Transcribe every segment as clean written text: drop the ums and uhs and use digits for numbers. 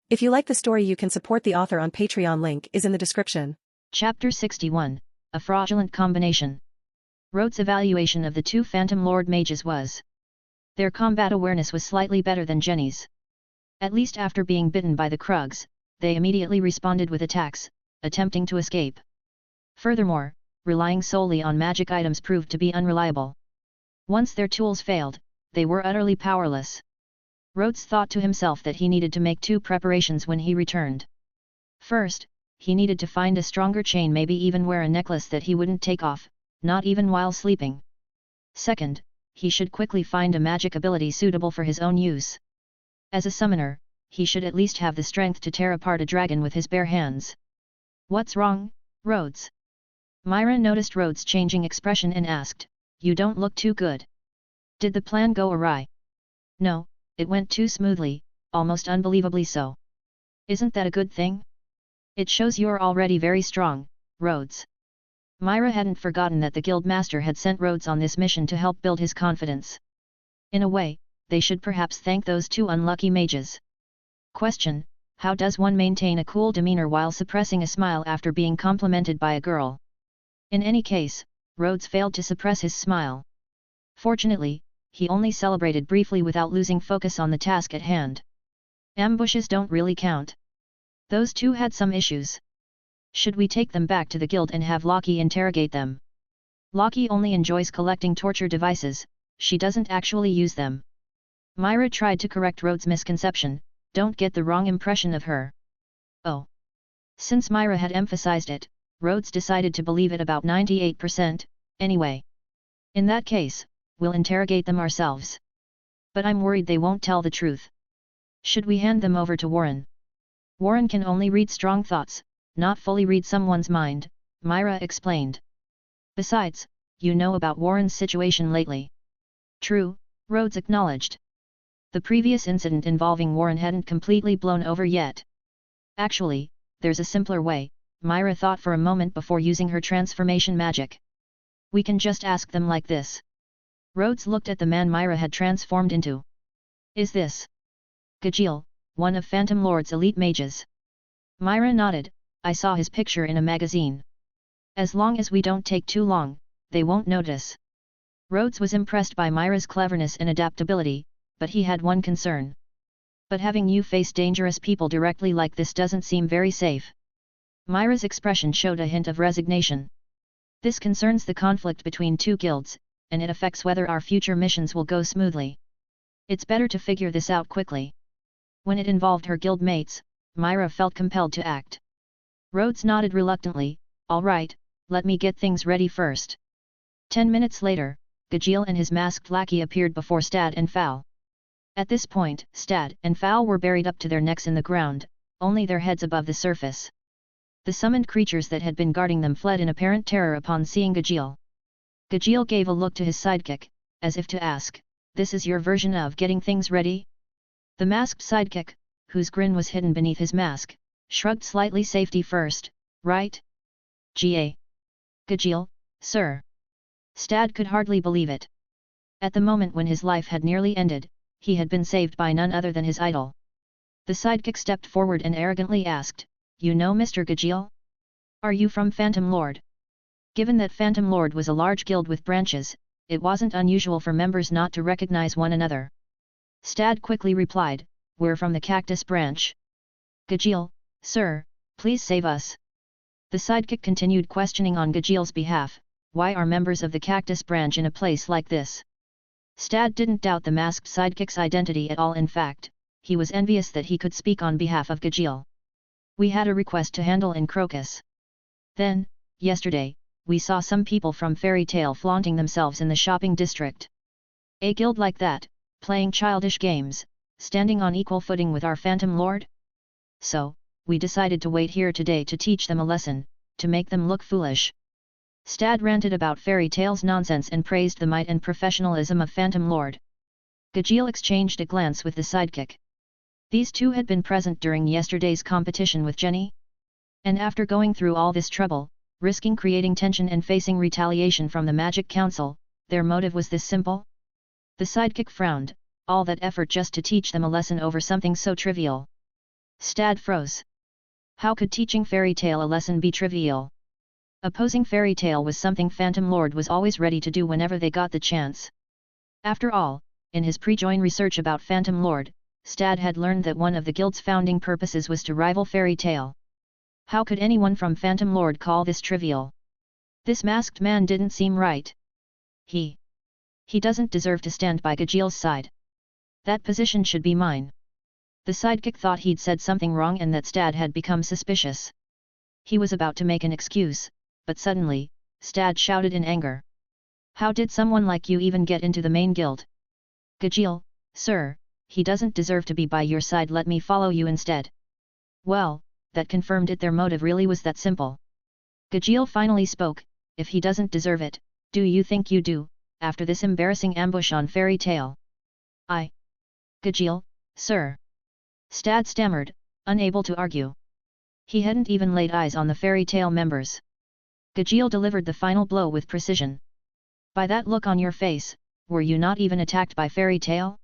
If you like the story, you can support the author on Patreon. Link is in the description. Chapter 61, A Fraudulent Combination. Rhodes' evaluation of the two Phantom Lord mages was: their combat awareness was slightly better than Jenny's. At least after being bitten by the Krugs, they immediately responded with attacks, attempting to escape. Furthermore, relying solely on magic items proved to be unreliable. Once their tools failed, they were utterly powerless. Rhodes thought to himself that he needed to make two preparations when he returned. First, he needed to find a stronger chain, maybe even wear a necklace that he wouldn't take off, not even while sleeping. Second, he should quickly find a magic ability suitable for his own use. As a summoner, he should at least have the strength to tear apart a dragon with his bare hands. "What's wrong, Rhodes?" Myra noticed Rhodes' changing expression and asked, "You don't look too good. Did the plan go awry?" "No, it went too smoothly, almost unbelievably so." "Isn't that a good thing? It shows you're already very strong, Rhodes." Myra hadn't forgotten that the Guildmaster had sent Rhodes on this mission to help build his confidence. In a way, they should perhaps thank those two unlucky mages. Question: how does one maintain a cool demeanor while suppressing a smile after being complimented by a girl? In any case, Rhodes failed to suppress his smile. Fortunately, he only celebrated briefly without losing focus on the task at hand. Ambushes don't really count. Those two had some issues. Should we take them back to the guild and have Loki interrogate them? Loki only enjoys collecting torture devices, she doesn't actually use them. Myra tried to correct Rhodes' misconception, don't get the wrong impression of her. Oh. Since Myra had emphasized it, Rhodes decided to believe it about 98%, anyway. In that case, we'll interrogate them ourselves. But I'm worried they won't tell the truth. Should we hand them over to Warren? Warren can only read strong thoughts, not fully read someone's mind, Myra explained. Besides, you know about Warren's situation lately. True, Rhodes acknowledged. The previous incident involving Warren hadn't completely blown over yet. Actually, there's a simpler way, Myra thought for a moment before using her transformation magic. We can just ask them like this. Rhodes looked at the man Myra had transformed into. Is this Gajiel, one of Phantom Lord's elite mages? Myra nodded, I saw his picture in a magazine. As long as we don't take too long, they won't notice. Rhodes was impressed by Myra's cleverness and adaptability, but he had one concern. But having you face dangerous people directly like this doesn't seem very safe. Myra's expression showed a hint of resignation. This concerns the conflict between two guilds, and it affects whether our future missions will go smoothly. It's better to figure this out quickly. When it involved her guild mates, Myra felt compelled to act. Rhodes nodded reluctantly, all right, let me get things ready first. 10 minutes later, Gajiel and his masked lackey appeared before Stad and Fowl. At this point, Stad and Fowl were buried up to their necks in the ground, only their heads above the surface. The summoned creatures that had been guarding them fled in apparent terror upon seeing Gajiel. Gajiel gave a look to his sidekick, as if to ask, this is your version of getting things ready? The masked sidekick, whose grin was hidden beneath his mask, shrugged slightly. Safety first, right? Ga. Gajiel, sir. Stad could hardly believe it. At the moment when his life had nearly ended, he had been saved by none other than his idol. The sidekick stepped forward and arrogantly asked, you know Mr. Gajiel? Are you from Phantom Lord? Given that Phantom Lord was a large guild with branches, it wasn't unusual for members not to recognize one another. Stad quickly replied, we're from the Cactus Branch. Gajiel, sir, please save us. The sidekick continued questioning on Gajiel's behalf, why are members of the Cactus Branch in a place like this? Stad didn't doubt the masked sidekick's identity at all. In fact, he was envious that he could speak on behalf of Gajiel. We had a request to handle in Crocus. Then, yesterday, we saw some people from Fairy Tale flaunting themselves in the shopping district. A guild like that, playing childish games, standing on equal footing with our Phantom Lord? So, we decided to wait here today to teach them a lesson, to make them look foolish. Stad ranted about Fairy Tale's nonsense and praised the might and professionalism of Phantom Lord. Gajiel exchanged a glance with the sidekick. These two had been present during yesterday's competition with Jenny? And after going through all this trouble, risking creating tension and facing retaliation from the Magic Council, their motive was this simple? The sidekick frowned, All that effort just to teach them a lesson over something so trivial. Stad froze. How could teaching fairy tale a lesson be trivial? Opposing fairy tale was something Phantom Lord was always ready to do whenever they got the chance. After all, in his pre-join research about Phantom Lord, Stad had learned that one of the guild's founding purposes was to rival fairy tale. How could anyone from Phantom Lord call this trivial? This masked man didn't seem right. He doesn't deserve to stand by Gajiel's side. That position should be mine. The sidekick thought he'd said something wrong and that Stad had become suspicious. He was about to make an excuse, but suddenly, Stad shouted in anger. How did someone like you even get into the main guild? Gajiel, sir, he doesn't deserve to be by your side, let me follow you instead. Well, that confirmed it, their motive really was that simple. Gajiel finally spoke, if he doesn't deserve it, do you think you do, after this embarrassing ambush on fairy tale? Gajiel, sir. Stad stammered, unable to argue. He hadn't even laid eyes on the fairy tale members. Gajiel delivered the final blow with precision. By that look on your face, were you not even attacked by fairy tale?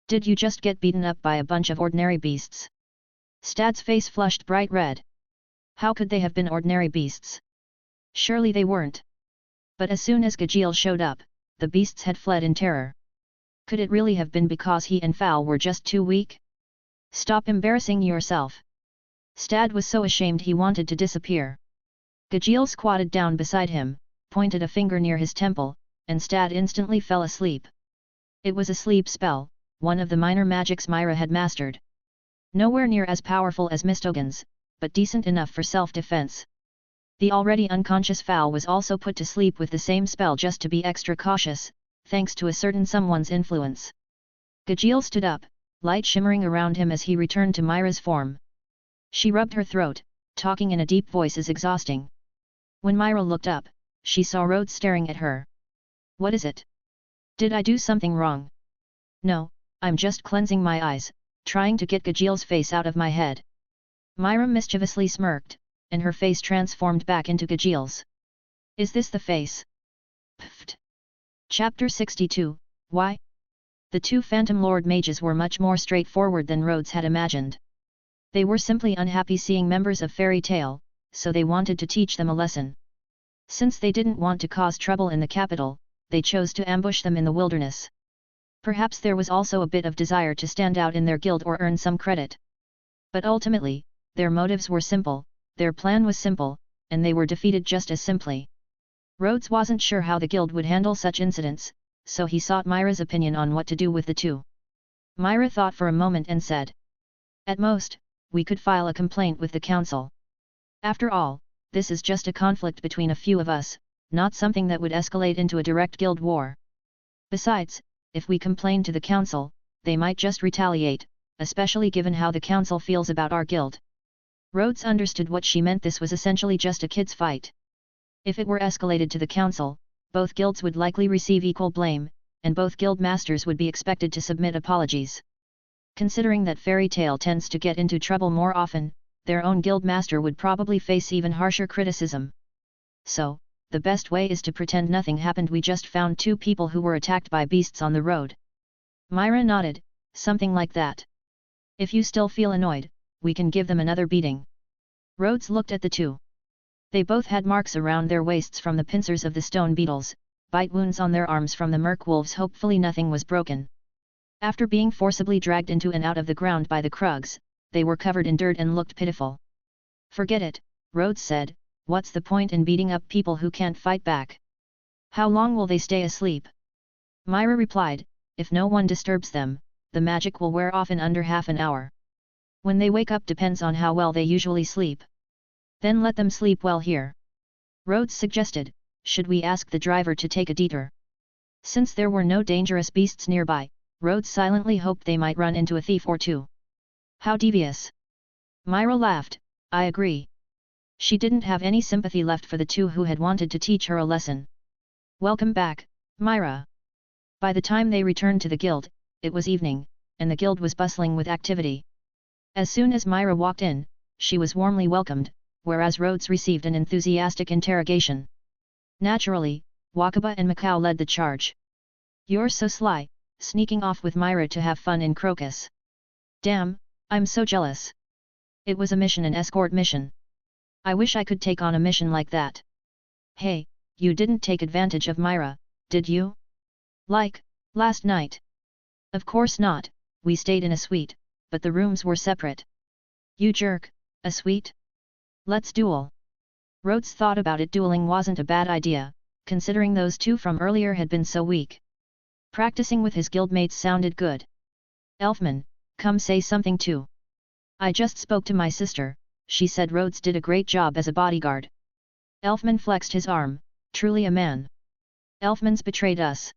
Did you just get beaten up by a bunch of ordinary beasts? Stad's face flushed bright red. How could they have been ordinary beasts? Surely they weren't. But as soon as Gajiel showed up, the beasts had fled in terror. Could it really have been because he and Fowl were just too weak? Stop embarrassing yourself. Stad was so ashamed he wanted to disappear. Gajiel squatted down beside him, pointed a finger near his temple, and Stad instantly fell asleep. It was a sleep spell, one of the minor magics Myra had mastered. Nowhere near as powerful as Mistogan's, but decent enough for self-defense. The already unconscious Fowl was also put to sleep with the same spell just to be extra cautious, thanks to a certain someone's influence. Gajiel stood up, light shimmering around him as he returned to Myra's form. She rubbed her throat, talking in a deep voice is exhausting. When Myra looked up, she saw Rhodes staring at her. What is it? Did I do something wrong? No, I'm just cleansing my eyes, trying to get Gajiel's face out of my head. Myra mischievously smirked, and her face transformed back into Gajiel's. Is this the face? Pfft. Chapter 62, Why? The two Phantom Lord mages were much more straightforward than Rhodes had imagined. They were simply unhappy seeing members of fairy tale, so they wanted to teach them a lesson. Since they didn't want to cause trouble in the capital, they chose to ambush them in the wilderness. Perhaps there was also a bit of desire to stand out in their guild or earn some credit. But ultimately, their motives were simple, their plan was simple, and they were defeated just as simply. Rhodes wasn't sure how the guild would handle such incidents, so he sought Myra's opinion on what to do with the two. Myra thought for a moment and said, at most, we could file a complaint with the council. After all, this is just a conflict between a few of us, not something that would escalate into a direct guild war. Besides, if we complain to the council, they might just retaliate, especially given how the council feels about our guild. Rhodes understood what she meant. This was essentially just a kid's fight. If it were escalated to the council, both guilds would likely receive equal blame, and both guild masters would be expected to submit apologies. Considering that fairy tale tends to get into trouble more often, their own guild master would probably face even harsher criticism. So, the best way is to pretend nothing happened. We just found two people who were attacked by beasts on the road. Myra nodded, something like that. If you still feel annoyed, we can give them another beating. Rhodes looked at the two. They both had marks around their waists from the pincers of the stone beetles, bite wounds on their arms from the merkwolves. Hopefully nothing was broken. After being forcibly dragged into and out of the ground by the Krugs, they were covered in dirt and looked pitiful. Forget it, Rhodes said, what's the point in beating up people who can't fight back? How long will they stay asleep? Myra replied, if no one disturbs them, the magic will wear off in under half an hour. When they wake up depends on how well they usually sleep. Then let them sleep well here. Rhodes suggested, should we ask the driver to take a detour? Since there were no dangerous beasts nearby, Rhodes silently hoped they might run into a thief or two. How devious! Myra laughed, I agree. She didn't have any sympathy left for the two who had wanted to teach her a lesson. Welcome back, Myra. By the time they returned to the guild, it was evening, and the guild was bustling with activity. As soon as Myra walked in, she was warmly welcomed, whereas Rhodes received an enthusiastic interrogation. Naturally, Wakaba and Macau led the charge. You're so sly, sneaking off with Myra to have fun in Crocus. Damn, I'm so jealous. It was a mission, an escort mission. I wish I could take on a mission like that. Hey, you didn't take advantage of Myra, did you? Like, last night? Of course not, we stayed in a suite, but the rooms were separate. You jerk, a suite? Let's duel. Rhodes thought about it. Dueling wasn't a bad idea, considering those two from earlier had been so weak. Practicing with his guildmates sounded good. Elfman, come say something too. I just spoke to my sister, she said Rhodes did a great job as a bodyguard. Elfman flexed his arm, truly a man. Elfman's betrayed us.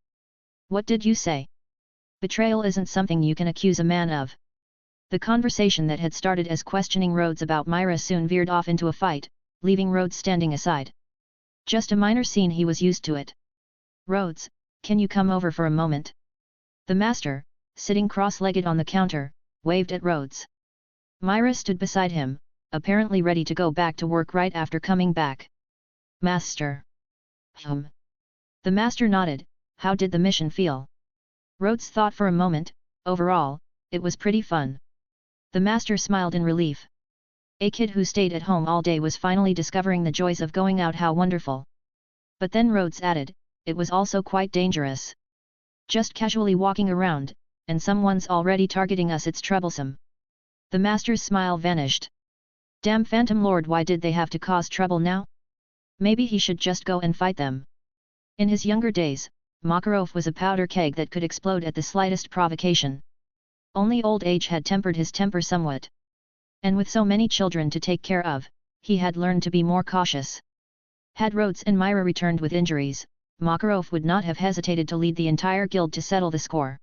What did you say? Betrayal isn't something you can accuse a man of. The conversation that had started as questioning Rhodes about Myra soon veered off into a fight, leaving Rhodes standing aside. Just a minor scene, he was used to it. Rhodes, can you come over for a moment? The master, sitting cross-legged on the counter, waved at Rhodes. Myra stood beside him, apparently ready to go back to work right after coming back. Master. The master nodded. How did the mission feel? Rhodes thought for a moment. Overall, it was pretty fun. The master smiled in relief. A kid who stayed at home all day was finally discovering the joys of going out. How wonderful. But then Rhodes added, it was also quite dangerous. Just casually walking around, and someone's already targeting us, it's troublesome. The master's smile vanished. Damn Phantom Lord, why did they have to cause trouble now? Maybe he should just go and fight them. In his younger days, Makarov was a powder keg that could explode at the slightest provocation. Only old age had tempered his temper somewhat. And with so many children to take care of, he had learned to be more cautious. Had Rhodes and Myra returned with injuries, Makarov would not have hesitated to lead the entire guild to settle the score.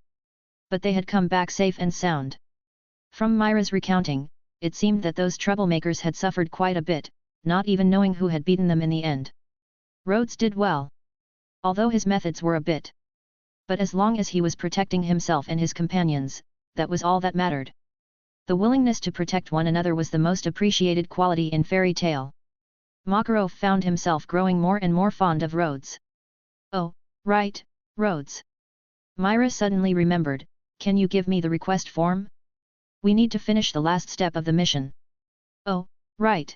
But they had come back safe and sound. From Myra's recounting, it seemed that those troublemakers had suffered quite a bit, not even knowing who had beaten them in the end. Rhodes did well. Although his methods were a bit. But as long as he was protecting himself and his companions, that was all that mattered. The willingness to protect one another was the most appreciated quality in fairy tale. Makarov found himself growing more and more fond of Rhodes. Oh, right, Rhodes. Myra suddenly remembered, can you give me the request form? We need to finish the last step of the mission. Oh, right.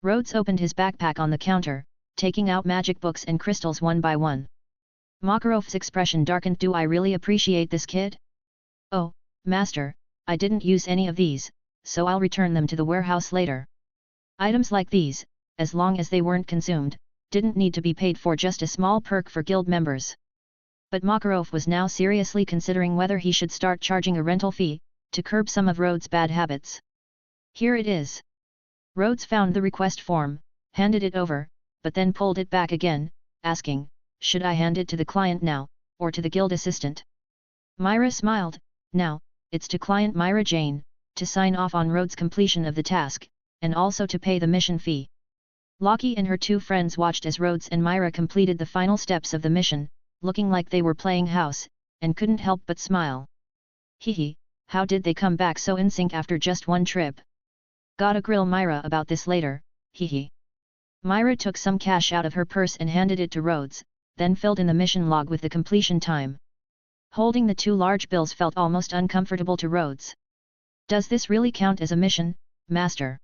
Rhodes opened his backpack on the counter, taking out magic books and crystals one by one. Makarov's expression darkened. Do I really appreciate this kid? Oh, master, I didn't use any of these, so I'll return them to the warehouse later. Items like these, as long as they weren't consumed, didn't need to be paid for, just a small perk for guild members. But Makarov was now seriously considering whether he should start charging a rental fee, to curb some of Rhodes' bad habits. Here it is. Rhodes found the request form, handed it over, but then pulled it back again, asking, should I hand it to the client now, or to the guild assistant? Myra smiled. Now, it's to client Myra Jane, to sign off on Rhodes' completion of the task, and also to pay the mission fee. Lockie and her two friends watched as Rhodes and Myra completed the final steps of the mission, looking like they were playing house, and couldn't help but smile. Hee, how did they come back so in sync after just one trip? Gotta grill Myra about this later, hee. Myra took some cash out of her purse and handed it to Rhodes, then filled in the mission log with the completion time. Holding the two large bills felt almost uncomfortable to Rhodes. Does this really count as a mission, master?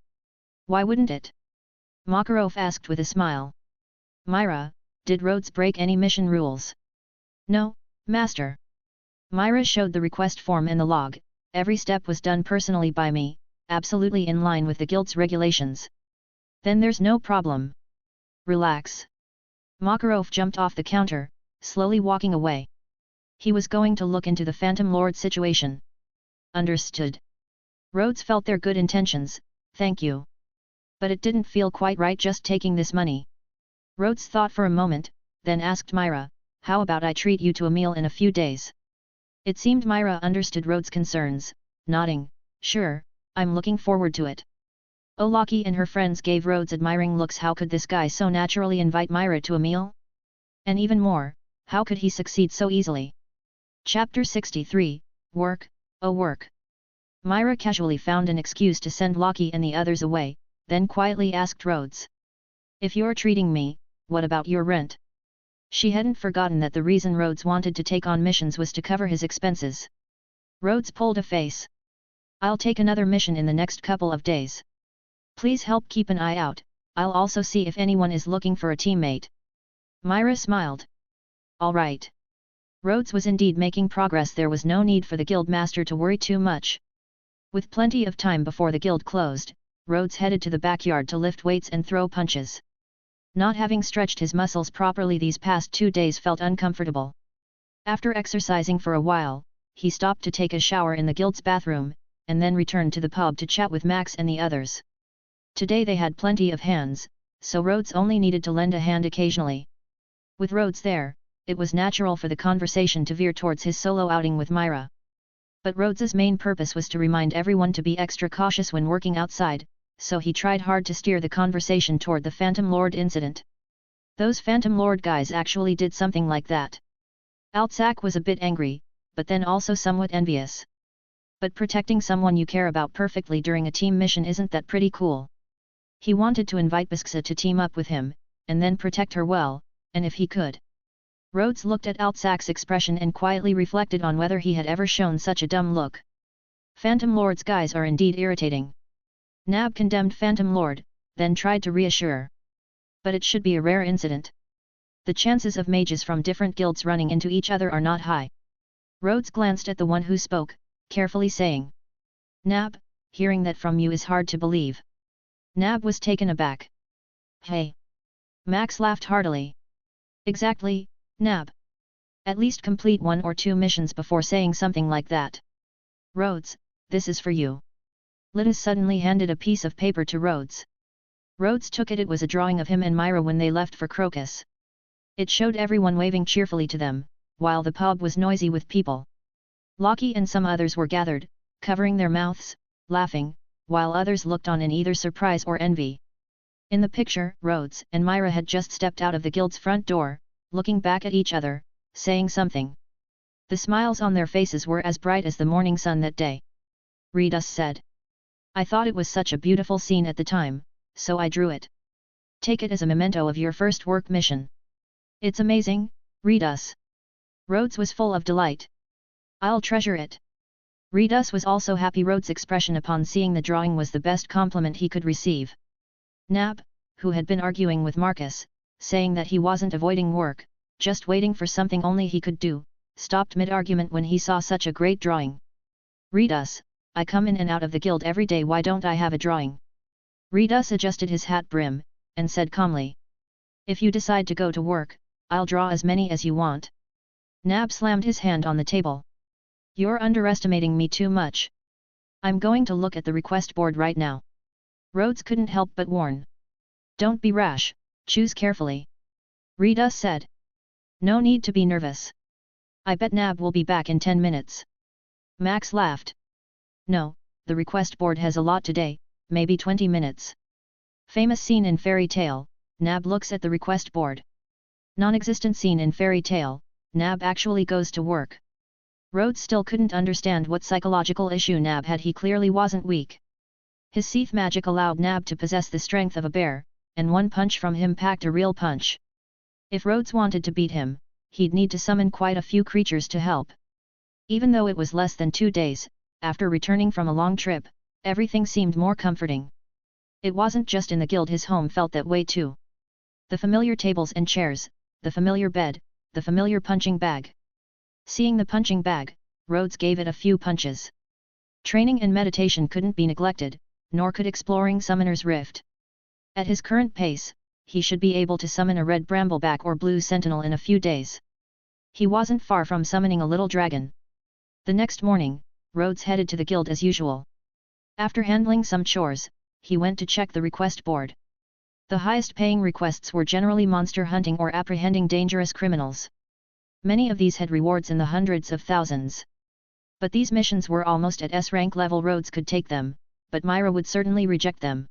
Why wouldn't it? Makarov asked with a smile. Myra, did Rhodes break any mission rules? No, master. Myra showed the request form and the log. Every step was done personally by me, absolutely in line with the guild's regulations. Then there's no problem. Relax. Makarov jumped off the counter, slowly walking away. He was going to look into the Phantom Lord situation. Understood. Rhodes felt their good intentions, thank you. But it didn't feel quite right just taking this money. Rhodes thought for a moment, then asked Myra, how about I treat you to a meal in a few days? It seemed Myra understood Rhodes' concerns, nodding, sure, I'm looking forward to it. Lockie and her friends gave Rhodes admiring looks. How could this guy so naturally invite Myra to a meal? And even more, how could he succeed so easily? Chapter 63, Work, oh work. Myra casually found an excuse to send Lockie and the others away, then quietly asked Rhodes. If you're treating me, what about your rent? She hadn't forgotten that the reason Rhodes wanted to take on missions was to cover his expenses. Rhodes pulled a face. I'll take another mission in the next couple of days. Please help keep an eye out, I'll also see if anyone is looking for a teammate. Myra smiled. All right. Rhodes was indeed making progress. There was no need for the guild master to worry too much. With plenty of time before the guild closed, Rhodes headed to the backyard to lift weights and throw punches. Not having stretched his muscles properly these past 2 days felt uncomfortable. After exercising for a while, he stopped to take a shower in the guild's bathroom, and then returned to the pub to chat with Max and the others. Today they had plenty of hands, so Rhodes only needed to lend a hand occasionally. With Rhodes there, it was natural for the conversation to veer towards his solo outing with Myra. But Rhodes's main purpose was to remind everyone to be extra cautious when working outside, so he tried hard to steer the conversation toward the Phantom Lord incident. Those Phantom Lord guys actually did something like that. Altsack was a bit angry, but then also somewhat envious. But protecting someone you care about perfectly during a team mission isn't that pretty cool. He wanted to invite Bisksa to team up with him, and then protect her well, and if he could. Rhodes looked at Altsack's expression and quietly reflected on whether he had ever shown such a dumb look. Phantom Lord's guys are indeed irritating. Nab condemned Phantom Lord, then tried to reassure. But it should be a rare incident. The chances of mages from different guilds running into each other are not high. Rhodes glanced at the one who spoke, carefully saying. Nab, hearing that from you is hard to believe. Nab was taken aback. Hey! Max laughed heartily. Exactly, Nab. At least complete 1 or 2 missions before saying something like that. Rhodes, this is for you. Lydia suddenly handed a piece of paper to Rhodes. Rhodes took it. It was a drawing of him and Myra when they left for Crocus. It showed everyone waving cheerfully to them, while the pub was noisy with people. Lockie and some others were gathered, covering their mouths, laughing, while others looked on in either surprise or envy. In the picture, Rhodes and Myra had just stepped out of the guild's front door, looking back at each other, saying something. The smiles on their faces were as bright as the morning sun that day. Rhodes said. I thought it was such a beautiful scene at the time, so I drew it. Take it as a memento of your first work mission. It's amazing, Rhodes. Rhodes was full of delight. I'll treasure it. Rhodes was also happy. Rhodes' expression upon seeing the drawing was the best compliment he could receive. Nab, who had been arguing with Marcus, saying that he wasn't avoiding work, just waiting for something only he could do, stopped mid-argument when he saw such a great drawing. Rhodes, I come in and out of the guild every day, why don't I have a drawing? Rhodes adjusted his hat brim, and said calmly. If you decide to go to work, I'll draw as many as you want. Nab slammed his hand on the table. You're underestimating me too much. I'm going to look at the request board right now. Rhodes couldn't help but warn. Don't be rash, choose carefully. Rhodes said. No need to be nervous. I bet Nab will be back in 10 minutes. Max laughed. No, the request board has a lot today, maybe 20 minutes. Famous scene in fairy tale, Nab looks at the request board. Non-existent scene in fairy tale, Nab actually goes to work. Rhodes still couldn't understand what psychological issue Nab had. He clearly wasn't weak. His Seath magic allowed Nab to possess the strength of a bear, and one punch from him packed a real punch. If Rhodes wanted to beat him, he'd need to summon quite a few creatures to help. Even though it was less than 2 days, after returning from a long trip, everything seemed more comforting. It wasn't just in the guild, his home felt that way too. The familiar tables and chairs, the familiar bed, the familiar punching bag. Seeing the punching bag, Rhodes gave it a few punches. Training and meditation couldn't be neglected, nor could exploring Summoner's Rift. At his current pace, he should be able to summon a red brambleback or blue sentinel in a few days. He wasn't far from summoning a little dragon. The next morning, Rhodes headed to the guild as usual. After handling some chores, he went to check the request board. The highest paying requests were generally monster hunting or apprehending dangerous criminals. Many of these had rewards in the hundreds of thousands. But these missions were almost at S-rank level. Rhodes could take them, but Myra would certainly reject them.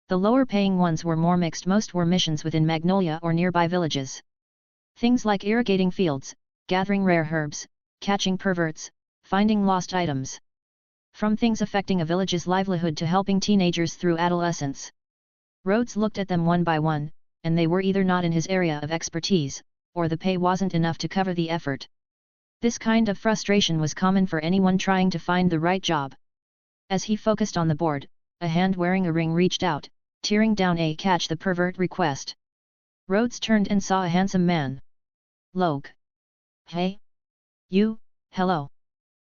The lower paying ones were more mixed. Most were missions within Magnolia or nearby villages. Things like irrigating fields, gathering rare herbs, catching perverts, finding lost items. From things affecting a village's livelihood to helping teenagers through adolescence. Rhodes looked at them one by one, and they were either not in his area of expertise, or the pay wasn't enough to cover the effort. This kind of frustration was common for anyone trying to find the right job. As he focused on the board, a hand wearing a ring reached out, tearing down a catch the pervert request. Rhodes turned and saw a handsome man. Loke. Hey? You, hello.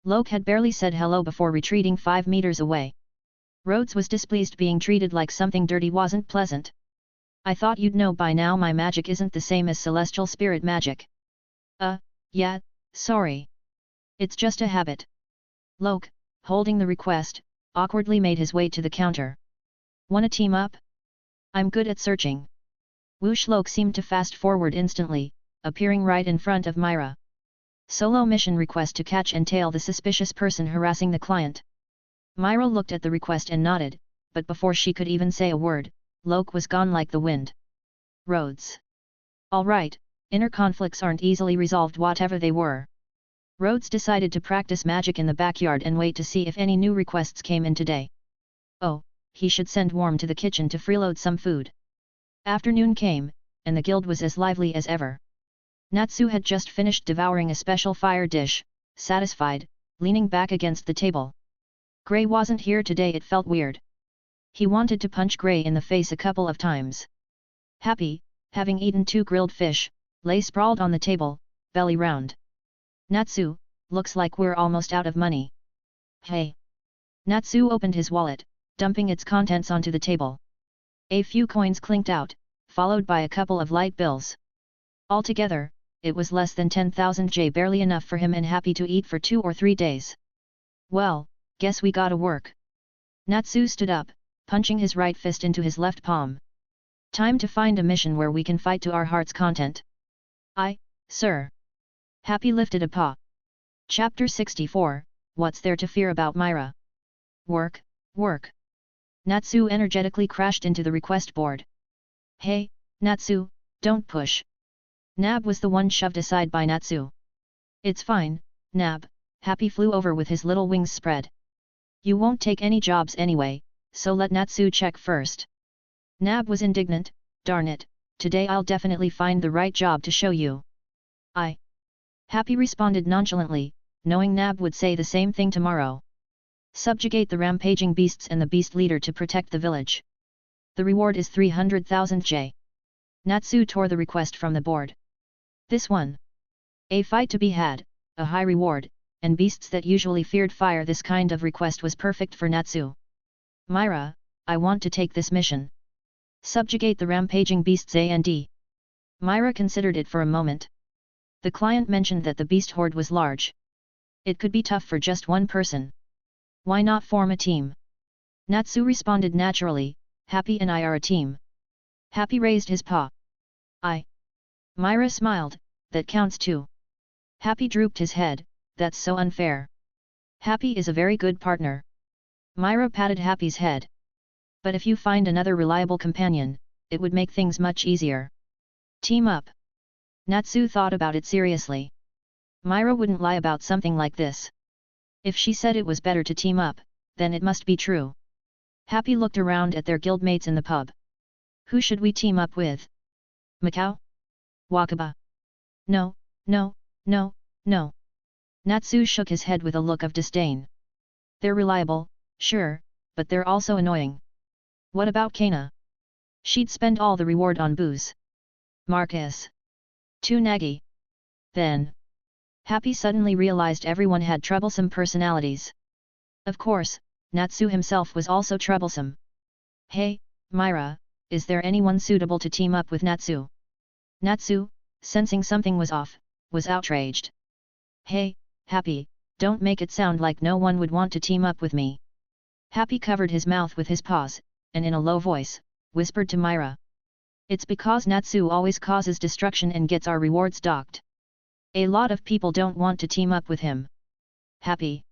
Loke had barely said hello before retreating 5 meters away. Rhodes was displeased being treated like something dirty wasn't pleasant. I thought you'd know by now my magic isn't the same as celestial spirit magic. Yeah, sorry. It's just a habit. Loke, holding the request, awkwardly made his way to the counter. Wanna team up? I'm good at searching. Whoosh. Loke seemed to fast forward instantly, appearing right in front of Myra. Solo mission request to catch and tail the suspicious person harassing the client. Myra looked at the request and nodded, but before she could even say a word, Loke was gone like the wind. Rhodes. Alright, inner conflicts aren't easily resolved whatever they were. Rhodes decided to practice magic in the backyard and wait to see if any new requests came in today. Oh, he should send Worm to the kitchen to freeload some food. Afternoon came, and the guild was as lively as ever. Natsu had just finished devouring a special fire dish, satisfied, leaning back against the table. Gray wasn't here today. It felt weird. He wanted to punch Gray in the face a couple of times. Happy, having eaten 2 grilled fish, lay sprawled on the table, belly round. Natsu, looks like we're almost out of money. Hey. Natsu opened his wallet, dumping its contents onto the table. A few coins clinked out, followed by a couple of light bills. Altogether, it was less than 10,000 J, barely enough for him and Happy to eat for 2 or 3 days. Well, guess we gotta work. Natsu stood up, punching his right fist into his left palm. Time to find a mission where we can fight to our heart's content. Aye, sir. Happy lifted a paw. Chapter 64, What's there to fear about Myra? Work, work. Natsu energetically crashed into the request board. Hey, Natsu, don't push. Nab was the one shoved aside by Natsu. It's fine, Nab. Happy flew over with his little wings spread. You won't take any jobs anyway, so let Natsu check first. Nab was indignant. Darn it, today I'll definitely find the right job to show you. Happy responded nonchalantly, knowing Nab would say the same thing tomorrow. Subjugate the rampaging beasts and the beast leader to protect the village. The reward is 300,000 J. Natsu tore the request from the board. This one. A fight to be had, a high reward, and beasts that usually feared fire. This kind of request was perfect for Natsu. Myra, I want to take this mission. Subjugate the rampaging beasts and Myra considered it for a moment. The client mentioned that the beast horde was large. It could be tough for just one person. Why not form a team? Natsu responded naturally, Happy and I are a team. Happy raised his paw. Myra smiled, that counts too. Happy drooped his head, that's so unfair. Happy is a very good partner. Myra patted Happy's head. But if you find another reliable companion, it would make things much easier. Team up. Natsu thought about it seriously. Myra wouldn't lie about something like this. If she said it was better to team up, then it must be true. Happy looked around at their guildmates in the pub. Who should we team up with? Macau? Wakaba? No. Natsu shook his head with a look of disdain. They're reliable, sure, but they're also annoying. What about Kana? She'd spend all the reward on booze. Marcus. Too naggy. Then. Happy suddenly realized everyone had troublesome personalities. Of course, Natsu himself was also troublesome. Hey, Myra, is there anyone suitable to team up with Natsu? Natsu, sensing something was off, was outraged. Hey, Happy, don't make it sound like no one would want to team up with me. Happy covered his mouth with his paws, and in a low voice, whispered to Myra. It's because Natsu always causes destruction and gets our rewards docked. A lot of people don't want to team up with him. Happy.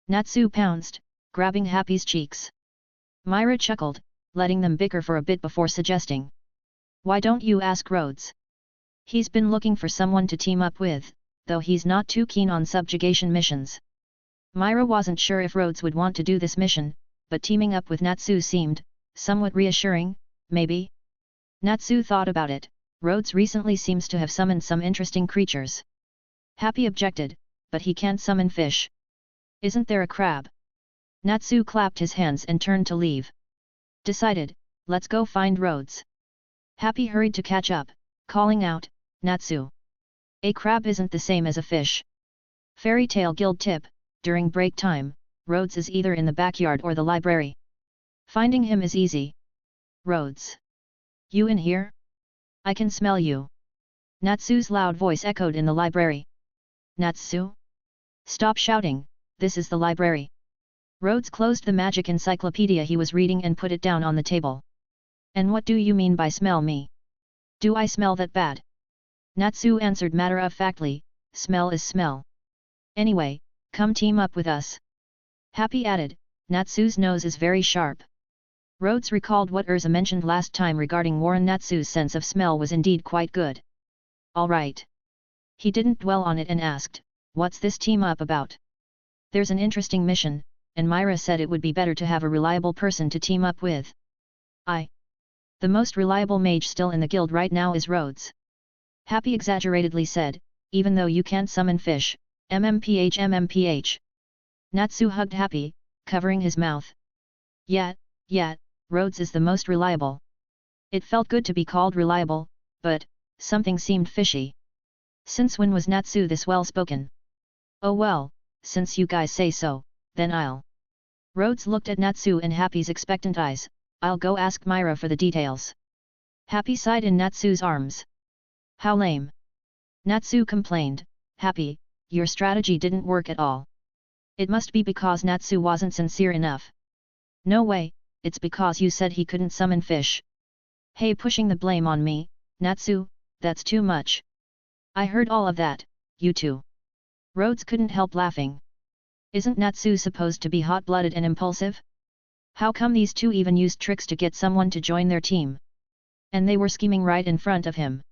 Natsu pounced, grabbing Happy's cheeks. Myra chuckled, letting them bicker for a bit before suggesting. Why don't you ask Rhodes? He's been looking for someone to team up with, though he's not too keen on subjugation missions. Myra wasn't sure if Rhodes would want to do this mission, but teaming up with Natsu seemed somewhat reassuring, maybe? Natsu thought about it, Rhodes recently seems to have summoned some interesting creatures. Happy objected, but he can't summon fish. Isn't there a crab? Natsu clapped his hands and turned to leave. Decided, let's go find Rhodes. Happy hurried to catch up, calling out, Natsu. A crab isn't the same as a fish. Fairy Tale Guild tip, during break time, Rhodes is either in the backyard or the library. Finding him is easy. Rhodes. You in here? I can smell you. Natsu's loud voice echoed in the library. Natsu? Stop shouting, this is the library. Rhodes closed the magic encyclopedia he was reading and put it down on the table. And what do you mean by smell me? Do I smell that bad? Natsu answered matter-of-factly, smell is smell. Anyway, come team up with us. Happy added, Natsu's nose is very sharp. Rhodes recalled what Urza mentioned last time regarding Warren. Natsu's sense of smell was indeed quite good. Alright. He didn't dwell on it and asked, what's this team up about? There's an interesting mission, and Myra said it would be better to have a reliable person to team up with. The most reliable mage still in the guild right now is Rhodes. Happy exaggeratedly said, even though you can't summon fish, MMPH. Natsu hugged Happy, covering his mouth. Yeah, Rhodes is the most reliable. It felt good to be called reliable, but something seemed fishy. Since when was Natsu this well-spoken? Oh well, since you guys say so, then I'll. Rhodes looked at Natsu and Happy's expectant eyes. I'll go ask Myra for the details. Happy sighed in Natsu's arms. How lame. Natsu complained, Happy, your strategy didn't work at all. It must be because Natsu wasn't sincere enough. No way, it's because you said he couldn't summon fish. Hey, pushing the blame on me, Natsu, that's too much. I heard all of that, you too. Rhodes couldn't help laughing. Isn't Natsu supposed to be hot-blooded and impulsive? How come these two even used tricks to get someone to join their team? And they were scheming right in front of him.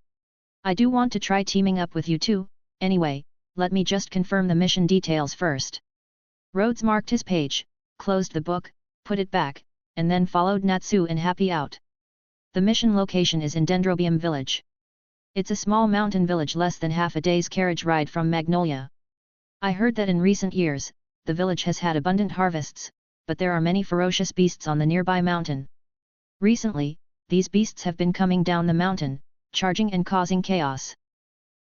I do want to try teaming up with you too, anyway, let me just confirm the mission details first. Rhodes marked his page, closed the book, put it back, and then followed Natsu and Happy out. The mission location is in Dendrobium village. It's a small mountain village less than half a day's carriage ride from Magnolia. I heard that in recent years, the village has had abundant harvests, but there are many ferocious beasts on the nearby mountain. Recently, these beasts have been coming down the mountain, charging and causing chaos.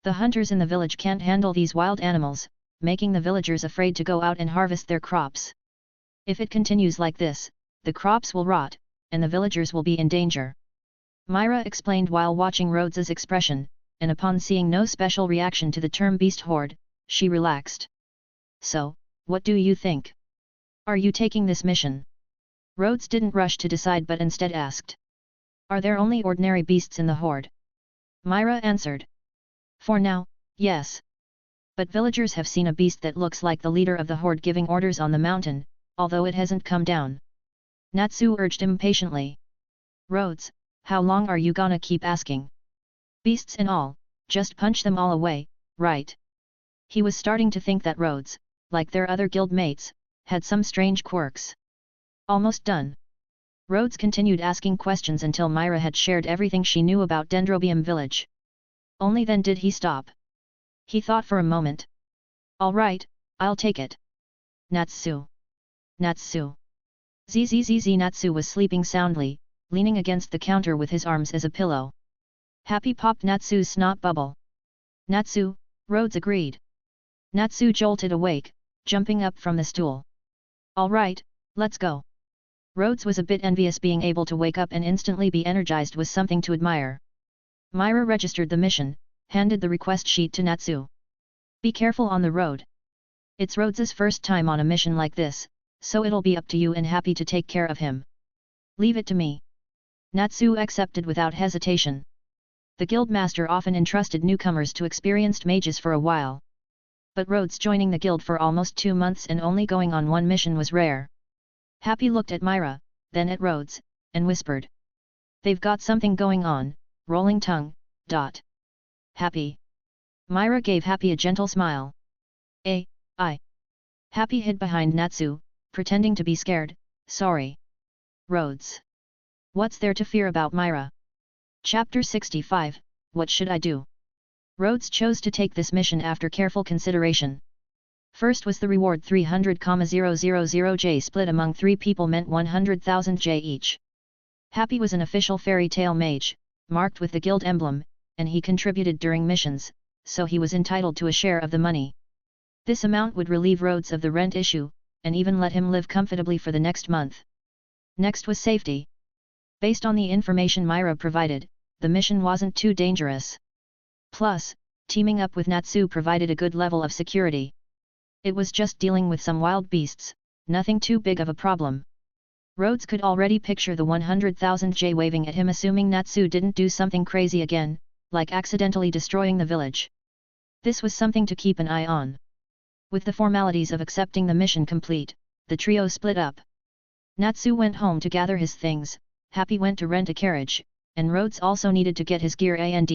The hunters in the village can't handle these wild animals, making the villagers afraid to go out and harvest their crops. If it continues like this, the crops will rot, and the villagers will be in danger. Myra explained while watching Rhodes's expression, and upon seeing no special reaction to the term beast horde, she relaxed. So, what do you think? Are you taking this mission? Rhodes didn't rush to decide but instead asked. Are there only ordinary beasts in the horde? Myra answered. For now, yes. But villagers have seen a beast that looks like the leader of the horde giving orders on the mountain, although it hasn't come down. Natsu urged impatiently. Rhodes, how long are you gonna keep asking? Beasts and all, just punch them all away, right? He was starting to think that Rhodes, like their other guild mates, had some strange quirks. Almost done. Rhodes continued asking questions until Myra had shared everything she knew about Dendrobium village. Only then did he stop. He thought for a moment. All right, I'll take it. Natsu. Natsu. Zzz. Natsu was sleeping soundly, leaning against the counter with his arms as a pillow. Happy popped Natsu's snot bubble. Natsu, Rhodes agreed. Natsu jolted awake, jumping up from the stool. All right, let's go. Rhodes was a bit envious. Being able to wake up and instantly be energized was something to admire. Myra registered the mission, handed the request sheet to Natsu. Be careful on the road. It's Rhodes's first time on a mission like this, so it'll be up to you and Happy to take care of him. Leave it to me. Natsu accepted without hesitation. The guildmaster often entrusted newcomers to experienced mages for a while. But Rhodes joining the guild for almost 2 months and only going on one mission was rare. Happy looked at Myra, then at Rhodes, and whispered. They've got something going on, rolling tongue, ... Happy. Myra gave Happy a gentle smile. I. Happy hid behind Natsu, pretending to be scared, sorry. Rhodes. What's there to fear about Myra? Chapter 65, what should I do? Rhodes chose to take this mission after careful consideration. First was the reward 300,000 J split among 3 people meant 100,000 J each. Happy was an official fairy tale mage, marked with the guild emblem, and he contributed during missions, so he was entitled to a share of the money. This amount would relieve Rhodes of the rent issue, and even let him live comfortably for the next month. Next was safety. Based on the information Myra provided, the mission wasn't too dangerous. Plus, teaming up with Natsu provided a good level of security. It was just dealing with some wild beasts, nothing too big of a problem. Rhodes could already picture the 100,000 J waving at him, assuming Natsu didn't do something crazy again, like accidentally destroying the village. This was something to keep an eye on. With the formalities of accepting the mission complete, the trio split up. Natsu went home to gather his things, Happy went to rent a carriage, and Rhodes also needed to get his gear and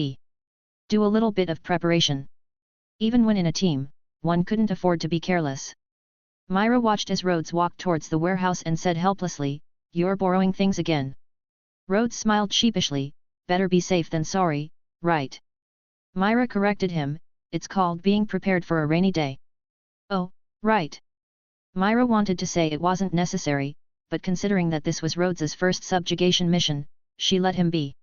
do a little bit of preparation. Even when in a team, one couldn't afford to be careless. Myra watched as Rhodes walked towards the warehouse and said helplessly, "You're borrowing things again." Rhodes smiled sheepishly, "Better be safe than sorry, right?" Myra corrected him, "It's called being prepared for a rainy day." "Oh, right." Myra wanted to say it wasn't necessary, but considering that this was Rhodes's first subjugation mission, she let him be.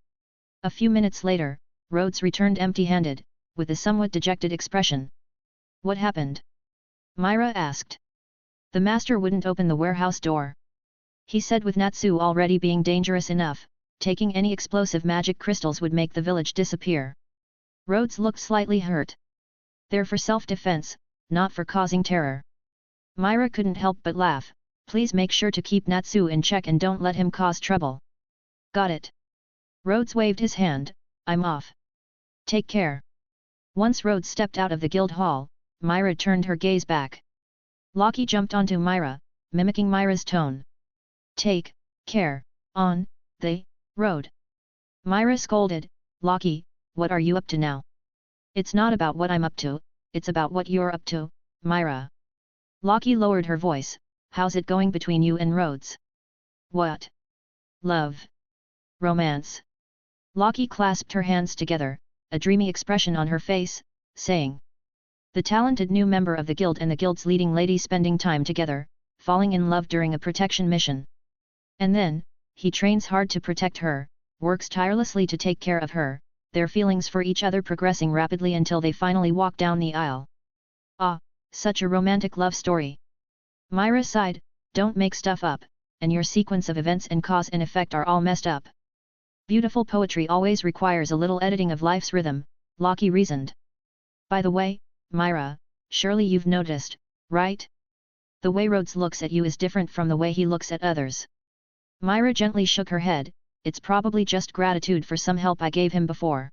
A few minutes later, Rhodes returned empty-handed, with a somewhat dejected expression. "What happened?" Myra asked. "The master wouldn't open the warehouse door. He said with Natsu already being dangerous enough, taking any explosive magic crystals would make the village disappear." Rhodes looked slightly hurt. "They're for self-defense, not for causing terror." Myra couldn't help but laugh. "Please make sure to keep Natsu in check and don't let him cause trouble." "Got it." Rhodes waved his hand, "I'm off. Take care." Once Rhodes stepped out of the guild hall, Myra turned her gaze back. Loki jumped onto Myra, mimicking Myra's tone. "Take care, on the road." Myra scolded, "Loki, what are you up to now?" "It's not about what I'm up to, it's about what you're up to, Myra." Loki lowered her voice, "How's it going between you and Rhodes?" "What? Love? Romance?" Loki clasped her hands together, a dreamy expression on her face, saying. The talented new member of the guild and the guild's leading lady spending time together, falling in love during a protection mission. And then, he trains hard to protect her, works tirelessly to take care of her, their feelings for each other progressing rapidly until they finally walk down the aisle. Ah, such a romantic love story. Myra sighed, "Don't make stuff up, and your sequence of events and cause and effect are all messed up." Beautiful poetry always requires a little editing of life's rhythm, Loki reasoned. "By the way, Myra, surely you've noticed, right? The way Rhodes looks at you is different from the way he looks at others." Myra gently shook her head, "It's probably just gratitude for some help I gave him before."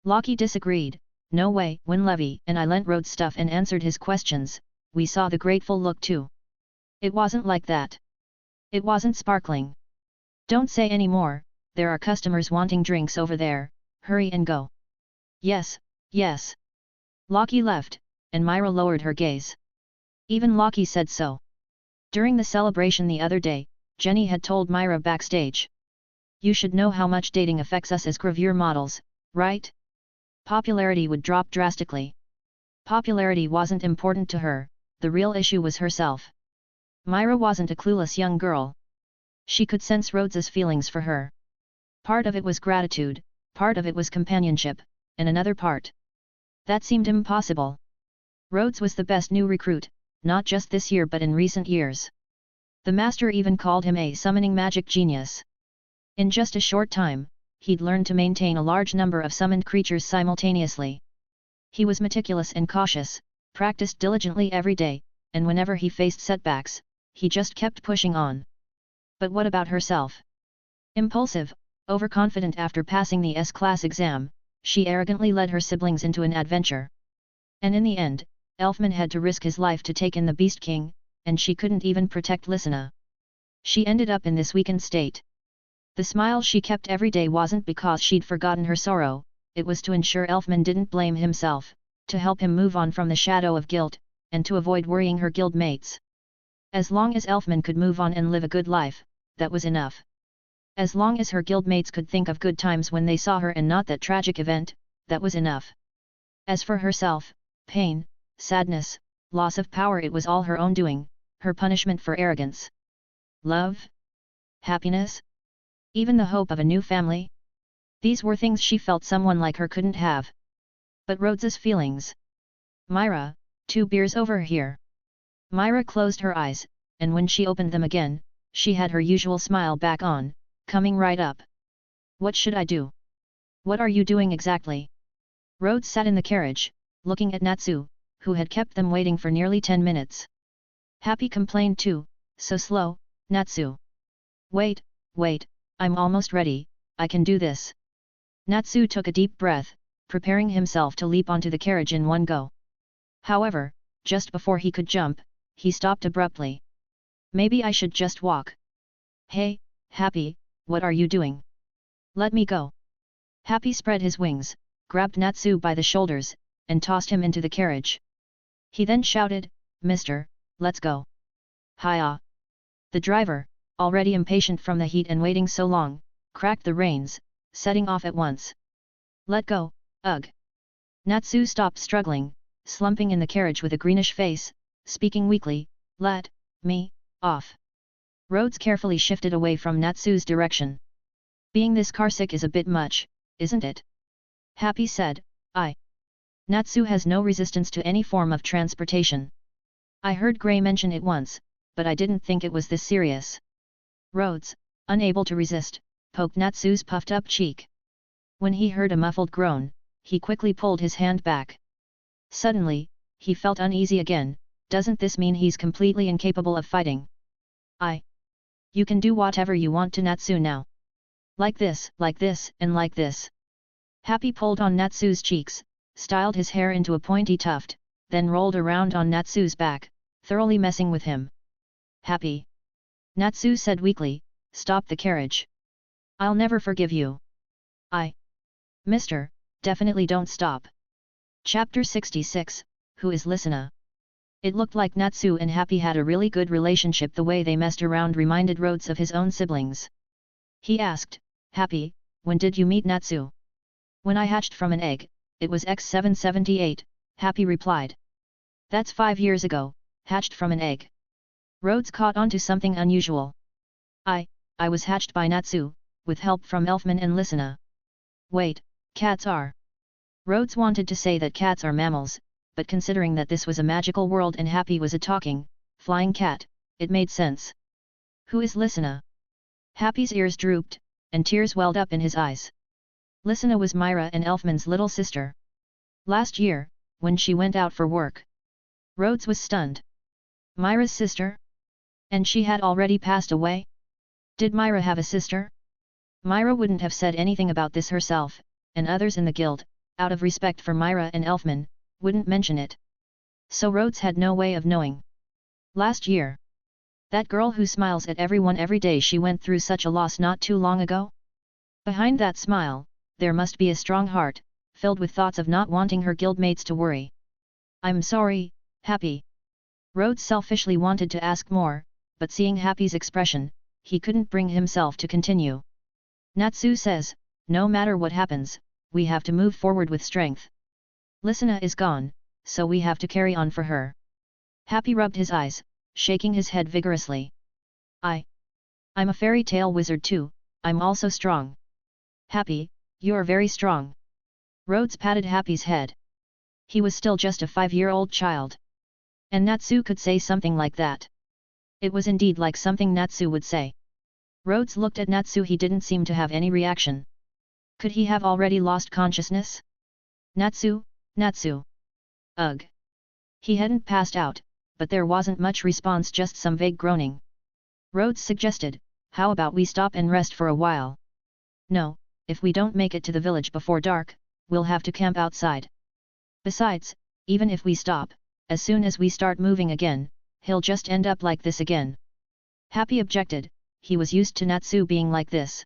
Loki disagreed, "No way. When Levi and I lent Rhodes stuff and answered his questions, we saw the grateful look too. It wasn't like that. It wasn't sparkling." "Don't say any more, there are customers wanting drinks over there, hurry and go." "Yes, yes." Loki left, and Myra lowered her gaze. Even Loki said so. During the celebration the other day, Jenny had told Myra backstage. "You should know how much dating affects us as gravure models, right? Popularity would drop drastically." Popularity wasn't important to her, the real issue was herself. Myra wasn't a clueless young girl. She could sense Rhodes's feelings for her. Part of it was gratitude, part of it was companionship, and another part. That seemed impossible. Rhodes was the best new recruit, not just this year but in recent years. The master even called him a summoning magic genius. In just a short time, he'd learned to maintain a large number of summoned creatures simultaneously. He was meticulous and cautious, practiced diligently every day, and whenever he faced setbacks, he just kept pushing on. But what about herself? Impulsive, overconfident after passing the S-class exam, she arrogantly led her siblings into an adventure. And in the end, Elfman had to risk his life to take in the Beast King, and she couldn't even protect Lysina. She ended up in this weakened state. The smile she kept every day wasn't because she'd forgotten her sorrow, it was to ensure Elfman didn't blame himself, to help him move on from the shadow of guilt, and to avoid worrying her guild mates. As long as Elfman could move on and live a good life, that was enough. As long as her guildmates could think of good times when they saw her and not that tragic event, that was enough. As for herself, pain, sadness, loss of power, it was all her own doing, her punishment for arrogance. Love? Happiness? Even the hope of a new family? These were things she felt someone like her couldn't have. But Rhodes's feelings. Myra, 2 beers over here. Myra closed her eyes, and when she opened them again, she had her usual smile back on, coming right up. What should I do? What are you doing exactly? Rhodes sat in the carriage, looking at Natsu, who had kept them waiting for nearly 10 minutes. Happy complained too, so slow, Natsu. Wait, I'm almost ready, I can do this. Natsu took a deep breath, preparing himself to leap onto the carriage in one go. However, just before he could jump, he stopped abruptly. Maybe I should just walk. Hey, Happy, what are you doing? Let me go. Happy spread his wings, grabbed Natsu by the shoulders, and tossed him into the carriage. He then shouted, Mister, let's go. Hiya. The driver, already impatient from the heat and waiting so long, cracked the reins, setting off at once. Let go, ugh. Natsu stopped struggling, slumping in the carriage with a greenish face, speaking weakly, let me off. Rhodes carefully shifted away from Natsu's direction. Being this carsick is a bit much, isn't it? Happy said, Natsu has no resistance to any form of transportation. I heard Gray mention it once, but I didn't think it was this serious. Rhodes, unable to resist, poked Natsu's puffed-up cheek. When he heard a muffled groan, he quickly pulled his hand back. Suddenly, he felt uneasy again. Doesn't this mean he's completely incapable of fighting? You can do whatever you want to Natsu now. Like this, and like this. Happy pulled on Natsu's cheeks, styled his hair into a pointy tuft, then rolled around on Natsu's back, thoroughly messing with him. Happy. Natsu said weakly, stop the carriage. I'll never forgive you. Mister, definitely don't stop. Chapter 66, Who is Listener? It looked like Natsu and Happy had a really good relationship. The way they messed around reminded Rhodes of his own siblings. He asked, Happy, when did you meet Natsu? When I hatched from an egg, it was X778, Happy replied. That's 5 years ago, hatched from an egg. Rhodes caught on to something unusual. I was hatched by Natsu, with help from Elfman and Listener. Wait, cats are. Rhodes wanted to say that cats are mammals, but considering that this was a magical world and Happy was a talking, flying cat, it made sense. Who is Listener? Happy's ears drooped, and tears welled up in his eyes. Listener was Myra and Elfman's little sister. Last year, when she went out for work. Rhodes was stunned. Myra's sister? And she had already passed away? Did Myra have a sister? Myra wouldn't have said anything about this herself, and others in the guild, out of respect for Myra and Elfman, wouldn't mention it. So Rhodes had no way of knowing. Last year. That girl who smiles at everyone every day, she went through such a loss not too long ago? Behind that smile, there must be a strong heart, filled with thoughts of not wanting her guildmates to worry. I'm sorry, Happy. Rhodes selfishly wanted to ask more, but seeing Happy's expression, he couldn't bring himself to continue. Natsu says, no matter what happens, we have to move forward with strength. Listener is gone, so we have to carry on for her. Happy rubbed his eyes, shaking his head vigorously. I'm a fairy tale wizard too, I'm also strong. Happy, you're very strong. Rhodes patted Happy's head. He was still just a 5-year-old child. And Natsu could say something like that. It was indeed like something Natsu would say. Rhodes looked at Natsu. He didn't seem to have any reaction. Could he have already lost consciousness? Natsu. Ugh. He hadn't passed out, but there wasn't much response, just some vague groaning. Rhodes suggested, how about we stop and rest for a while? No, if we don't make it to the village before dark, we'll have to camp outside. Besides, even if we stop, as soon as we start moving again, he'll just end up like this again. Happy objected, he was used to Natsu being like this.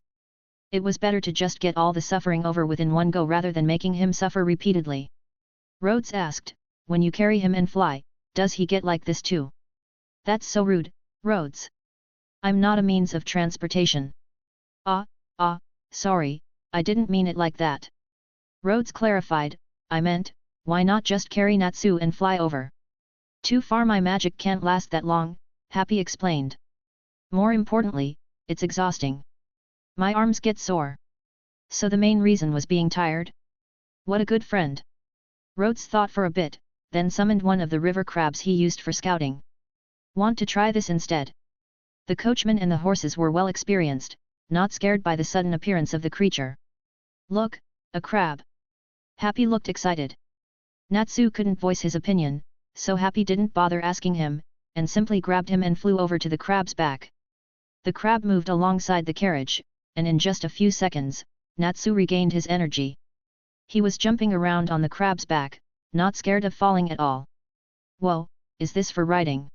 It was better to just get all the suffering over with in one go rather than making him suffer repeatedly. Rhodes asked, when you carry him and fly, does he get like this too? That's so rude, Rhodes. I'm not a means of transportation. Sorry, I didn't mean it like that. Rhodes clarified, I meant, why not just carry Natsu and fly over? Too far, my magic can't last that long, Happy explained. More importantly, it's exhausting. My arms get sore. So the main reason was being tired? What a good friend. Rhodes thought for a bit, then summoned one of the river crabs he used for scouting. Want to try this instead? The coachman and the horses were well experienced, not scared by the sudden appearance of the creature. Look, a crab. Happy looked excited. Natsu couldn't voice his opinion, so Happy didn't bother asking him, and simply grabbed him and flew over to the crab's back. The crab moved alongside the carriage, and in just a few seconds, Natsu regained his energy. He was jumping around on the crab's back, not scared of falling at all. Whoa, is this for riding?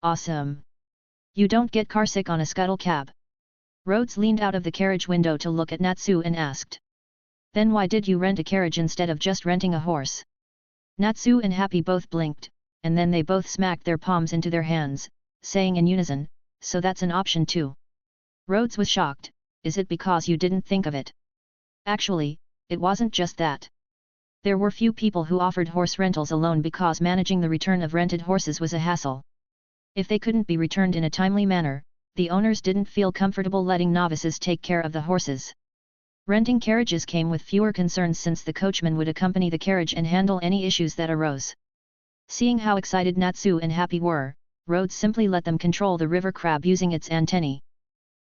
Awesome! You don't get carsick on a scuttle cab. Rhodes leaned out of the carriage window to look at Natsu and asked. Then why did you rent a carriage instead of just renting a horse? Natsu and Happy both blinked, and then they both smacked their palms into their hands, saying in unison, so that's an option too. Rhodes was shocked, is it because you didn't think of it? Actually, it wasn't just that. There were few people who offered horse rentals alone because managing the return of rented horses was a hassle. If they couldn't be returned in a timely manner, the owners didn't feel comfortable letting novices take care of the horses. Renting carriages came with fewer concerns since the coachman would accompany the carriage and handle any issues that arose. Seeing how excited Natsu and Happy were, Rhodes simply let them control the river crab using its antennae.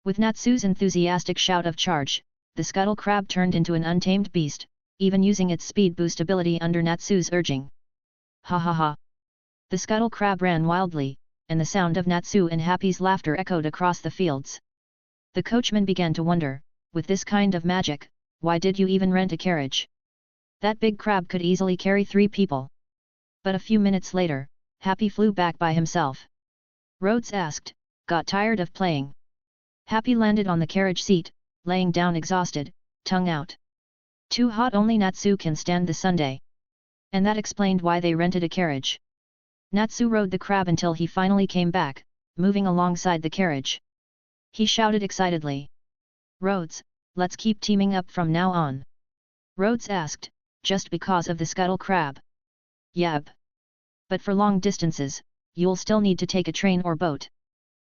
With Natsu's enthusiastic shout of charge, the scuttle crab turned into an untamed beast, even using its speed boost ability under Natsu's urging. Ha ha ha! The scuttle crab ran wildly, and the sound of Natsu and Happy's laughter echoed across the fields. The coachman began to wonder, with this kind of magic, why did you even rent a carriage? That big crab could easily carry 3 people. But a few minutes later, Happy flew back by himself. Rhodes asked, got tired of playing? Happy landed on the carriage seat, laying down exhausted, tongue out. Too hot, only Natsu can stand the Sunday. And that explained why they rented a carriage. Natsu rode the crab until he finally came back, moving alongside the carriage. He shouted excitedly. Rhodes, let's keep teaming up from now on. Rhodes asked, just because of the scuttle crab? Yep. But for long distances, you'll still need to take a train or boat.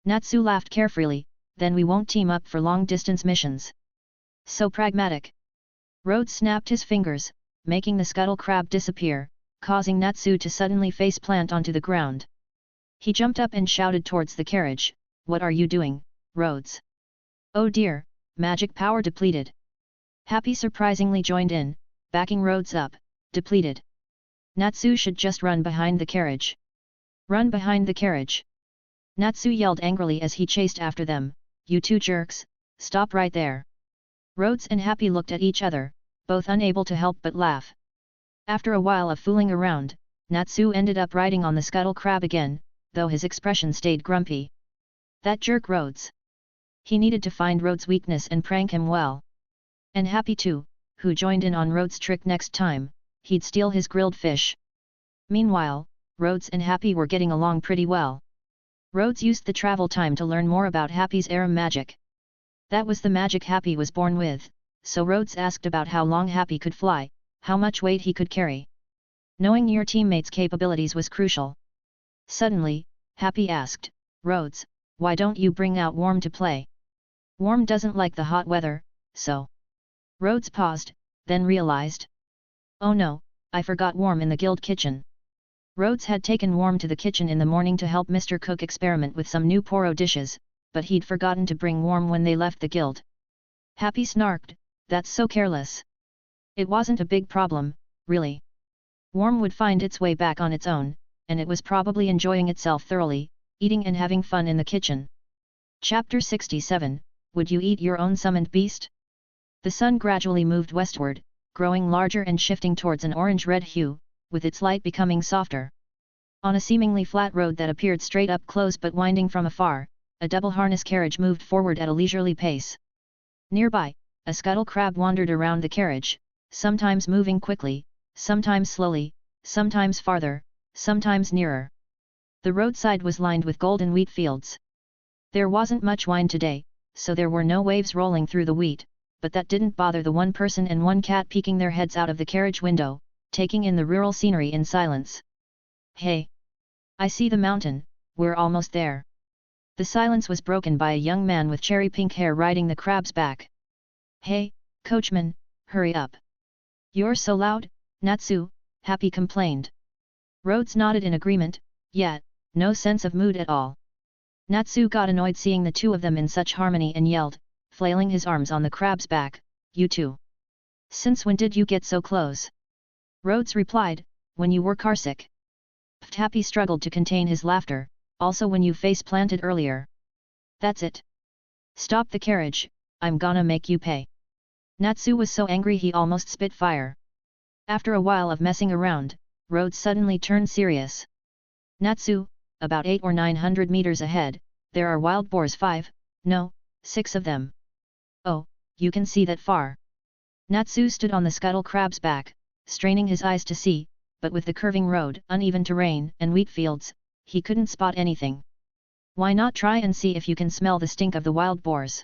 Natsu laughed carefree, then we won't team up for long-distance missions. So pragmatic. Rhodes snapped his fingers, making the scuttle crab disappear, causing Natsu to suddenly face-plant onto the ground. He jumped up and shouted towards the carriage, what are you doing, Rhodes? Oh dear, magic power depleted. Happy surprisingly joined in, backing Rhodes up, depleted. Natsu should just run behind the carriage. Run behind the carriage. Natsu yelled angrily as he chased after them, you two jerks, stop right there. Rhodes and Happy looked at each other, both unable to help but laugh. After a while of fooling around, Natsu ended up riding on the scuttle crab again, though his expression stayed grumpy. That jerk Rhodes. He needed to find Rhodes' weakness and prank him well. And Happy too, who joined in on Rhodes' trick next time, he'd steal his grilled fish. Meanwhile, Rhodes and Happy were getting along pretty well. Rhodes used the travel time to learn more about Happy's aram magic. That was the magic Happy was born with, so Rhodes asked about how long Happy could fly, how much weight he could carry. Knowing your teammates' capabilities was crucial. Suddenly, Happy asked, Rhodes, why don't you bring out Worm to play? Worm doesn't like the hot weather, so... Rhodes paused, then realized. Oh no, I forgot Worm in the guild kitchen. Rhodes had taken Worm to the kitchen in the morning to help Mr. Cook experiment with some new poro dishes, but he'd forgotten to bring Worm when they left the guild. Happy snarked, that's so careless. It wasn't a big problem, really. Worm would find its way back on its own, and it was probably enjoying itself thoroughly, eating and having fun in the kitchen. Chapter 67, Would you eat your own summoned beast? The sun gradually moved westward, growing larger and shifting towards an orange-red hue, with its light becoming softer. On a seemingly flat road that appeared straight up close but winding from afar, a double harness carriage moved forward at a leisurely pace. Nearby, a scuttle crab wandered around the carriage, sometimes moving quickly, sometimes slowly, sometimes farther, sometimes nearer. The roadside was lined with golden wheat fields. There wasn't much wind today, so there were no waves rolling through the wheat, but that didn't bother the one person and one cat peeking their heads out of the carriage window, taking in the rural scenery in silence. Hey! I see the mountain, we're almost there. The silence was broken by a young man with cherry pink hair riding the crab's back. Hey, coachman, hurry up. You're so loud, Natsu, Happy complained. Rhodes nodded in agreement, yet, no sense of mood at all. Natsu got annoyed seeing the two of them in such harmony and yelled, flailing his arms on the crab's back, you two. Since when did you get so close? Rhodes replied, when you were carsick. Happy struggled to contain his laughter, also when you face-planted earlier. That's it. Stop the carriage, I'm gonna make you pay. Natsu was so angry he almost spit fire. After a while of messing around, Rhodes suddenly turned serious. Natsu, about 800 or 900 meters ahead, there are wild boars 5, no, 6 of them. Oh, you can see that far. Natsu stood on the scuttle crab's back, straining his eyes to see, but with the curving road, uneven terrain, and wheat fields, he couldn't spot anything. Why not try and see if you can smell the stink of the wild boars?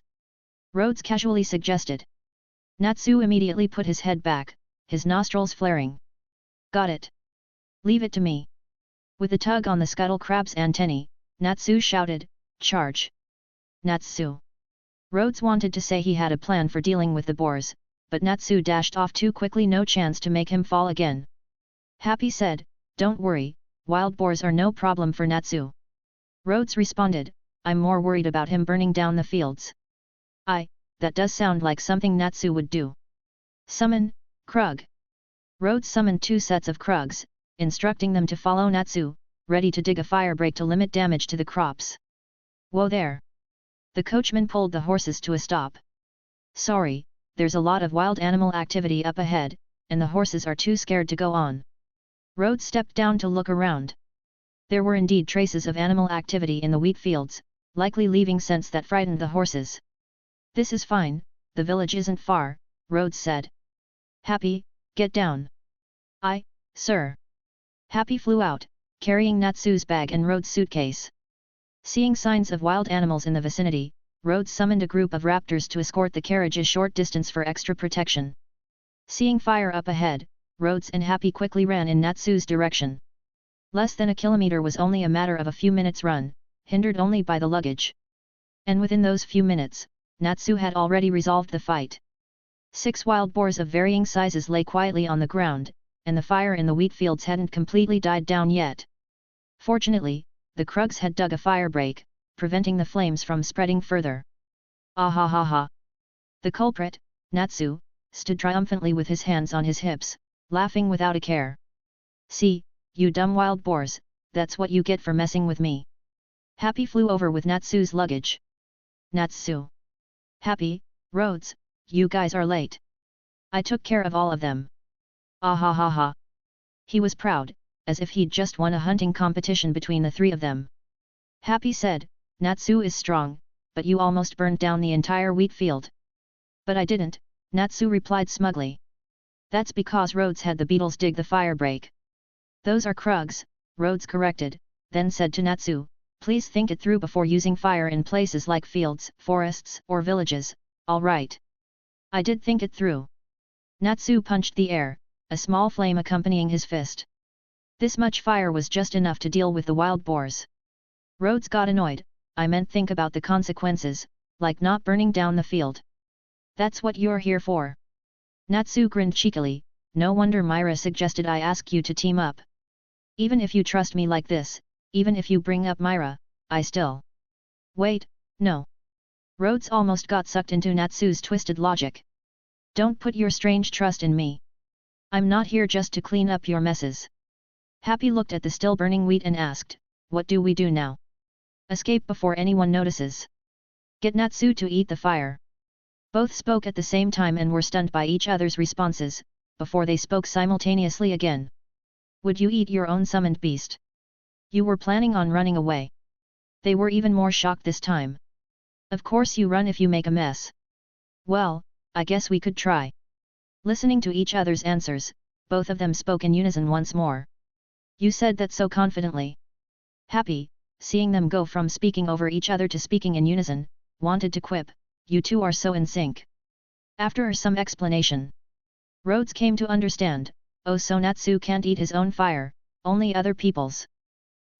Rhodes casually suggested. Natsu immediately put his head back, his nostrils flaring. Got it. Leave it to me. With a tug on the scuttle crab's antennae, Natsu shouted, charge. Natsu. Rhodes wanted to say he had a plan for dealing with the boars, but Natsu dashed off too quickly, no chance to make him fall again. Happy said, don't worry, wild boars are no problem for Natsu. Rhodes responded, I'm more worried about him burning down the fields. That does sound like something Natsu would do. Summon, Krug. Rhodes summoned 2 sets of Krugs, instructing them to follow Natsu, ready to dig a fire break to limit damage to the crops. Whoa there! The coachman pulled the horses to a stop. Sorry, there's a lot of wild animal activity up ahead, and the horses are too scared to go on. Rhodes stepped down to look around. There were indeed traces of animal activity in the wheat fields, likely leaving scents that frightened the horses. This is fine, the village isn't far, Rhodes said. Happy, get down. Sir. Happy flew out, carrying Natsu's bag and Rhodes' suitcase. Seeing signs of wild animals in the vicinity, Rhodes summoned a group of raptors to escort the carriage a short distance for extra protection. Seeing fire up ahead, Rhodes and Happy quickly ran in Natsu's direction. Less than a kilometer was only a matter of a few minutes' run, hindered only by the luggage. And within those few minutes, Natsu had already resolved the fight. 6 wild boars of varying sizes lay quietly on the ground, and the fire in the wheat fields hadn't completely died down yet. Fortunately, the Krugs had dug a fire break, preventing the flames from spreading further. Ah ha ha ha! The culprit, Natsu, stood triumphantly with his hands on his hips, laughing without a care. See, you dumb wild boars, that's what you get for messing with me. Happy flew over with Natsu's luggage. Natsu. Happy, Rhodes, you guys are late. I took care of all of them. Ah ha ha ha. He was proud, as if he'd just won a hunting competition between the 3 of them. Happy said, Natsu is strong, but you almost burned down the entire wheat field. But I didn't, Natsu replied smugly. That's because Rhodes had the beetles dig the fire break. Those are Krugs, Rhodes corrected, then said to Natsu, please think it through before using fire in places like fields, forests, or villages. All right. I did think it through. Natsu punched the air, a small flame accompanying his fist. This much fire was just enough to deal with the wild boars. Rhodes got annoyed, I meant think about the consequences, like not burning down the field. That's what you're here for. Natsu grinned cheekily, no wonder Myra suggested I ask you to team up. Even if you trust me like this, even if you bring up Myra, I still... Wait, no. Rhodes almost got sucked into Natsu's twisted logic. Don't put your strange trust in me. I'm not here just to clean up your messes. Happy looked at the still burning wheat and asked, what do we do now? Escape before anyone notices. Get Natsu to eat the fire. Both spoke at the same time and were stunned by each other's responses, before they spoke simultaneously again. Would you eat your own summoned beast? You were planning on running away. They were even more shocked this time. Of course you run if you make a mess. Well, I guess we could try. Listening to each other's answers, both of them spoke in unison once more. You said that so confidently. Happy, seeing them go from speaking over each other to speaking in unison, wanted to quip, you two are so in sync. After some explanation, Rhodes came to understand, oh, so Natsu can't eat his own fire, only other people's.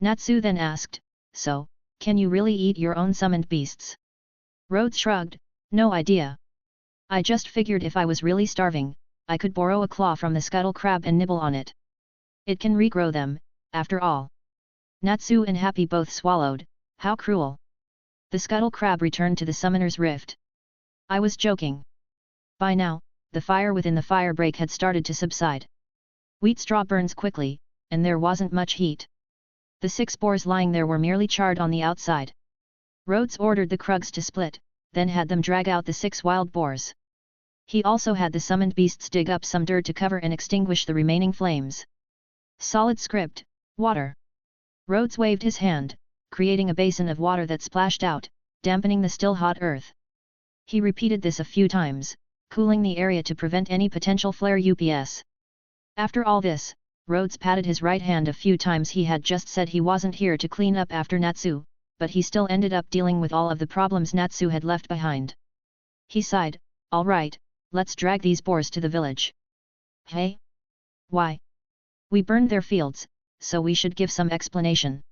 Natsu then asked, so, can you really eat your own summoned beasts? Rhodes shrugged, no idea. I just figured if I was really starving, I could borrow a claw from the scuttle crab and nibble on it. It can regrow them, after all. Natsu and Happy both swallowed, how cruel. The scuttle crab returned to the summoner's rift. I was joking. By now, the fire within the fire break had started to subside. Wheat straw burns quickly, and there wasn't much heat. The 6 boars lying there were merely charred on the outside. Rhodes ordered the Krugs to split, then had them drag out the 6 wild boars. He also had the summoned beasts dig up some dirt to cover and extinguish the remaining flames. Solid script, water. Rhodes waved his hand, creating a basin of water that splashed out, dampening the still hot earth. He repeated this a few times, cooling the area to prevent any potential flare ups. After all this, Rhodes patted his right hand a few times. He had just said he wasn't here to clean up after Natsu, but he still ended up dealing with all of the problems Natsu had left behind. He sighed, all right, let's drag these boars to the village. Hey? Why? We burned their fields, so we should give some explanation.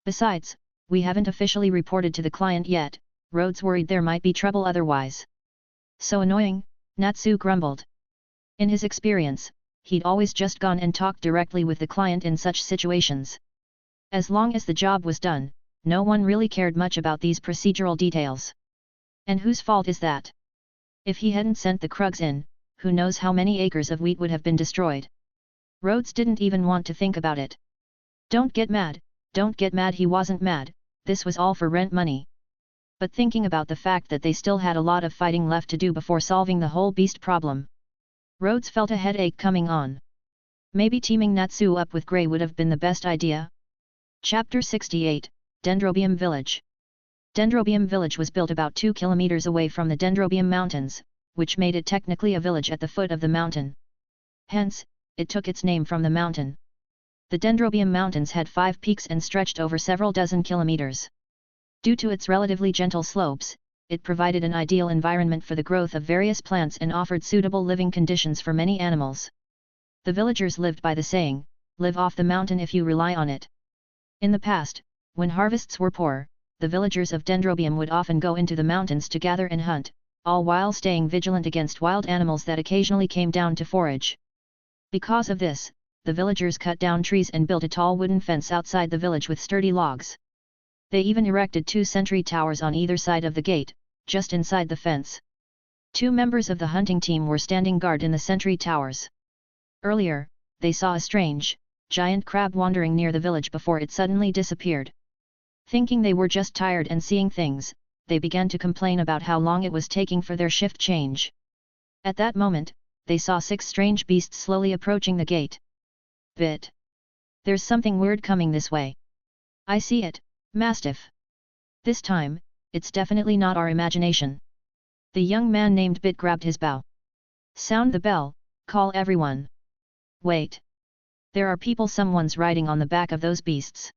Besides, we haven't officially reported to the client yet. Rhodes worried there might be trouble otherwise. So annoying, Natsu grumbled. In his experience, he'd always just gone and talked directly with the client in such situations. As long as the job was done, no one really cared much about these procedural details. And whose fault is that? If he hadn't sent the Krugs in, who knows how many acres of wheat would have been destroyed. Rhodes didn't even want to think about it. Don't get mad, he wasn't mad, this was all for rent money. But thinking about the fact that they still had a lot of fighting left to do before solving the whole beast problem, Rhodes felt a headache coming on. Maybe teaming Natsu up with Grey would have been the best idea? Chapter 68, Dendrobium Village. Dendrobium Village was built about 2 kilometers away from the Dendrobium Mountains, which made it technically a village at the foot of the mountain. Hence, it took its name from the mountain. The Dendrobium Mountains had 5 peaks and stretched over several dozen kilometers. Due to its relatively gentle slopes, it provided an ideal environment for the growth of various plants and offered suitable living conditions for many animals. The villagers lived by the saying, live off the mountain if you rely on it. In the past, when harvests were poor, the villagers of Dendrobium would often go into the mountains to gather and hunt, all while staying vigilant against wild animals that occasionally came down to forage. Because of this, the villagers cut down trees and built a tall wooden fence outside the village with sturdy logs. They even erected 2 sentry towers on either side of the gate, just inside the fence. 2 members of the hunting team were standing guard in the sentry towers. Earlier, they saw a strange, giant crab wandering near the village before it suddenly disappeared. Thinking they were just tired and seeing things, they began to complain about how long it was taking for their shift change. At that moment, they saw 6 strange beasts slowly approaching the gate. Bit. There's something weird coming this way. I see it, Mastiff. This time, it's definitely not our imagination. The young man named Bit grabbed his bow. Sound the bell, call everyone. Wait. There are people, someone's riding on the back of those beasts.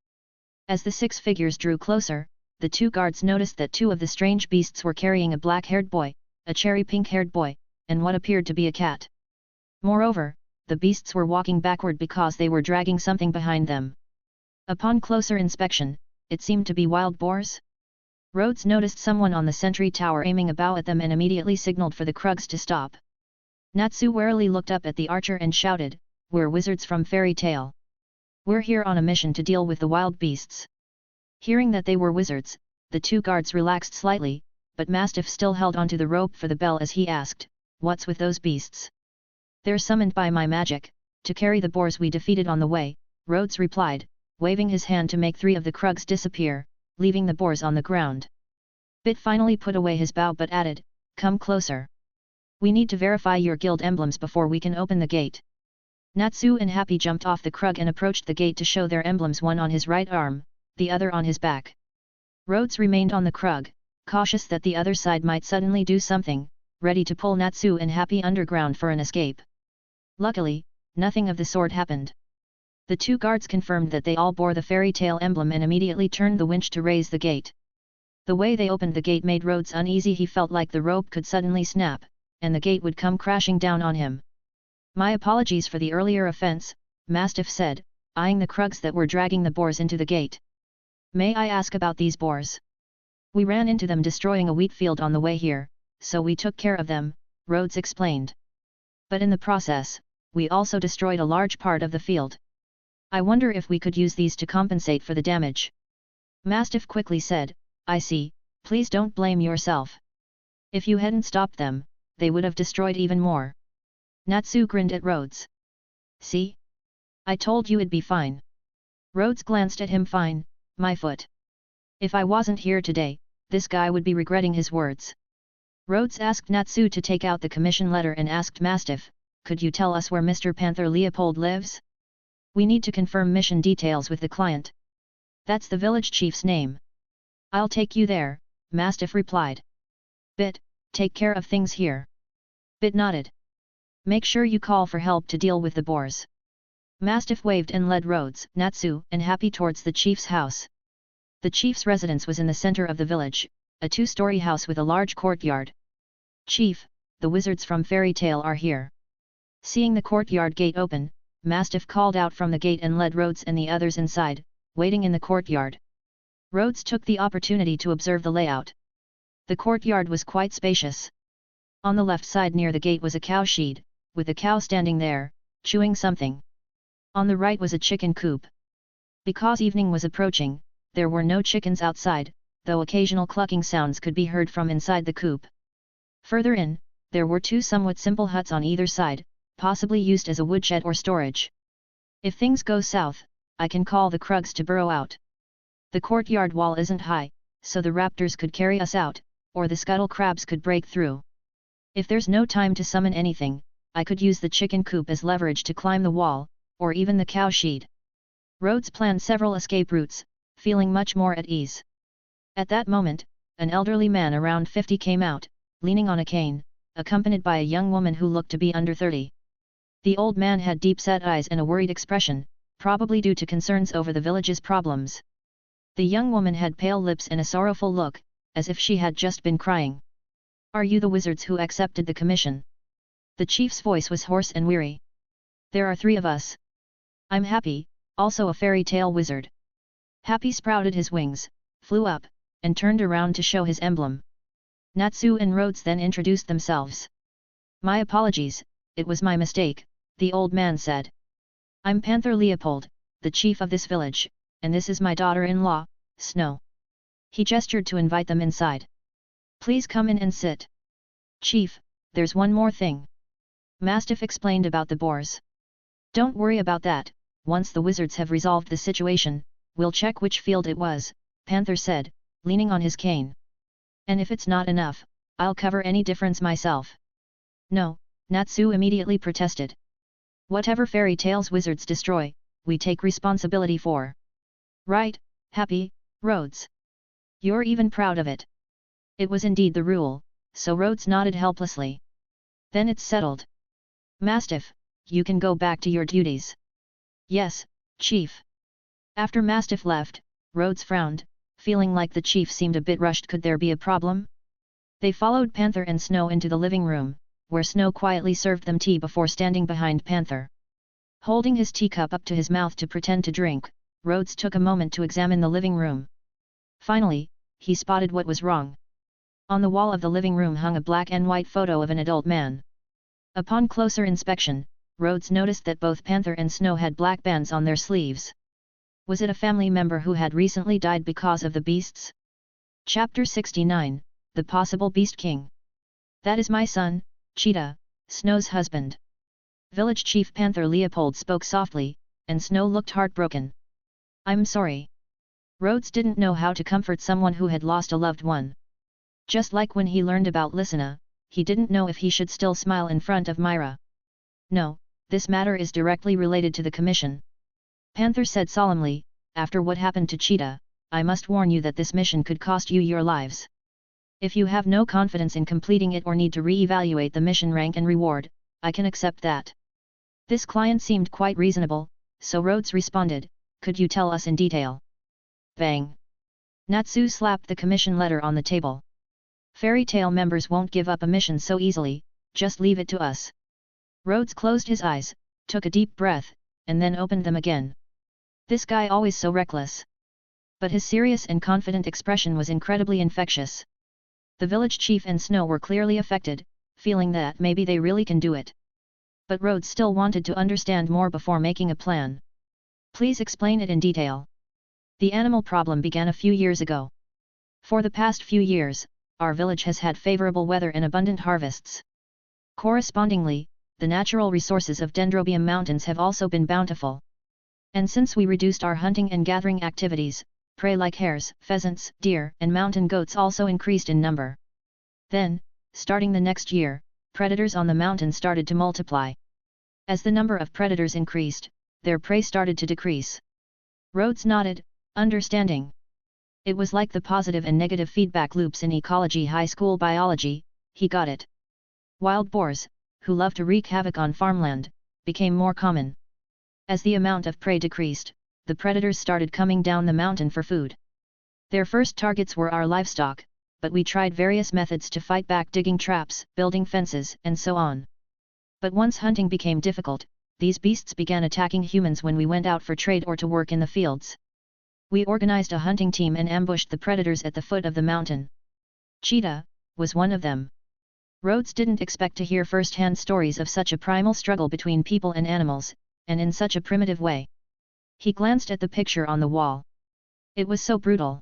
As the 6 figures drew closer, the 2 guards noticed that 2 of the strange beasts were carrying a black-haired boy, a cherry pink-haired boy, and what appeared to be a cat. Moreover, the beasts were walking backward because they were dragging something behind them. Upon closer inspection, it seemed to be wild boars. Rhodes noticed someone on the sentry tower aiming a bow at them and immediately signaled for the Krugs to stop. Natsu warily looked up at the archer and shouted, "We're wizards from Fairy Tale. We're here on a mission to deal with the wild beasts." Hearing that they were wizards, the 2 guards relaxed slightly, but Mastiff still held onto the rope for the bell as he asked, "What's with those beasts?" "They're summoned by my magic, to carry the boars we defeated on the way," Rhodes replied, waving his hand to make 3 of the Krugs disappear, leaving the boars on the ground. Bit finally put away his bow but added, "Come closer. We need to verify your guild emblems before we can open the gate." Natsu and Happy jumped off the Krug and approached the gate to show their emblems, one on his right arm, the other on his back. Rhodes remained on the Krug, cautious that the other side might suddenly do something, ready to pull Natsu and Happy underground for an escape. Luckily, nothing of the sort happened. The 2 guards confirmed that they all bore the Fairy Tale emblem and immediately turned the winch to raise the gate. The way they opened the gate made Rhodes uneasy. He felt like the rope could suddenly snap, and the gate would come crashing down on him. My apologies for the earlier offense, Mastiff said, eyeing the Krugs that were dragging the boars into the gate. May I ask about these boars? We ran into them destroying a wheat field on the way here, so we took care of them, Rhodes explained. But in the process, we also destroyed a large part of the field. I wonder if we could use these to compensate for the damage. Mastiff quickly said, I see, please don't blame yourself. If you hadn't stopped them, they would have destroyed even more. Natsu grinned at Rhodes. See? I told you it'd be fine. Rhodes glanced at him. Fine, my foot. If I wasn't here today, this guy would be regretting his words. Rhodes asked Natsu to take out the commission letter and asked Mastiff, could you tell us where Mr. Panther Leopold lives? We need to confirm mission details with the client. That's the village chief's name. I'll take you there, Mastiff replied. Bit, take care of things here. Bit nodded. Make sure you call for help to deal with the boars. Mastiff waved and led Rhodes, Natsu, and Happy towards the chief's house. The chief's residence was in the center of the village, a two-story house with a large courtyard. Chief, the wizards from Fairy Tale are here. Seeing the courtyard gate open, Mastiff called out from the gate and led Rhodes and the others inside, waiting in the courtyard. Rhodes took the opportunity to observe the layout. The courtyard was quite spacious. On the left side near the gate was a cow shed, with a cow standing there, chewing something. On the right was a chicken coop. Because evening was approaching, there were no chickens outside, though occasional clucking sounds could be heard from inside the coop. Further in, there were two somewhat simple huts on either side, possibly used as a woodshed or storage. If things go south, I can call the Krugs to burrow out. The courtyard wall isn't high, so the raptors could carry us out, or the scuttle crabs could break through. If there's no time to summon anything, I could use the chicken coop as leverage to climb the wall, or even the cow shed. Rhodes planned several escape routes, feeling much more at ease. At that moment, an elderly man around 50 came out, leaning on a cane, accompanied by a young woman who looked to be under 30. The old man had deep-set eyes and a worried expression, probably due to concerns over the village's problems. The young woman had pale lips and a sorrowful look, as if she had just been crying. Are you the wizards who accepted the commission? The chief's voice was hoarse and weary. There are 3 of us. I'm Happy, also a fairy tale wizard. Happy sprouted his wings, flew up, and turned around to show his emblem. Natsu and Rhodes then introduced themselves. My apologies, it was my mistake, the old man said. I'm Panther Leopold, the chief of this village, and this is my daughter-in-law, Snow. He gestured to invite them inside. Please come in and sit. Chief, there's one more thing. Mastiff explained about the boars. Don't worry about that, once the wizards have resolved the situation, we'll check which field it was, Panther said, leaning on his cane. And if it's not enough, I'll cover any difference myself. No, Natsu immediately protested. Whatever fairy tales wizards destroy, we take responsibility for. Right, Happy, Rhodes. You're even proud of it. It was indeed the rule, so Rhodes nodded helplessly. Then it's settled. Mastiff, you can go back to your duties. Yes, Chief. After Mastiff left, Rhodes frowned, feeling like the chief seemed a bit rushed. Could there be a problem? They followed Panther and Snow into the living room, where Snow quietly served them tea before standing behind Panther. Holding his teacup up to his mouth to pretend to drink, Rhodes took a moment to examine the living room. Finally, he spotted what was wrong. On the wall of the living room hung a black and white photo of an adult man. Upon closer inspection, Rhodes noticed that both Panther and Snow had black bands on their sleeves. Was it a family member who had recently died because of the beasts? Chapter 69, The Possible Beast King. That is my son, Cheetah, Snow's husband. Village Chief Panther Leopold spoke softly, and Snow looked heartbroken. I'm sorry. Rhodes didn't know how to comfort someone who had lost a loved one. Just like when he learned about Lysina, he didn't know if he should still smile in front of Myra. No, this matter is directly related to the commission. Panther said solemnly, after what happened to Cheetah, I must warn you that this mission could cost you your lives. If you have no confidence in completing it or need to re-evaluate the mission rank and reward, I can accept that. This client seemed quite reasonable, so Rhodes responded, could you tell us in detail? Bang! Natsu slapped the commission letter on the table. Fairy Tale members won't give up a mission so easily, just leave it to us. Rhodes closed his eyes, took a deep breath, and then opened them again. This guy always so reckless. But his serious and confident expression was incredibly infectious. The village chief and Snow were clearly affected, feeling that maybe they really can do it. But Rhodes still wanted to understand more before making a plan. Please explain it in detail. The animal problem began a few years ago. For the past few years, our village has had favorable weather and abundant harvests. Correspondingly, the natural resources of Dendrobium mountains have also been bountiful. And since we reduced our hunting and gathering activities, prey like hares, pheasants, deer, and mountain goats also increased in number. Then, starting the next year, predators on the mountain started to multiply. As the number of predators increased, their prey started to decrease. Rhodes nodded, understanding. It was like the positive and negative feedback loops in ecology high school biology, he got it. Wild boars, who love to wreak havoc on farmland, became more common. As the amount of prey decreased, the predators started coming down the mountain for food. Their first targets were our livestock, but we tried various methods to fight back, digging traps, building fences, and so on. But once hunting became difficult, these beasts began attacking humans when we went out for trade or to work in the fields. We organized a hunting team and ambushed the predators at the foot of the mountain. Cheetah was one of them. Rhodes didn't expect to hear first-hand stories of such a primal struggle between people and animals, and in such a primitive way. He glanced at the picture on the wall. It was so brutal.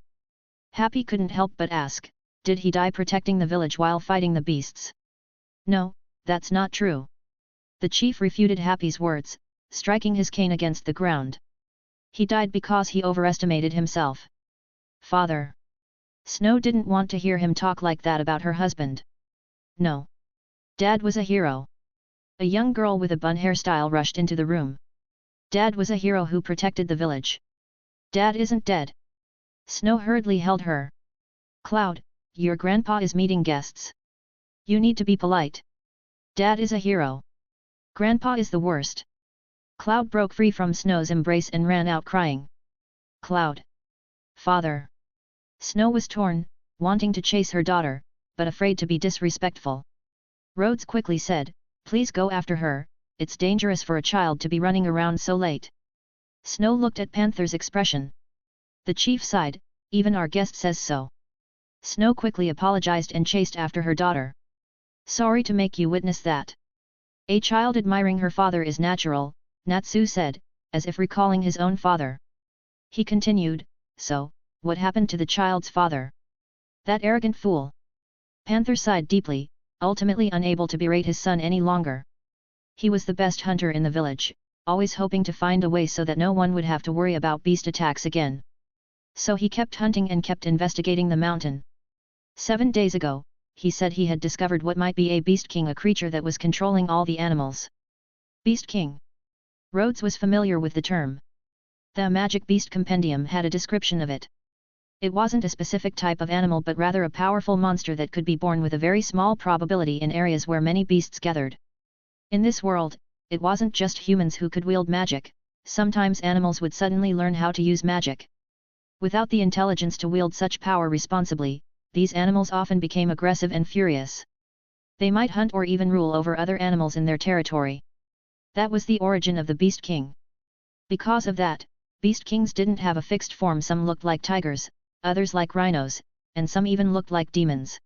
Happy couldn't help but ask, did he die protecting the village while fighting the beasts? No, that's not true. The chief refuted Happy's words, striking his cane against the ground. He died because he overestimated himself. Father. Snow didn't want to hear him talk like that about her husband. No. Dad was a hero. A young girl with a bun hairstyle rushed into the room. Dad was a hero who protected the village. Dad isn't dead. Snow hurriedly held her. Cloud, your grandpa is meeting guests. You need to be polite. Dad is a hero. Grandpa is the worst. Cloud broke free from Snow's embrace and ran out crying. Cloud. Father. Snow was torn, wanting to chase her daughter, but afraid to be disrespectful. Rhodes quickly said, please go after her, it's dangerous for a child to be running around so late. Snow looked at Panther's expression. The chief sighed, even our guest says so. Snow quickly apologized and chased after her daughter. Sorry to make you witness that. A child admiring her father is natural, Natsu said, as if recalling his own father. He continued, so, what happened to the child's father? That arrogant fool. Panther sighed deeply, ultimately unable to berate his son any longer. He was the best hunter in the village, always hoping to find a way so that no one would have to worry about beast attacks again. So he kept hunting and kept investigating the mountain. 7 days ago, he said he had discovered what might be a beast king, a creature that was controlling all the animals. Beast king. Rhodes was familiar with the term. The Magic Beast Compendium had a description of it. It wasn't a specific type of animal but rather a powerful monster that could be born with a very small probability in areas where many beasts gathered. In this world, it wasn't just humans who could wield magic, sometimes animals would suddenly learn how to use magic. Without the intelligence to wield such power responsibly, these animals often became aggressive and furious. They might hunt or even rule over other animals in their territory. That was the origin of the Beast King. Because of that, Beast Kings didn't have a fixed form. Some looked like tigers, others like rhinos, and some even looked like demons.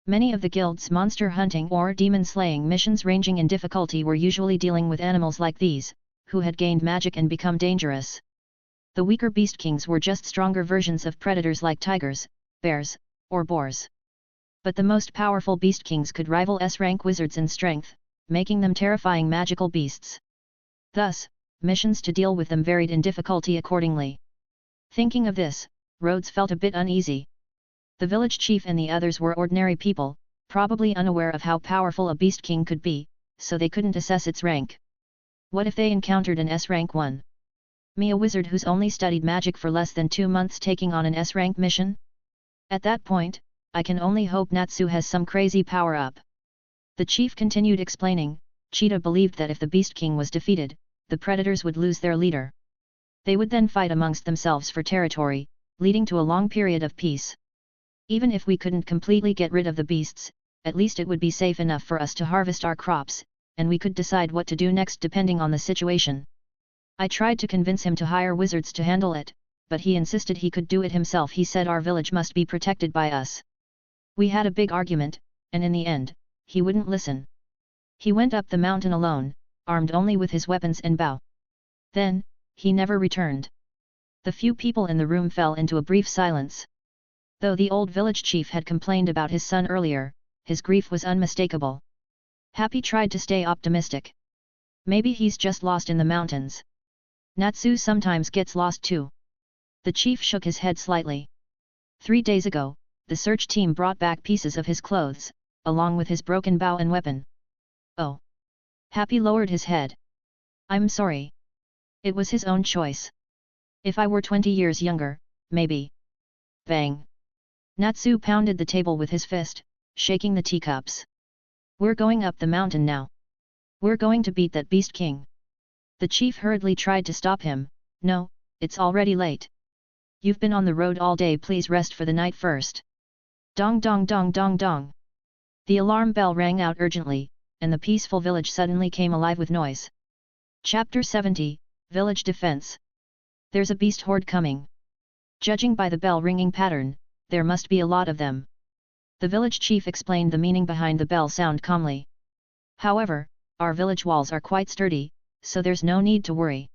Many of the guild's monster hunting or demon slaying missions ranging in difficulty were usually dealing with animals like these, who had gained magic and become dangerous. The weaker Beast Kings were just stronger versions of predators like tigers, bears, or boars. But the most powerful Beast Kings could rival S-rank wizards in strength, making them terrifying magical beasts. Thus, missions to deal with them varied in difficulty accordingly. Thinking of this, Rhodes felt a bit uneasy. The village chief and the others were ordinary people, probably unaware of how powerful a Beast King could be, so they couldn't assess its rank. What if they encountered an S-rank one? Me, a wizard who's only studied magic for less than 2 months, taking on an S-rank mission? At that point, I can only hope Natsu has some crazy power-up. The chief continued explaining, Cheetah believed that if the Beast King was defeated, the predators would lose their leader. They would then fight amongst themselves for territory, leading to a long period of peace. Even if we couldn't completely get rid of the beasts, at least it would be safe enough for us to harvest our crops, and we could decide what to do next depending on the situation. I tried to convince him to hire wizards to handle it, but he insisted he could do it himself. He said our village must be protected by us. We had a big argument, and in the end, he wouldn't listen. He went up the mountain alone, armed only with his weapons and bow. Then, he never returned. The few people in the room fell into a brief silence. Though the old village chief had complained about his son earlier, his grief was unmistakable. Happy tried to stay optimistic. Maybe he's just lost in the mountains. Natsu sometimes gets lost too. The chief shook his head slightly. 3 days ago, the search team brought back pieces of his clothes, along with his broken bow and weapon. Oh. Happy lowered his head. I'm sorry. It was his own choice. If I were 20 years younger, maybe. Bang. Natsu pounded the table with his fist, shaking the teacups. We're going up the mountain now. We're going to beat that beast king. The chief hurriedly tried to stop him. No, it's already late. You've been on the road all day, please rest for the night first. Dong dong dong dong dong. The alarm bell rang out urgently, and the peaceful village suddenly came alive with noise. Chapter 70, Village Defense. There's a beast horde coming. Judging by the bell ringing pattern, there must be a lot of them. The village chief explained the meaning behind the bell sound calmly. However, our village walls are quite sturdy, so there's no need to worry.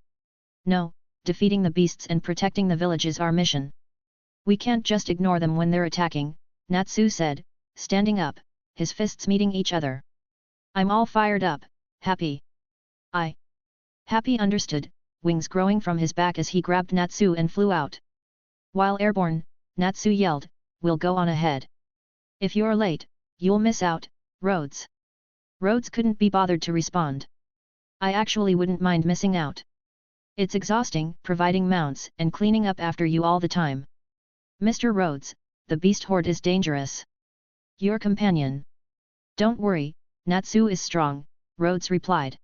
No, defeating the beasts and protecting the village is our mission. We can't just ignore them when they're attacking, Natsu said, standing up, his fists meeting each other. I'm all fired up, Happy. Happy understood, wings growing from his back as he grabbed Natsu and flew out. While airborne, Natsu yelled, "We'll go on ahead. If you're late, you'll miss out, Rhodes." Rhodes couldn't be bothered to respond. I actually wouldn't mind missing out. It's exhausting, providing mounts and cleaning up after you all the time. Mr. Rhodes, the beast horde is dangerous. Your companion. Don't worry, Natsu is strong, Rhodes replied.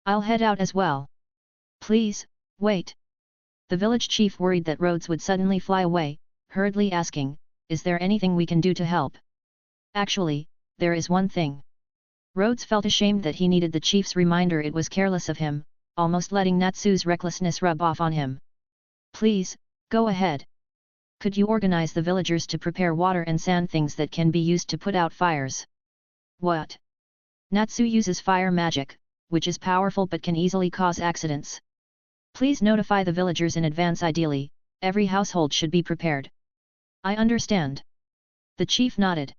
I'll head out as well. Please, wait. The village chief worried that Rhodes would suddenly fly away, hurriedly asking, is there anything we can do to help? Actually, there is one thing. Rhodes felt ashamed that he needed the chief's reminder. It was careless of him, almost letting Natsu's recklessness rub off on him. Please, go ahead. Could you organize the villagers to prepare water and sand, things that can be used to put out fires? What? Natsu uses fire magic, which is powerful but can easily cause accidents. Please notify the villagers in advance. Ideally, every household should be prepared. I understand. The chief nodded.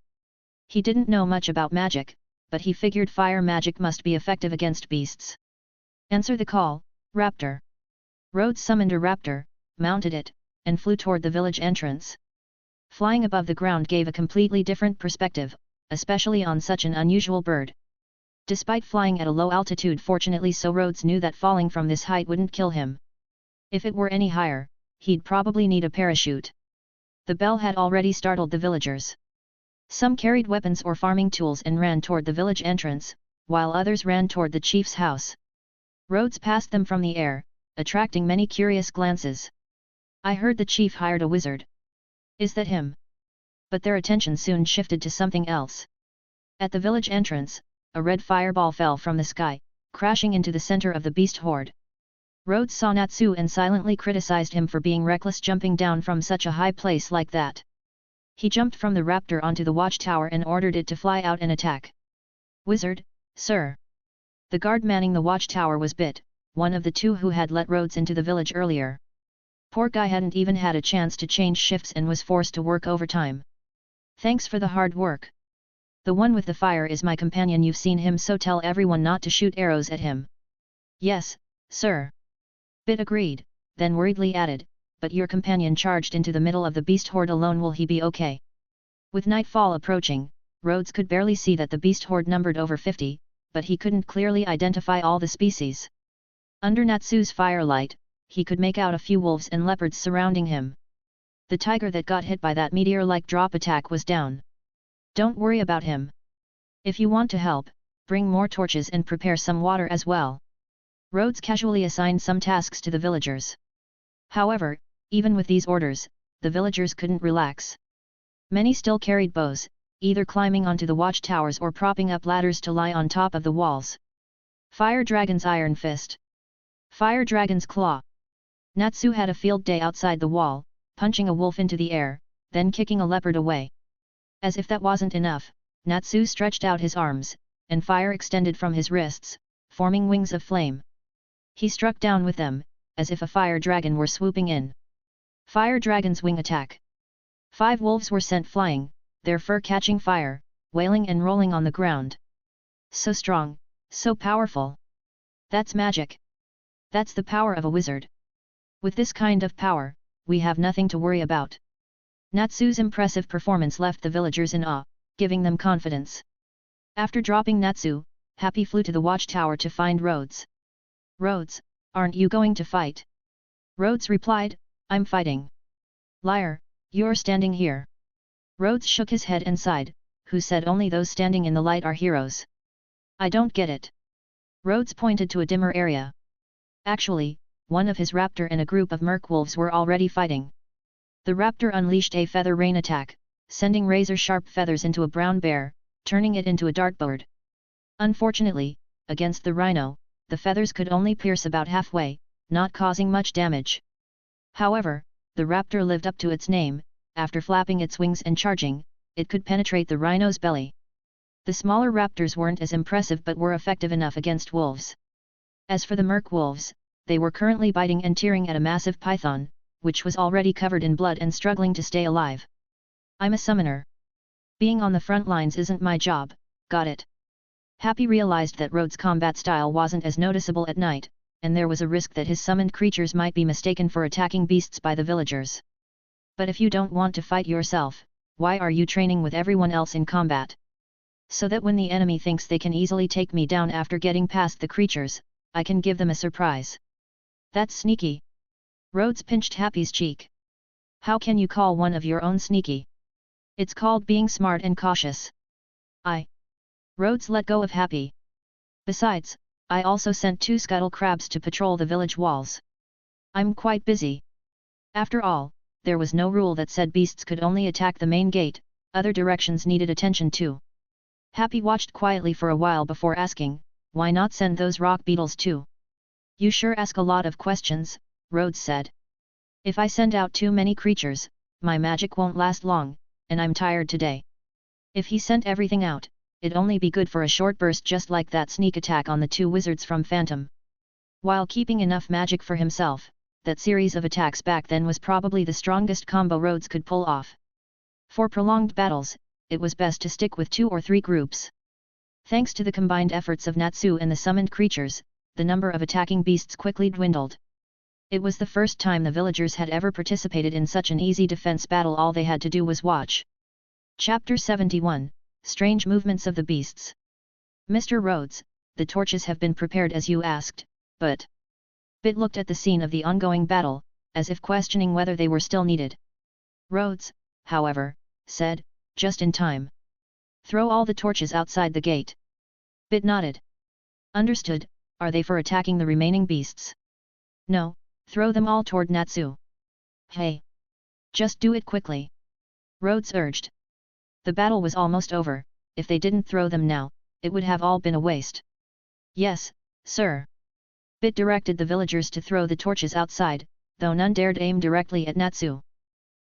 He didn't know much about magic, but he figured fire magic must be effective against beasts. Answer the call, Raptor. Rhodes summoned a raptor, mounted it, and flew toward the village entrance. Flying above the ground gave a completely different perspective, especially on such an unusual bird. Despite flying at a low altitude, fortunately so, Rhodes knew that falling from this height wouldn't kill him. If it were any higher, he'd probably need a parachute. The bell had already startled the villagers. Some carried weapons or farming tools and ran toward the village entrance, while others ran toward the chief's house. Rhodes passed them from the air, attracting many curious glances. I heard the chief hired a wizard. Is that him? But their attention soon shifted to something else. At the village entrance, a red fireball fell from the sky, crashing into the center of the beast horde. Rhodes saw Natsu and silently criticized him for being reckless, jumping down from such a high place like that. He jumped from the raptor onto the watchtower and ordered it to fly out and attack. Wizard, sir. The guard manning the watchtower was Bit, one of the two who had let Rhodes into the village earlier. Poor guy hadn't even had a chance to change shifts and was forced to work overtime. Thanks for the hard work. The one with the fire is my companion. You've seen him, so tell everyone not to shoot arrows at him. Yes, sir. Bit agreed, then worriedly added, but your companion charged into the middle of the beast horde alone. Will he be okay? With nightfall approaching, Rhodes could barely see that the beast horde numbered over 50, but he couldn't clearly identify all the species. Under Natsu's firelight, he could make out a few wolves and leopards surrounding him. The tiger that got hit by that meteor-like drop attack was down. Don't worry about him. If you want to help, bring more torches and prepare some water as well. Rhodes casually assigned some tasks to the villagers. However, even with these orders, the villagers couldn't relax. Many still carried bows, either climbing onto the watchtowers or propping up ladders to lie on top of the walls. Fire Dragon's Iron Fist. Fire Dragon's Claw. Natsu had a field day outside the wall, punching a wolf into the air, then kicking a leopard away. As if that wasn't enough, Natsu stretched out his arms, and fire extended from his wrists, forming wings of flame. He struck down with them, as if a fire dragon were swooping in. Fire Dragon's Wing Attack. 5 wolves were sent flying, their fur catching fire, wailing and rolling on the ground. So strong, so powerful. That's magic. That's the power of a wizard. With this kind of power, we have nothing to worry about. Natsu's impressive performance left the villagers in awe, giving them confidence. After dropping Natsu, Happy flew to the watchtower to find Rhodes. Rhodes, aren't you going to fight? Rhodes replied, I'm fighting. Liar, you're standing here. Rhodes shook his head and sighed, who said only those standing in the light are heroes? I don't get it. Rhodes pointed to a dimmer area. Actually, one of his raptor and a group of merkwolves were already fighting. The raptor unleashed a feather rain attack, sending razor-sharp feathers into a brown bear, turning it into a dartboard. Unfortunately, against the rhino, the feathers could only pierce about halfway, not causing much damage. However, the raptor lived up to its name. After flapping its wings and charging, it could penetrate the rhino's belly. The smaller raptors weren't as impressive but were effective enough against wolves. As for the merkwolves, they were currently biting and tearing at a massive python, which was already covered in blood and struggling to stay alive. I'm a summoner. Being on the front lines isn't my job, got it? Happy realized that Rhodes' combat style wasn't as noticeable at night, and there was a risk that his summoned creatures might be mistaken for attacking beasts by the villagers. But if you don't want to fight yourself, why are you training with everyone else in combat? So that when the enemy thinks they can easily take me down after getting past the creatures, I can give them a surprise. That's sneaky. Rhodes pinched Happy's cheek. How can you call one of your own sneaky? It's called being smart and cautious. Rhodes let go of Happy. Besides, I also sent 2 scuttle crabs to patrol the village walls. I'm quite busy. After all, there was no rule that said beasts could only attack the main gate, other directions needed attention too. Happy watched quietly for a while before asking, why not send those rock beetles too? You sure ask a lot of questions, Rhodes said. If I send out too many creatures, my magic won't last long, and I'm tired today. If he sent everything out, it'd only be good for a short burst just like that sneak attack on the 2 wizards from Phantom. While keeping enough magic for himself, that series of attacks back then was probably the strongest combo Rhodes could pull off. For prolonged battles, it was best to stick with 2 or 3 groups. Thanks to the combined efforts of Natsu and the summoned creatures, the number of attacking beasts quickly dwindled. It was the first time the villagers had ever participated in such an easy defense battle. All they had to do was watch. Chapter 71, Strange Movements of the Beasts. Mr. Rhodes, the torches have been prepared as you asked, but... Bit looked at the scene of the ongoing battle, as if questioning whether they were still needed. Rhodes, however, said, just in time. Throw all the torches outside the gate. Bit nodded. Understood. Are they for attacking the remaining beasts? No, throw them all toward Natsu. Hey! Just do it quickly. Rhodes urged. The battle was almost over. If they didn't throw them now, it would have all been a waste. Yes, sir. Bit directed the villagers to throw the torches outside, though none dared aim directly at Natsu.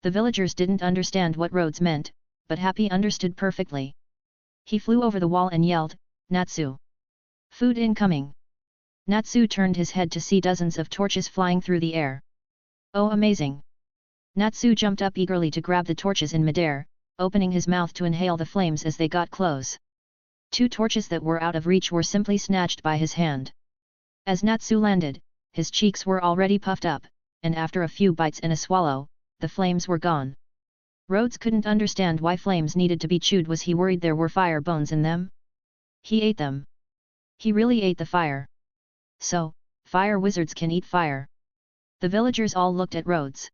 The villagers didn't understand what Rhodes meant, but Happy understood perfectly. He flew over the wall and yelled, Natsu! Food incoming! Natsu turned his head to see dozens of torches flying through the air. Oh, amazing! Natsu jumped up eagerly to grab the torches in midair, opening his mouth to inhale the flames as they got close. 2 torches that were out of reach were simply snatched by his hand. As Natsu landed, his cheeks were already puffed up, and after a few bites and a swallow, the flames were gone. Rhodes couldn't understand why flames needed to be chewed. Was he worried there were fire bones in them? He ate them. He really ate the fire. So, fire wizards can eat fire. The villagers all looked at Rhodes.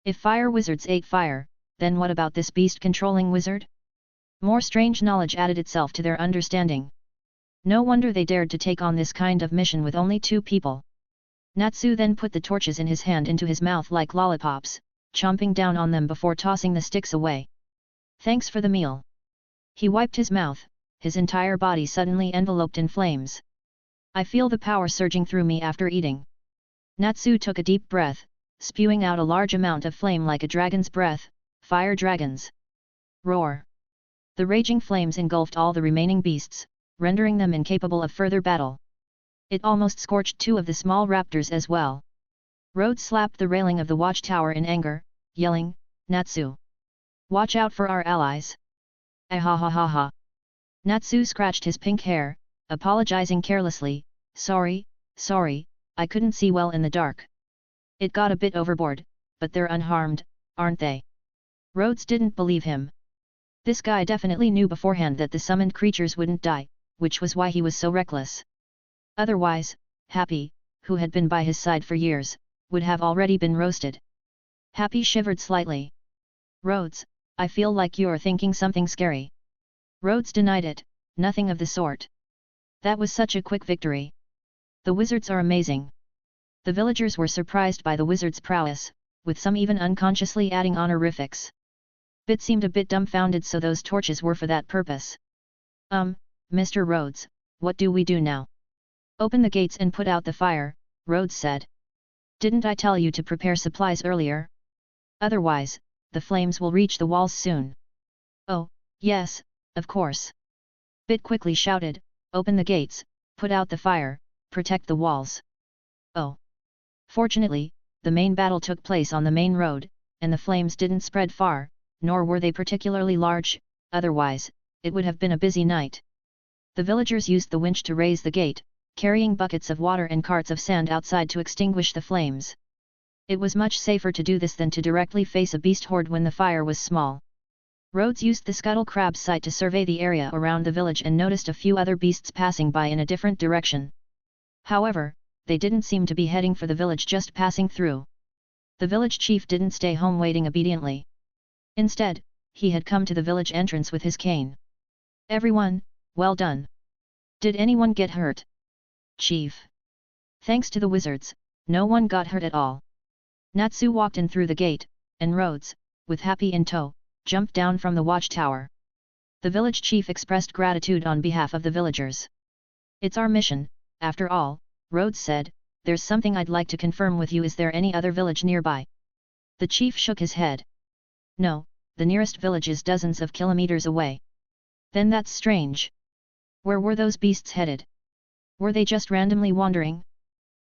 If fire wizards ate fire, then what about this beast-controlling wizard? More strange knowledge added itself to their understanding. No wonder they dared to take on this kind of mission with only 2 people. Natsu then put the torches in his hand into his mouth like lollipops, chomping down on them before tossing the sticks away. Thanks for the meal. He wiped his mouth, his entire body suddenly enveloped in flames. I feel the power surging through me after eating. Natsu took a deep breath, spewing out a large amount of flame like a dragon's breath. Fire dragons! Roar! The raging flames engulfed all the remaining beasts, rendering them incapable of further battle. It almost scorched 2 of the small raptors as well. Rhodes slapped the railing of the watchtower in anger, yelling, "Natsu! Watch out for our allies!" Ah ha ha ha ha! Natsu scratched his pink hair, apologizing carelessly, sorry, I couldn't see well in the dark. It got a bit overboard, but they're unharmed, aren't they?" Rhodes didn't believe him. This guy definitely knew beforehand that the summoned creatures wouldn't die, which was why he was so reckless. Otherwise, Happy, who had been by his side for years, would have already been roasted. Happy shivered slightly. "Rhodes, I feel like you're thinking something scary." Rhodes denied it, nothing of the sort. That was such a quick victory. The wizards are amazing. The villagers were surprised by the wizard's prowess, with some even unconsciously adding honorifics. Bit seemed a bit dumbfounded, so those torches were for that purpose. Mr. Rhodes, what do we do now?" "Open the gates and put out the fire," Rhodes said. "Didn't I tell you to prepare supplies earlier? Otherwise, the flames will reach the walls soon." "Oh, yes, of course." Bit quickly shouted, "Open the gates, put out the fire, protect the walls." Oh! Fortunately, the main battle took place on the main road, and the flames didn't spread far, nor were they particularly large, otherwise, it would have been a busy night. The villagers used the winch to raise the gate, carrying buckets of water and carts of sand outside to extinguish the flames. It was much safer to do this than to directly face a beast horde when the fire was small. Rhodes used the scuttle crab sight to survey the area around the village and noticed a few other beasts passing by in a different direction. However, they didn't seem to be heading for the village, just passing through. The village chief didn't stay home waiting obediently. Instead, he had come to the village entrance with his cane. "Everyone, well done. Did anyone get hurt?" "Chief. Thanks to the wizards, no one got hurt at all." Natsu walked in through the gate, and Rhodes, with Happy in tow, jumped down from the watchtower. The village chief expressed gratitude on behalf of the villagers. "It's our mission, after all," Rhodes said. "There's something I'd like to confirm with you. Is there any other village nearby?" The chief shook his head. "No, the nearest village is dozens of kilometers away." "Then that's strange. Where were those beasts headed? Were they just randomly wandering?"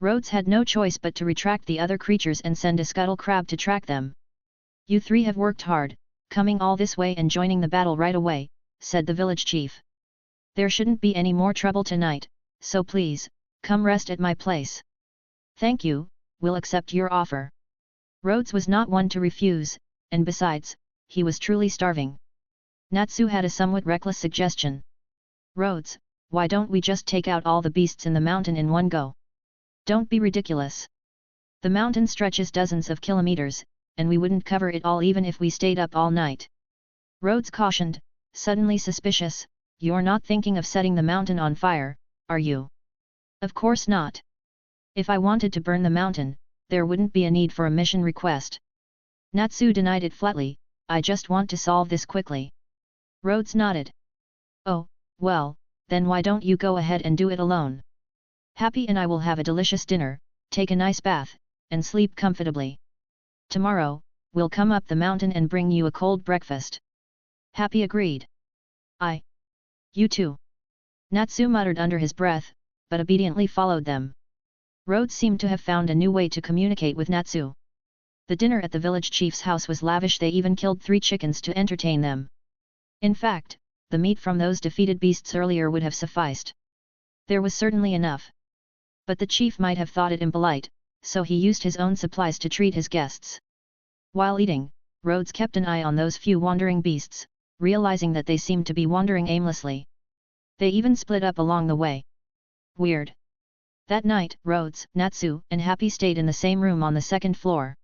Rhodes had no choice but to retract the other creatures and send a scuttle crab to track them. "You 3 have worked hard, coming all this way and joining the battle right away," said the village chief. "There shouldn't be any more trouble tonight, so please, come rest at my place." "Thank you, we'll accept your offer." Rhodes was not one to refuse, and besides, he was truly starving. Natsu had a somewhat reckless suggestion. "Rhodes, why don't we just take out all the beasts in the mountain in one go?" "Don't be ridiculous. The mountain stretches dozens of kilometers, and we wouldn't cover it all even if we stayed up all night." Rhodes cautioned, suddenly suspicious. "You're not thinking of setting the mountain on fire, are you?" "Of course not. If I wanted to burn the mountain, there wouldn't be a need for a mission request." Natsu denied it flatly. "I just want to solve this quickly." Rhodes nodded. "Oh, well, then why don't you go ahead and do it alone? Happy and I will have a delicious dinner, take a nice bath, and sleep comfortably. Tomorrow, we'll come up the mountain and bring you a cold breakfast." Happy agreed. You too." Natsu muttered under his breath, but obediently followed them. Rhodes seemed to have found a new way to communicate with Natsu. The dinner at the village chief's house was lavish. They even killed 3 chickens to entertain them. In fact, the meat from those defeated beasts earlier would have sufficed. There was certainly enough. But the chief might have thought it impolite, so he used his own supplies to treat his guests. While eating, Rhodes kept an eye on those few wandering beasts, realizing that they seemed to be wandering aimlessly. They even split up along the way. Weird. That night, Rhodes, Natsu, and Happy stayed in the same room on the 2nd floor.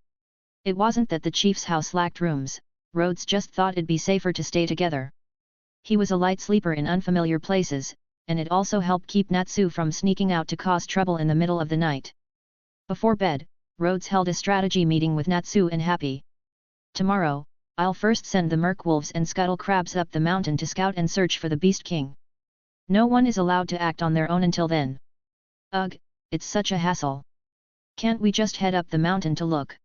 It wasn't that the chief's house lacked rooms, Rhodes just thought it'd be safer to stay together. He was a light sleeper in unfamiliar places, and it also helped keep Natsu from sneaking out to cause trouble in the middle of the night. Before bed, Rhodes held a strategy meeting with Natsu and Happy. "Tomorrow, I'll first send the merc wolves and scuttle crabs up the mountain to scout and search for the Beast King. No one is allowed to act on their own until then. Ugh, it's such a hassle. Can't we just head up the mountain to look?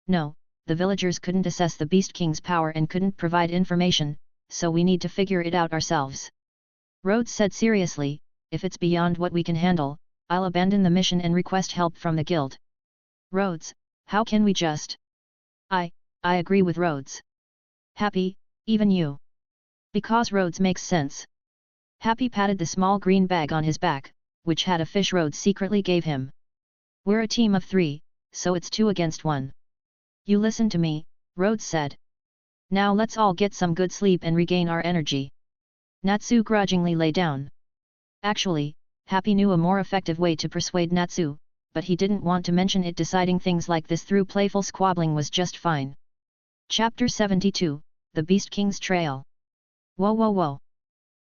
No, the villagers couldn't assess the Beast King's power and couldn't provide information, so we need to figure it out ourselves. Rhodes said seriously, if it's beyond what we can handle, I'll abandon the mission and request help from the guild. Rhodes, how can we just... I agree with Rhodes. Happy, even you. Because Rhodes makes sense. Happy patted the small green bag on his back, which had a fish Rhodes secretly gave him. We're a team of 3, so it's 2 against 1. You listen to me, Rhodes said. Now let's all get some good sleep and regain our energy. Natsu grudgingly lay down. Actually, Happy knew a more effective way to persuade Natsu, but he didn't want to mention it. Deciding things like this through playful squabbling was just fine. Chapter 72, The Beast King's Trail. Whoa.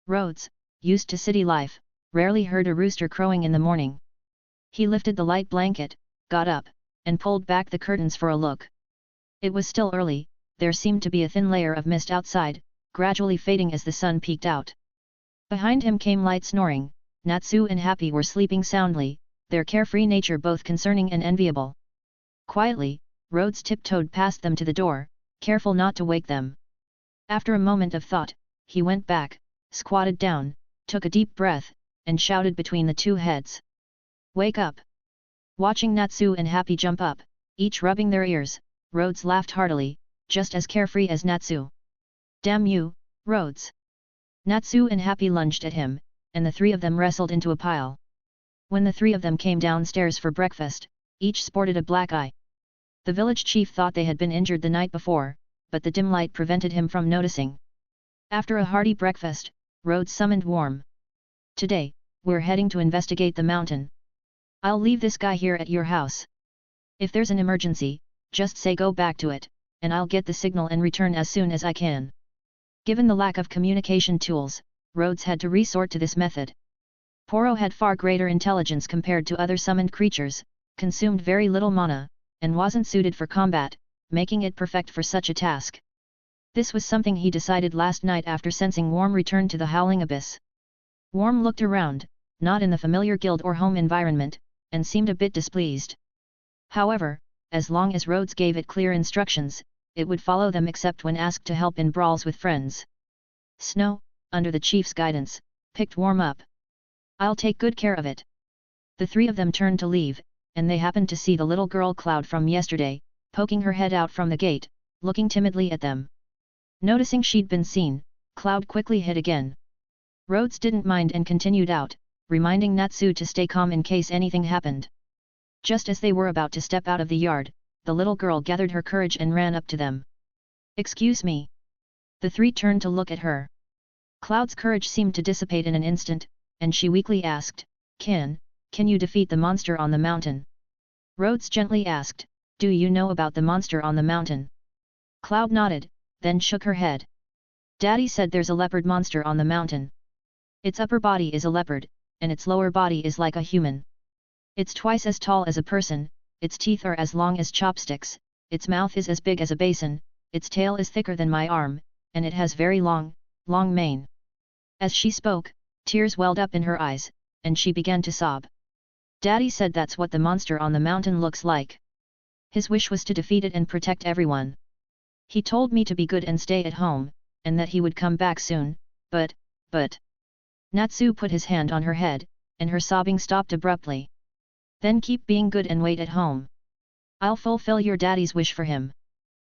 Rhodes, used to city life, rarely heard a rooster crowing in the morning. He lifted the light blanket, got up, and pulled back the curtains for a look. It was still early, there seemed to be a thin layer of mist outside, gradually fading as the sun peeked out. Behind him came light snoring. Natsu and Happy were sleeping soundly, their carefree nature both concerning and enviable. Quietly, Rhodes tiptoed past them to the door, careful not to wake them. After a moment of thought, he went back, squatted down, took a deep breath, and shouted between the 2 heads. Wake up! Watching Natsu and Happy jump up, each rubbing their ears, Rhodes laughed heartily, just as carefree as Natsu. Damn you, Rhodes! Natsu and Happy lunged at him, and the 3 of them wrestled into a pile. When the 3 of them came downstairs for breakfast, each sported a black eye. The village chief thought they had been injured the night before, but the dim light prevented him from noticing. After a hearty breakfast, Rhodes summoned Warm. Today, we're heading to investigate the mountain. I'll leave this guy here at your house. If there's an emergency, just say go back to it, and I'll get the signal and return as soon as I can. Given the lack of communication tools, Rhodes had to resort to this method. Poro had far greater intelligence compared to other summoned creatures, consumed very little mana, and wasn't suited for combat, making it perfect for such a task. This was something he decided last night after sensing Warm return to the Howling Abyss. Warm looked around, not in the familiar guild or home environment, and seemed a bit displeased. However, as long as Rhodes gave it clear instructions, it would follow them except when asked to help in brawls with friends. Snow, under the chief's guidance, picked Warm up. I'll take good care of it. The 3 of them turned to leave, and they happened to see the little girl Cloud from yesterday, poking her head out from the gate, looking timidly at them. Noticing she'd been seen, Cloud quickly hid again. Rhodes didn't mind and continued out, reminding Natsu to stay calm in case anything happened. Just as they were about to step out of the yard, the little girl gathered her courage and ran up to them. Excuse me. The 3 turned to look at her. Cloud's courage seemed to dissipate in an instant, and she weakly asked, Can you defeat the monster on the mountain? Rhodes gently asked, Do you know about the monster on the mountain? Cloud nodded, then shook her head. Daddy said there's a leopard monster on the mountain. Its upper body is a leopard, and its lower body is like a human. It's twice as tall as a person, its teeth are as long as chopsticks, its mouth is as big as a basin, its tail is thicker than my arm, and it has very long mane. As she spoke, tears welled up in her eyes, and she began to sob. Daddy said that's what the monster on the mountain looks like. His wish was to defeat it and protect everyone. He told me to be good and stay at home, and that he would come back soon, but... Natsu put his hand on her head, and her sobbing stopped abruptly. Then keep being good and wait at home. I'll fulfill your daddy's wish for him.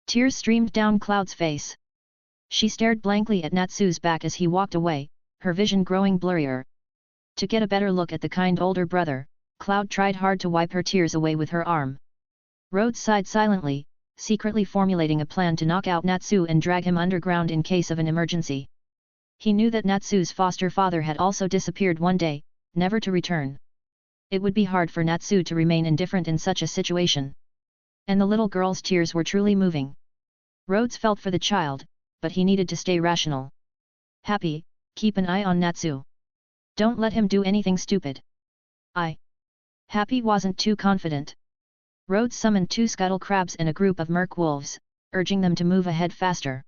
Tears streamed down Cloud's face. She stared blankly at Natsu's back as he walked away, her vision growing blurrier. To get a better look at the kind older brother, Cloud tried hard to wipe her tears away with her arm. Rhodes sighed silently, secretly formulating a plan to knock out Natsu and drag him underground in case of an emergency. He knew that Natsu's foster father had also disappeared one day, never to return. It would be hard for Natsu to remain indifferent in such a situation. And the little girl's tears were truly moving. Rhodes felt for the child, but he needed to stay rational. Happy, keep an eye on Natsu. Don't let him do anything stupid. Happy wasn't too confident. Rhodes summoned 2 scuttle crabs and a group of merc wolves, urging them to move ahead faster.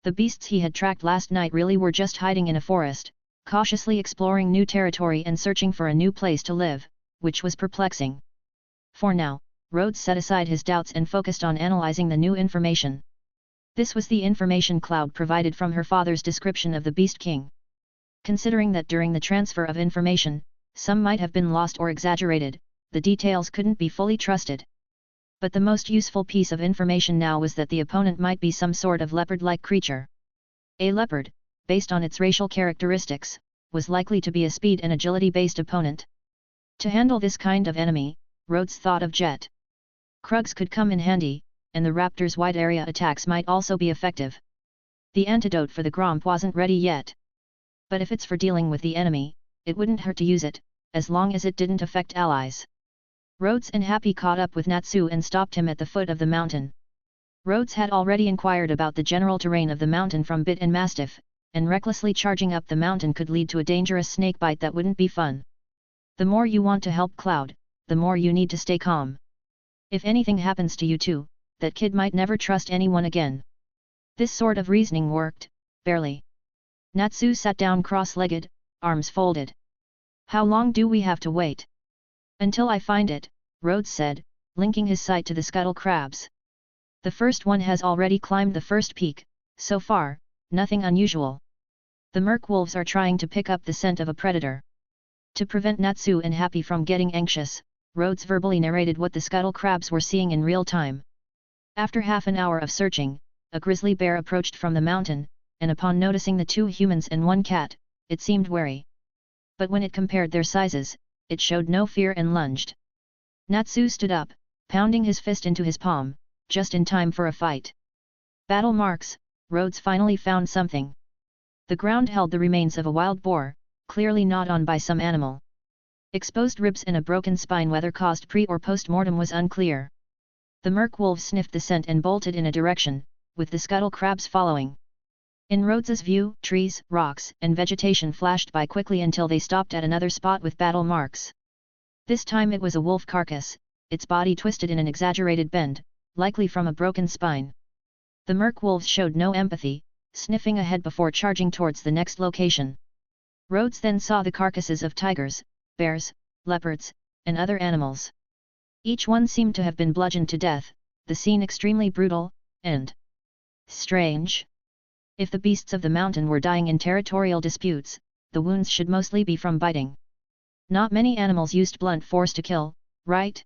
The beasts he had tracked last night really were just hiding in a forest, cautiously exploring new territory and searching for a new place to live, which was perplexing. For now, Rhodes set aside his doubts and focused on analyzing the new information. This was the information Cloud provided from her father's description of the Beast King. Considering that during the transfer of information, some might have been lost or exaggerated, the details couldn't be fully trusted. But the most useful piece of information now was that the opponent might be some sort of leopard-like creature. A leopard, based on its racial characteristics, was likely to be a speed and agility-based opponent. To handle this kind of enemy, Rhodes thought of Jet. Krugs could come in handy, and the raptor's wide-area attacks might also be effective. The antidote for the Gromp wasn't ready yet. But if it's for dealing with the enemy, it wouldn't hurt to use it, as long as it didn't affect allies. Rhodes and Happy caught up with Natsu and stopped him at the foot of the mountain. Rhodes had already inquired about the general terrain of the mountain from Bit and Mastiff, and recklessly charging up the mountain could lead to a dangerous snakebite that wouldn't be fun. The more you want to help Cloud, the more you need to stay calm. If anything happens to you too, that kid might never trust anyone again. This sort of reasoning worked, barely. Natsu sat down cross-legged, arms folded. How long do we have to wait? Until I find it, Rhodes said, linking his sight to the scuttle crabs. The first one has already climbed the first peak, so far, nothing unusual. The merc wolves are trying to pick up the scent of a predator. To prevent Natsu and Happy from getting anxious, Rhodes verbally narrated what the scuttle crabs were seeing in real time. After half an hour of searching, a grizzly bear approached from the mountain, and upon noticing the 2 humans and 1 cat, it seemed wary. But when it compared their sizes, it showed no fear and lunged. Natsu stood up, pounding his fist into his palm, just in time for a fight. Battle marks, Rhodes finally found something. The ground held the remains of a wild boar, clearly gnawed on by some animal. Exposed ribs and a broken spine, whether caused pre- or post-mortem was unclear. The merc wolves sniffed the scent and bolted in a direction, with the scuttle crabs following. In Rhodes's view, trees, rocks, and vegetation flashed by quickly until they stopped at another spot with battle marks. This time it was a wolf carcass, its body twisted in an exaggerated bend, likely from a broken spine. The merc wolves showed no empathy, sniffing ahead before charging towards the next location. Rhodes then saw the carcasses of tigers, bears, leopards, and other animals. Each one seemed to have been bludgeoned to death, the scene extremely brutal, and strange. If the beasts of the mountain were dying in territorial disputes, the wounds should mostly be from biting. Not many animals used blunt force to kill, right?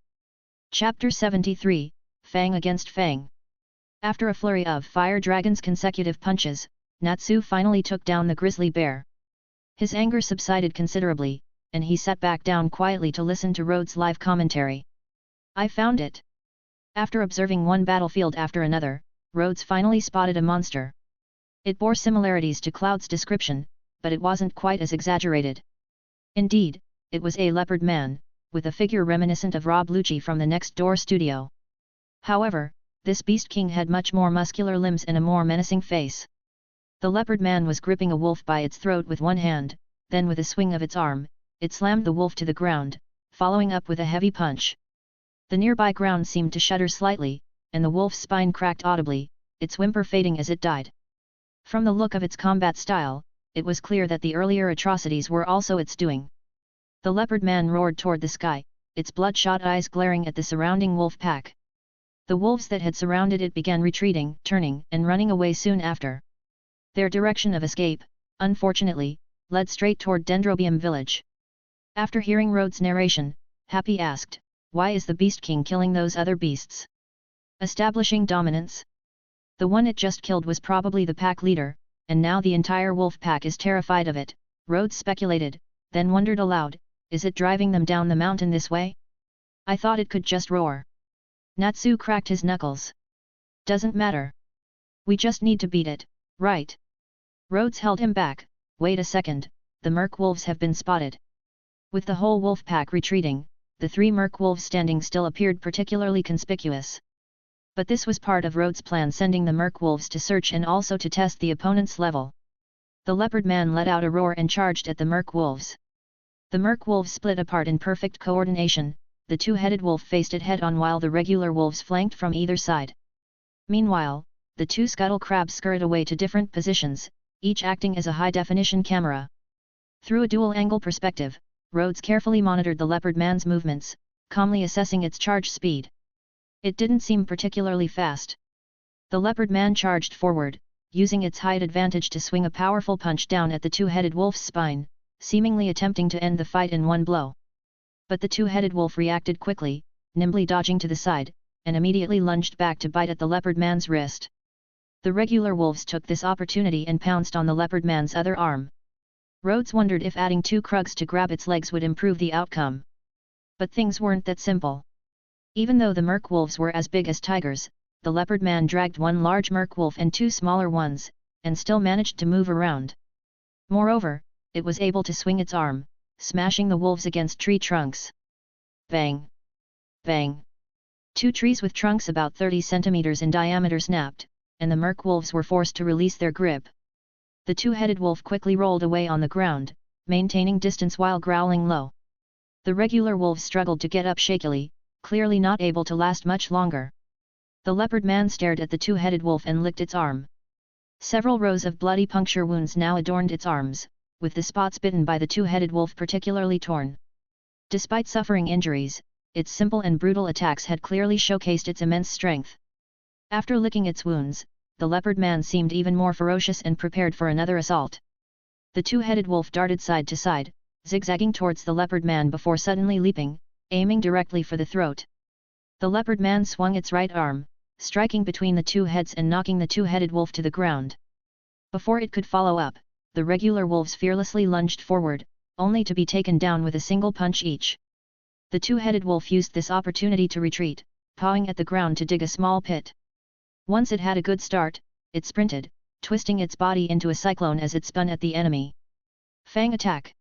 Chapter 73, Fang against Fang. After a flurry of fire dragon's consecutive punches, Natsu finally took down the grizzly bear. His anger subsided considerably, and he sat back down quietly to listen to Rhodes' live commentary. I found it. After observing one battlefield after another, Rhodes finally spotted a monster. It bore similarities to Cloud's description, but it wasn't quite as exaggerated. Indeed, it was a leopard man, with a figure reminiscent of Rob Lucci from the Next Door studio. However, this beast king had much more muscular limbs and a more menacing face. The leopard man was gripping a wolf by its throat with one hand, then with a swing of its arm, it slammed the wolf to the ground, following up with a heavy punch. The nearby ground seemed to shudder slightly, and the wolf's spine cracked audibly, its whimper fading as it died. From the look of its combat style, it was clear that the earlier atrocities were also its doing. The leopard man roared toward the sky, its bloodshot eyes glaring at the surrounding wolf pack. The wolves that had surrounded it began retreating, turning, and running away soon after. Their direction of escape, unfortunately, led straight toward Dendrobium village. After hearing Rhodes' narration, Happy asked, "Why is the Beast King killing those other beasts? Establishing dominance? The one it just killed was probably the pack leader, and now the entire wolf pack is terrified of it," Rhodes speculated, then wondered aloud, "Is it driving them down the mountain this way? I thought it could just roar." Natsu cracked his knuckles. "Doesn't matter. We just need to beat it, right?" Rhodes held him back. "Wait a second, the merc wolves have been spotted." With the whole wolf pack retreating, the 3 merc wolves standing still appeared particularly conspicuous. But this was part of Rhodes' plan, sending the merc wolves to search and also to test the opponent's level. The leopard man let out a roar and charged at the merc wolves. The merc wolves split apart in perfect coordination, the 2-headed wolf faced it head-on while the regular wolves flanked from either side. Meanwhile, the two scuttle crabs scurried away to different positions, each acting as a high-definition camera. Through a dual-angle perspective, Rhodes carefully monitored the leopard man's movements, calmly assessing its charge speed. It didn't seem particularly fast. The leopard man charged forward, using its height advantage to swing a powerful punch down at the two-headed wolf's spine, seemingly attempting to end the fight in one blow. But the two-headed wolf reacted quickly, nimbly dodging to the side, and immediately lunged back to bite at the leopard man's wrist. The regular wolves took this opportunity and pounced on the leopard man's other arm. Rhodes wondered if adding two krugs to grab its legs would improve the outcome. But things weren't that simple. Even though the merc wolves were as big as tigers, the leopard man dragged one large merc wolf and two smaller ones, and still managed to move around. Moreover, it was able to swing its arm, smashing the wolves against tree trunks. Bang! Bang! Two trees with trunks about 30 centimeters in diameter snapped, and the merc wolves were forced to release their grip. The two-headed wolf quickly rolled away on the ground, maintaining distance while growling low. The regular wolves struggled to get up shakily, clearly not able to last much longer. The leopard man stared at the two-headed wolf and licked its arm. Several rows of bloody puncture wounds now adorned its arms, with the spots bitten by the two-headed wolf particularly torn. Despite suffering injuries, its simple and brutal attacks had clearly showcased its immense strength. After licking its wounds, the leopard man seemed even more ferocious and prepared for another assault. The two-headed wolf darted side to side, zigzagging towards the leopard man before suddenly leaping, aiming directly for the throat. The leopard man swung its right arm, striking between the two heads and knocking the two-headed wolf to the ground. Before it could follow up, the regular wolves fearlessly lunged forward, only to be taken down with a single punch each. The two-headed wolf used this opportunity to retreat, pawing at the ground to dig a small pit. Once it had a good start, it sprinted, twisting its body into a cyclone as it spun at the enemy. Fang attack!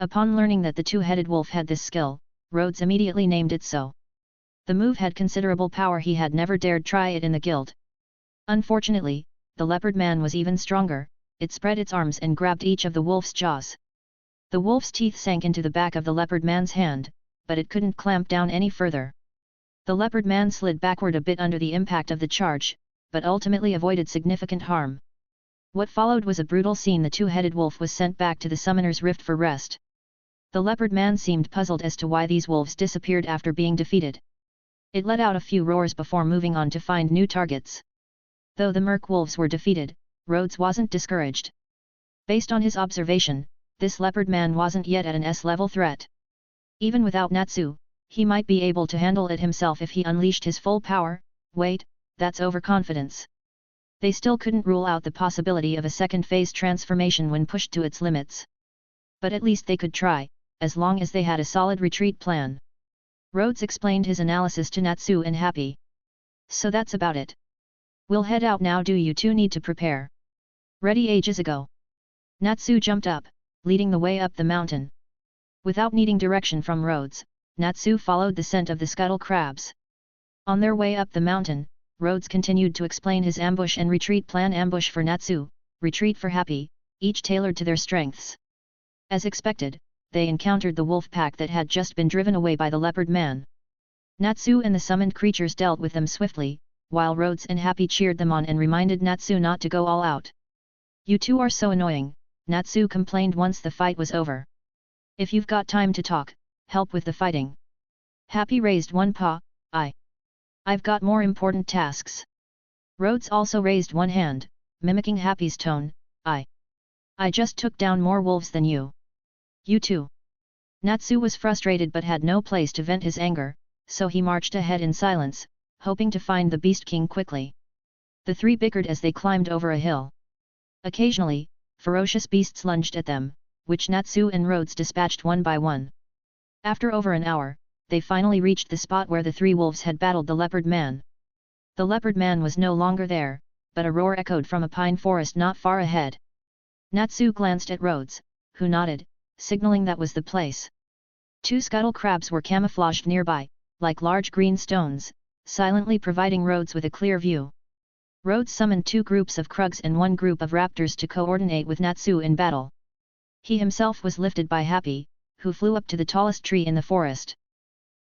Upon learning that the two-headed wolf had this skill, Rhodes immediately named it so. The move had considerable power. He had never dared try it in the guild. Unfortunately, the leopard man was even stronger. It spread its arms and grabbed each of the wolf's jaws. The wolf's teeth sank into the back of the leopard man's hand, but it couldn't clamp down any further. The leopard man slid backward a bit under the impact of the charge, but ultimately avoided significant harm. What followed was a brutal scene. The two-headed wolf was sent back to the summoner's rift for rest. The leopard man seemed puzzled as to why these wolves disappeared after being defeated. It let out a few roars before moving on to find new targets. Though the merc wolves were defeated, Rhodes wasn't discouraged. Based on his observation, this leopard man wasn't yet at an S-level threat. Even without Natsu, he might be able to handle it himself if he unleashed his full power. Wait, that's overconfidence. They still couldn't rule out the possibility of a second phase transformation when pushed to its limits. But at least they could try, as long as they had a solid retreat plan. Rhodes explained his analysis to Natsu and Happy. So that's about it. We'll head out now. Do you two need to prepare? Ready ages ago. Natsu jumped up, leading the way up the mountain. Without needing direction from Rhodes, Natsu followed the scent of the scuttle crabs. On their way up the mountain, Rhodes continued to explain his ambush and retreat plan. Ambush for Natsu, retreat for Happy, each tailored to their strengths. As expected, they encountered the wolf pack that had just been driven away by the leopard man. Natsu and the summoned creatures dealt with them swiftly, while Rhodes and Happy cheered them on and reminded Natsu not to go all out. You two are so annoying, Natsu complained once the fight was over. If you've got time to talk, help with the fighting. Happy raised one paw. I've got more important tasks. Rhodes also raised one hand, mimicking Happy's tone. I just took down more wolves than you. You too. Natsu was frustrated but had no place to vent his anger, so he marched ahead in silence, hoping to find the Beast King quickly. The three bickered as they climbed over a hill. Occasionally, ferocious beasts lunged at them, which Natsu and Rhodes dispatched one by one. After over an hour, they finally reached the spot where the three wolves had battled the leopard man. The leopard man was no longer there, but a roar echoed from a pine forest not far ahead. Natsu glanced at Rhodes, who nodded, signaling that was the place. Two scuttle crabs were camouflaged nearby, like large green stones, silently providing Rhodes with a clear view. Rhodes summoned two groups of krugs and one group of raptors to coordinate with Natsu in battle. He himself was lifted by Happy, who flew up to the tallest tree in the forest.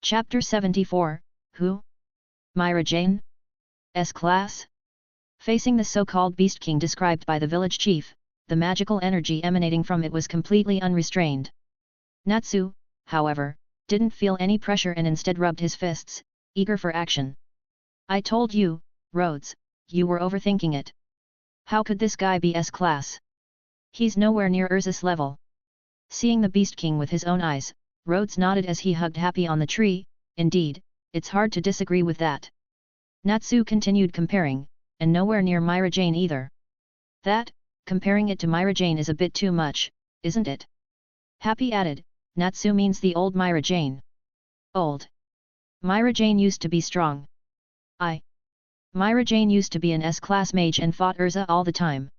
Chapter 74, Who? Myra Jane? S-Class? Facing the so-called Beast King described by the village chief, the magical energy emanating from it was completely unrestrained. Natsu, however, didn't feel any pressure and instead rubbed his fists, eager for action. I told you, Rhodes, you were overthinking it. How could this guy be S-Class? He's nowhere near Urza's level. Seeing the Beast King with his own eyes, Rhodes nodded as he hugged Happy on the tree. Indeed, it's hard to disagree with that. Natsu continued comparing, and nowhere near Myra Jane either. That, comparing it to Myra Jane is a bit too much, isn't it? Happy added, Natsu means the old Myra Jane. Old. Myra Jane used to be strong. Myra Jane used to be an S-Class mage and fought Urza all the time.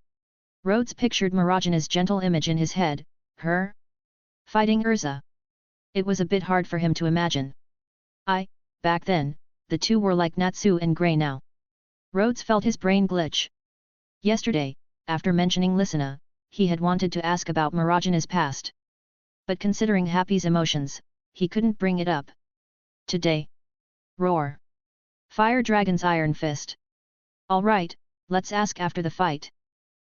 Rhodes pictured Mirajana's gentle image in his head, her fighting Urza. It was a bit hard for him to imagine. Back then, the two were like Natsu and Grey now. Rhodes felt his brain glitch. Yesterday, after mentioning Lysina, he had wanted to ask about Mirajana's past. But considering Happy's emotions, he couldn't bring it up. Today. Roar. Fire Dragon's iron fist. Alright, let's ask after the fight.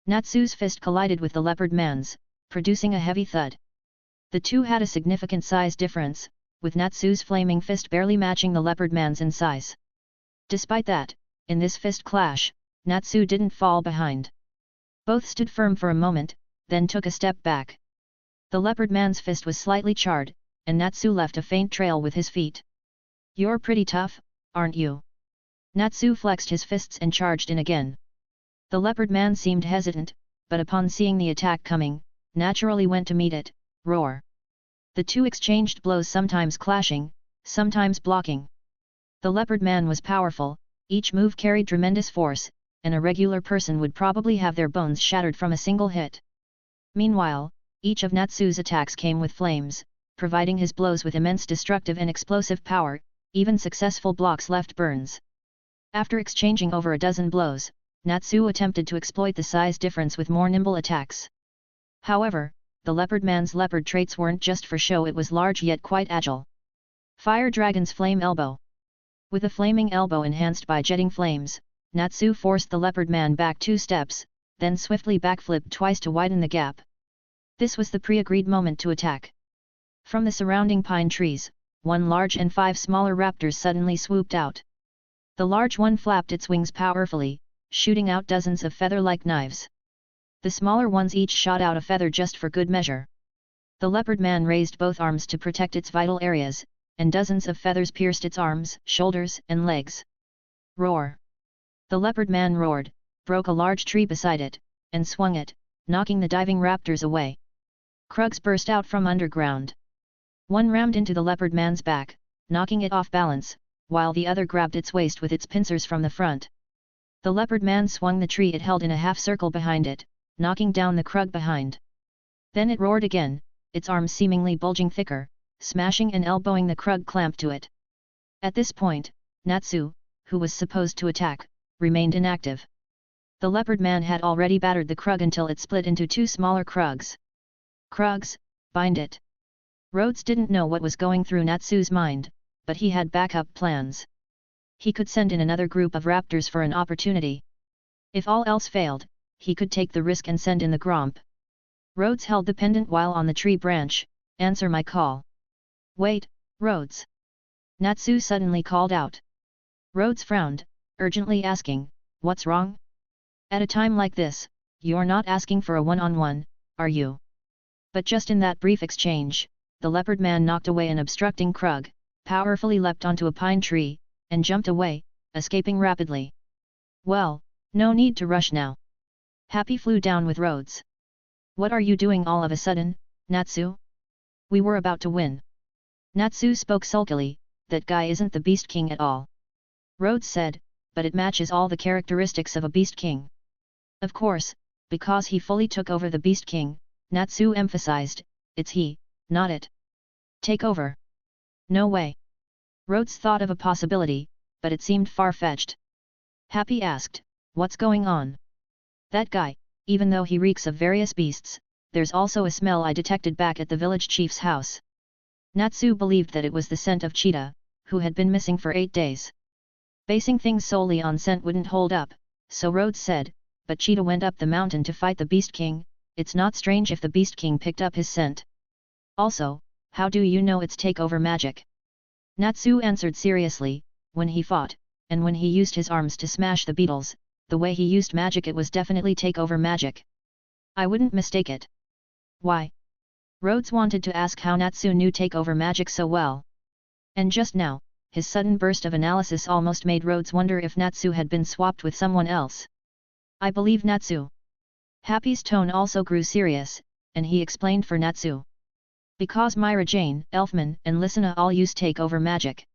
Natsu's fist collided with the leopard man's, producing a heavy thud. The two had a significant size difference, with Natsu's flaming fist barely matching the leopard man's in size. Despite that, in this fist clash, Natsu didn't fall behind. Both stood firm for a moment, then took a step back. The leopard man's fist was slightly charred, and Natsu left a faint trail with his feet. You're pretty tough, aren't you? Natsu flexed his fists and charged in again. The leopard man seemed hesitant, but upon seeing the attack coming, naturally went to meet it. Roar. The two exchanged blows, sometimes clashing, sometimes blocking. The leopard man was powerful, each move carried tremendous force, and a regular person would probably have their bones shattered from a single hit. Meanwhile, each of Natsu's attacks came with flames, providing his blows with immense destructive and explosive power. Even successful blocks left burns. After exchanging over a dozen blows, Natsu attempted to exploit the size difference with more nimble attacks. However, the leopard man's leopard traits weren't just for show, it was large yet quite agile. Fire Dragon's Flame Elbow. With a flaming elbow enhanced by jetting flames, Natsu forced the leopard man back 2 steps, then swiftly backflipped twice to widen the gap. This was the pre-agreed moment to attack. From the surrounding pine trees, 1 large and 5 smaller raptors suddenly swooped out. The large one flapped its wings powerfully, shooting out dozens of feather-like knives. The smaller ones each shot out a feather just for good measure. The leopard man raised both arms to protect its vital areas, and dozens of feathers pierced its arms, shoulders, and legs. Roar! The leopard man roared, broke a large tree beside it, and swung it, knocking the diving raptors away. Krugs burst out from underground. One rammed into the leopard man's back, knocking it off balance, while the other grabbed its waist with its pincers from the front. The leopard man swung the tree it held in a half-circle behind it, knocking down the Krug behind. Then it roared again, its arms seemingly bulging thicker, smashing and elbowing the Krug clamped to it. At this point, Natsu, who was supposed to attack, remained inactive. The leopard man had already battered the Krug until it split into 2 smaller Krugs. Krugs, bind it. Rhodes didn't know what was going through Natsu's mind, but he had backup plans. He could send in another group of raptors for an opportunity. If all else failed, he could take the risk and send in the Gromp. Rhodes held the pendant while on the tree branch. Answer my call. Wait, Rhodes. Natsu suddenly called out. Rhodes frowned, urgently asking, what's wrong? At a time like this, you're not asking for a one-on-one, are you? But just in that brief exchange, the leopard man knocked away an obstructing Krug, powerfully leapt onto a pine tree, and jumped away, escaping rapidly. Well, no need to rush now. Happy flew down with Rhodes. What are you doing all of a sudden, Natsu? We were about to win. Natsu spoke sulkily, that guy isn't the Beast King at all. Rhodes said, but it matches all the characteristics of a Beast King. Of course, because he fully took over the Beast King, Natsu emphasized, it's he, not it. Take over. No way. Rhodes thought of a possibility, but it seemed far-fetched. Happy asked, what's going on? That guy, even though he reeks of various beasts, there's also a smell I detected back at the village chief's house. Natsu believed that it was the scent of Cheetah, who had been missing for 8 days. Basing things solely on scent wouldn't hold up, so Rhodes said, but Cheetah went up the mountain to fight the Beast King. It's not strange if the Beast King picked up his scent. Also, how do you know it's takeover magic? Natsu answered seriously, when he fought, and when he used his arms to smash the beetles, the way he used magic it was definitely takeover magic. I wouldn't mistake it. Why? Rhodes wanted to ask how Natsu knew takeover magic so well. And just now, his sudden burst of analysis almost made Rhodes wonder if Natsu had been swapped with someone else. I believe Natsu. Happy's tone also grew serious, and he explained for Natsu. Because Myra Jane, Elfman, and Lysina all use takeover magic.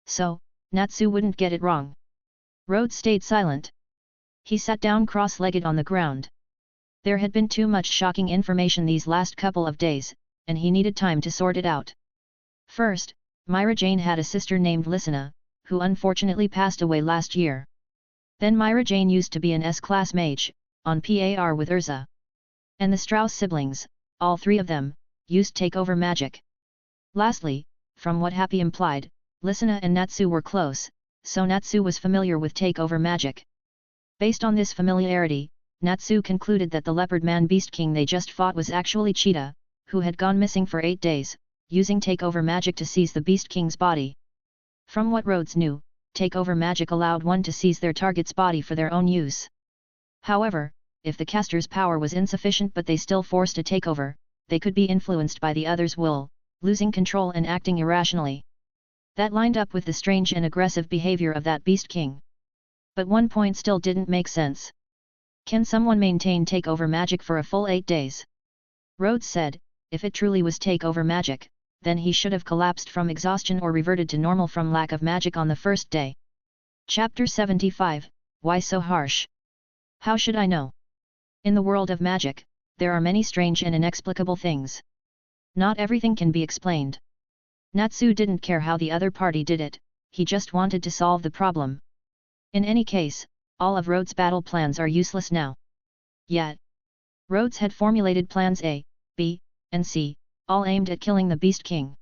So, Natsu wouldn't get it wrong. Rhodes stayed silent. He sat down cross-legged on the ground. There had been too much shocking information these last couple of days, and he needed time to sort it out. First, Myra Jane had a sister named Lysina, who unfortunately passed away last year. Then Myra Jane used to be an S-class mage, on par with Urza. And the Strauss siblings, all three of them, used takeover magic. Lastly, from what Happy implied, Lysina and Natsu were close, so Natsu was familiar with takeover magic. Based on this familiarity, Natsu concluded that the leopard man Beast King they just fought was actually Cheetah, who had gone missing for 8 days, using takeover magic to seize the Beast King's body. From what Rhodes knew, takeover magic allowed one to seize their target's body for their own use. However, if the caster's power was insufficient but they still forced a takeover, they could be influenced by the other's will, losing control and acting irrationally. That lined up with the strange and aggressive behavior of that Beast King. But one point still didn't make sense. Can someone maintain takeover magic for a full 8 days? Rhodes said, if it truly was takeover magic, then he should have collapsed from exhaustion or reverted to normal from lack of magic on the first day. Chapter 75, Why so harsh? How should I know? In the world of magic, there are many strange and inexplicable things. Not everything can be explained. Natsu didn't care how the other party did it, he just wanted to solve the problem. In any case, all of Rhodes' battle plans are useless now. Yet, Rhodes had formulated plans A, B, and C, all aimed at killing the Beast King.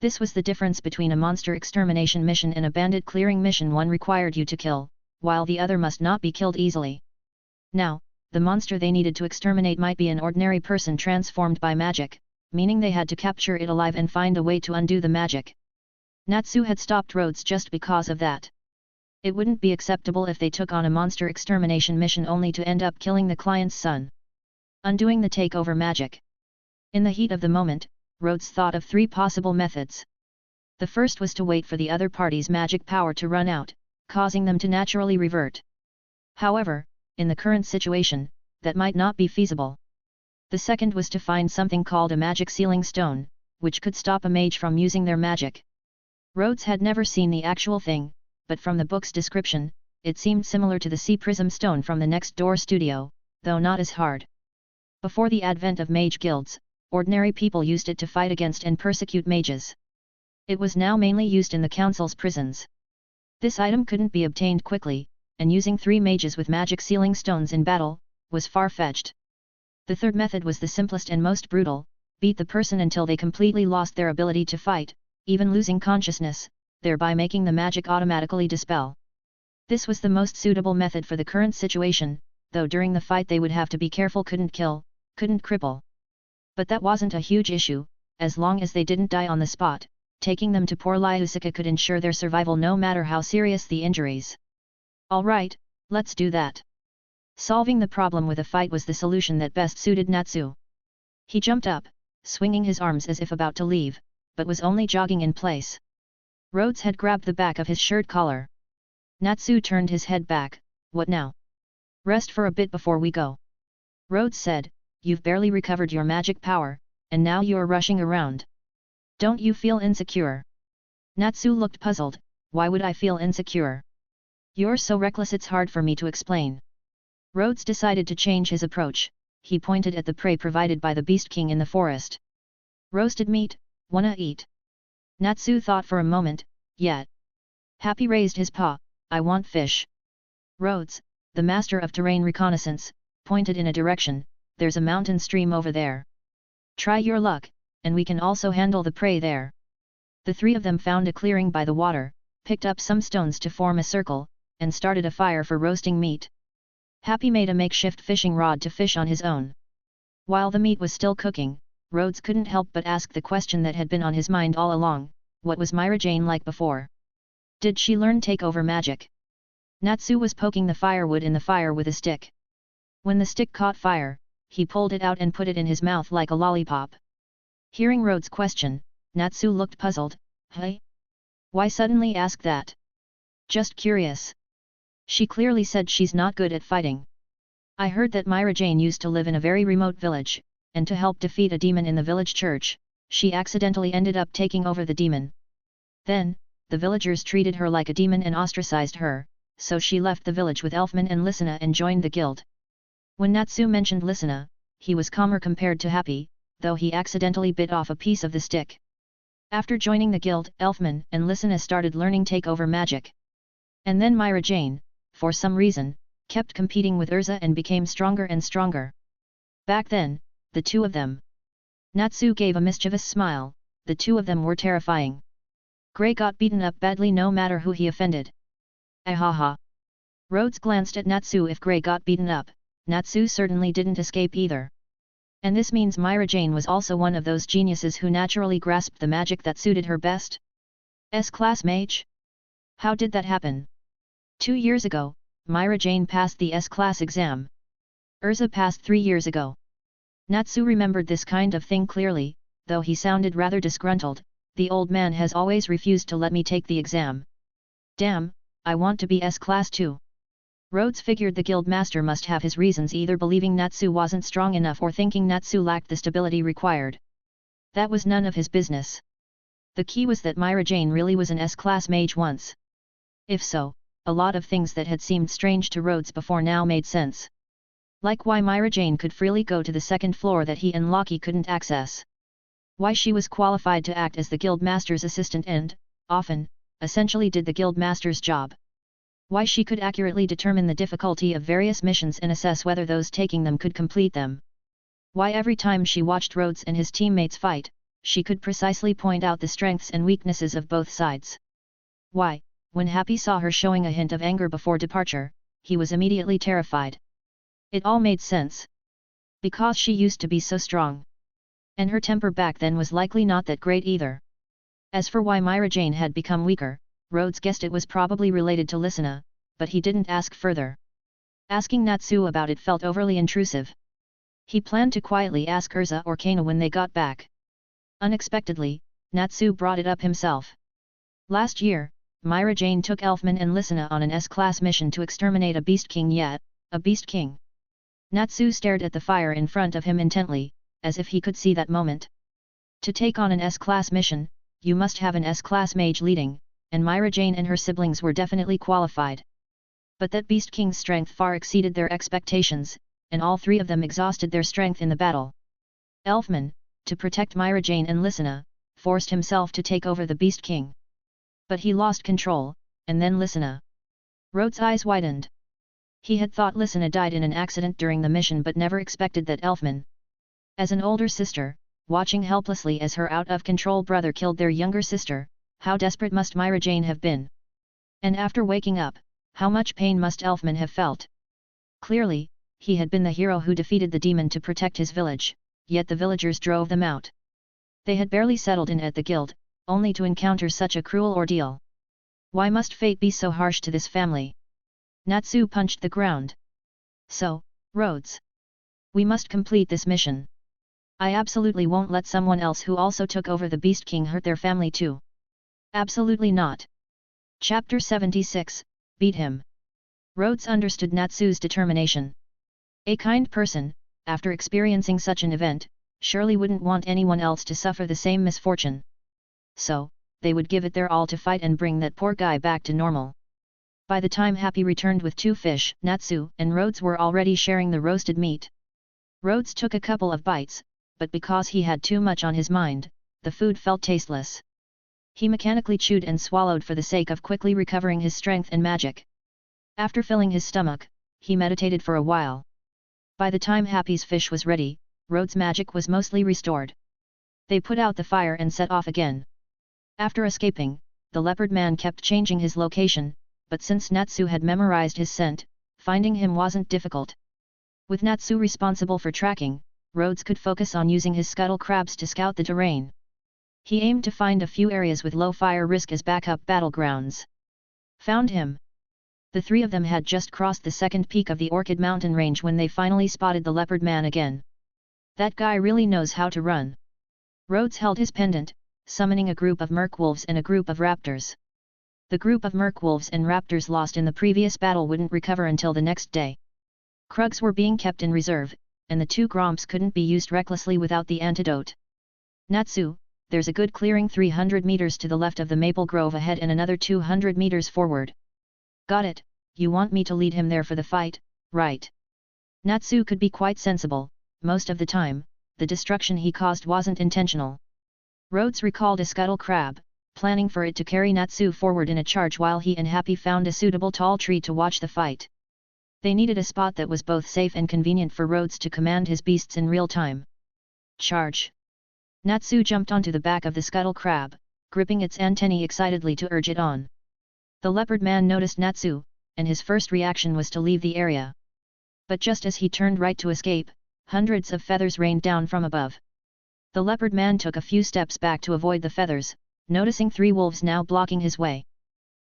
This was the difference between a monster extermination mission and a bandit clearing mission. One required you to kill, while the other must not be killed easily. Now, the monster they needed to exterminate might be an ordinary person transformed by magic, meaning they had to capture it alive and find a way to undo the magic. Natsu had stopped Rhodes just because of that. It wouldn't be acceptable if they took on a monster extermination mission only to end up killing the client's son. Undoing the takeover magic. In the heat of the moment, Rhodes thought of 3 possible methods. The first was to wait for the other party's magic power to run out, causing them to naturally revert. However, in the current situation, that might not be feasible. The second was to find something called a magic sealing stone, which could stop a mage from using their magic. Rhodes had never seen the actual thing, but from the book's description, it seemed similar to the sea prism stone from the next door studio, though not as hard. Before the advent of mage guilds, ordinary people used it to fight against and persecute mages. It was now mainly used in the council's prisons. This item couldn't be obtained quickly, and using 3 mages with magic sealing stones in battle, was far-fetched. The third method was the simplest and most brutal: beat the person until they completely lost their ability to fight, even losing consciousness, thereby making the magic automatically dispel. This was the most suitable method for the current situation, though during the fight they would have to be careful, couldn't kill, couldn't cripple. But that wasn't a huge issue, as long as they didn't die on the spot. Taking them to Poor Lyusika could ensure their survival no matter how serious the injuries. Alright, let's do that. Solving the problem with a fight was the solution that best suited Natsu. He jumped up, swinging his arms as if about to leave, but was only jogging in place. Rhodes had grabbed the back of his shirt collar. Natsu turned his head back. What now? Rest for a bit before we go. Rhodes said, you've barely recovered your magic power, and now you're rushing around. Don't you feel insecure? Natsu looked puzzled. Why would I feel insecure? You're so reckless it's hard for me to explain. Rhodes decided to change his approach. He pointed at the prey provided by the Beast King in the forest. Roasted meat, wanna eat? Natsu thought for a moment. Yet. Happy raised his paw. I want fish. Rhodes, the master of terrain reconnaissance, pointed in a direction. There's a mountain stream over there. Try your luck, and we can also handle the prey there. The 3 of them found a clearing by the water, picked up some stones to form a circle, and started a fire for roasting meat. Happy made a makeshift fishing rod to fish on his own. While the meat was still cooking, Rhodes couldn't help but ask the question that had been on his mind all along: what was Myra Jane like before? Did she learn takeover magic? Natsu was poking the firewood in the fire with a stick. When the stick caught fire, he pulled it out and put it in his mouth like a lollipop. Hearing Rhodes' question, Natsu looked puzzled. Hey? Why suddenly ask that? Just curious. She clearly said she's not good at fighting. I heard that Myra Jane used to live in a very remote village, and to help defeat a demon in the village church, she accidentally ended up taking over the demon. Then, the villagers treated her like a demon and ostracized her, so she left the village with Elfman and Lysina and joined the guild. When Natsu mentioned Lysina, he was calmer compared to Happy, though he accidentally bit off a piece of the stick. After joining the guild, Elfman and Lysina started learning takeover magic. And then Myra Jane, for some reason, kept competing with Urza and became stronger and stronger. Back then, the two of them. Natsu gave a mischievous smile. The two of them were terrifying. Gray got beaten up badly no matter who he offended. Ahaha. Rhodes glanced at Natsu. If Gray got beaten up, Natsu certainly didn't escape either. And this means Myra Jane was also one of those geniuses who naturally grasped the magic that suited her best? S-class mage? How did that happen? 2 years ago, Myra Jane passed the S-class exam. Urza passed 3 years ago. Natsu remembered this kind of thing clearly, though he sounded rather disgruntled. The old man has always refused to let me take the exam. Damn, I want to be S-class too. Rhodes figured the guild master must have his reasons, either believing Natsu wasn't strong enough or thinking Natsu lacked the stability required. That was none of his business. The key was that Myra Jane really was an S-class mage once. If so, a lot of things that had seemed strange to Rhodes before now made sense. Like why Myra Jane could freely go to the second floor that he and Loki couldn't access. Why she was qualified to act as the guild master's assistant and, often, essentially did the guild master's job. Why she could accurately determine the difficulty of various missions and assess whether those taking them could complete them. Why every time she watched Rhodes and his teammates fight, she could precisely point out the strengths and weaknesses of both sides. Why, when Happy saw her showing a hint of anger before departure, he was immediately terrified. It all made sense. Because she used to be so strong. And her temper back then was likely not that great either. As for why Myra Jane had become weaker, Rhodes guessed it was probably related to Lysina, but he didn't ask further. Asking Natsu about it felt overly intrusive. He planned to quietly ask Urza or Kana when they got back. Unexpectedly, Natsu brought it up himself. Last year, Myra Jane took Elfman and Lysina on an S-class mission to exterminate a Beast King. Yet, a Beast King. Natsu stared at the fire in front of him intently, as if he could see that moment. To take on an S-class mission, you must have an S-class mage leading, and Myra Jane and her siblings were definitely qualified. But that Beast King's strength far exceeded their expectations, and all three of them exhausted their strength in the battle. Elfman, to protect Myra Jane and Lysina, forced himself to take over the Beast King. But he lost control, and then Lysina. Rhodes' eyes widened. He had thought Lysina died in an accident during the mission but never expected that Elfman. As an older sister, watching helplessly as her out-of-control brother killed their younger sister, how desperate must Myra Jane have been? And after waking up, how much pain must Elfman have felt? Clearly, he had been the hero who defeated the demon to protect his village, yet the villagers drove them out. They had barely settled in at the guild, only to encounter such a cruel ordeal. Why must fate be so harsh to this family? Natsu punched the ground. So, Rhodes. We must complete this mission. I absolutely won't let someone else who also took over the Beast King hurt their family too. Absolutely not. Chapter 76, Beat him. Rhodes understood Natsu's determination. A kind person, after experiencing such an event, surely wouldn't want anyone else to suffer the same misfortune. So, they would give it their all to fight and bring that poor guy back to normal. By the time Happy returned with 2 fish, Natsu and Rhodes were already sharing the roasted meat. Rhodes took a couple of bites, but because he had too much on his mind, the food felt tasteless. He mechanically chewed and swallowed for the sake of quickly recovering his strength and magic. After filling his stomach, he meditated for a while. By the time Happy's fish was ready, Rhodes' magic was mostly restored. They put out the fire and set off again. After escaping, the leopard man kept changing his location, but since Natsu had memorized his scent, finding him wasn't difficult. With Natsu responsible for tracking, Rhodes could focus on using his scuttle crabs to scout the terrain. He aimed to find a few areas with low fire risk as backup battlegrounds. Found him. The three of them had just crossed the second peak of the Orchid Mountain range when they finally spotted the leopard man again. That guy really knows how to run. Rhodes held his pendant, summoning a group of merkwolves and a group of raptors. The group of merkwolves and raptors lost in the previous battle wouldn't recover until the next day. Krugs were being kept in reserve, and the two Gromps couldn't be used recklessly without the antidote. Natsu, there's a good clearing 300 meters to the left of the maple grove ahead and another 200 meters forward. Got it, you want me to lead him there for the fight, right? Natsu could be quite sensible, most of the time, the destruction he caused wasn't intentional. Rhodes recalled a scuttle crab, planning for it to carry Natsu forward in a charge while he and Happy found a suitable tall tree to watch the fight. They needed a spot that was both safe and convenient for Rhodes to command his beasts in real time. Charge! Natsu jumped onto the back of the scuttle crab, gripping its antennae excitedly to urge it on. The leopard man noticed Natsu, and his first reaction was to leave the area. But just as he turned right to escape, hundreds of feathers rained down from above. The leopard man took a few steps back to avoid the feathers, noticing three wolves now blocking his way.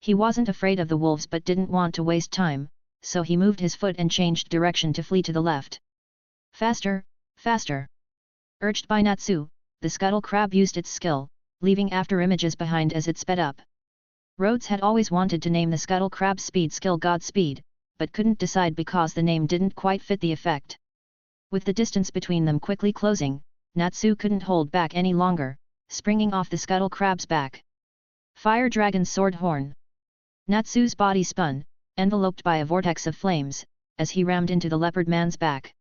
He wasn't afraid of the wolves but didn't want to waste time, so he moved his foot and changed direction to flee to the left. Faster, faster! Urged by Natsu, the scuttle crab used its skill, leaving after images behind as it sped up. Rhodes had always wanted to name the scuttle crab speed skill Godspeed, but couldn't decide because the name didn't quite fit the effect. With the distance between them quickly closing, Natsu couldn't hold back any longer, springing off the scuttle crab's back. Fire Dragon's Sword Horn! Natsu's body spun, enveloped by a vortex of flames, as he rammed into the leopard man's back.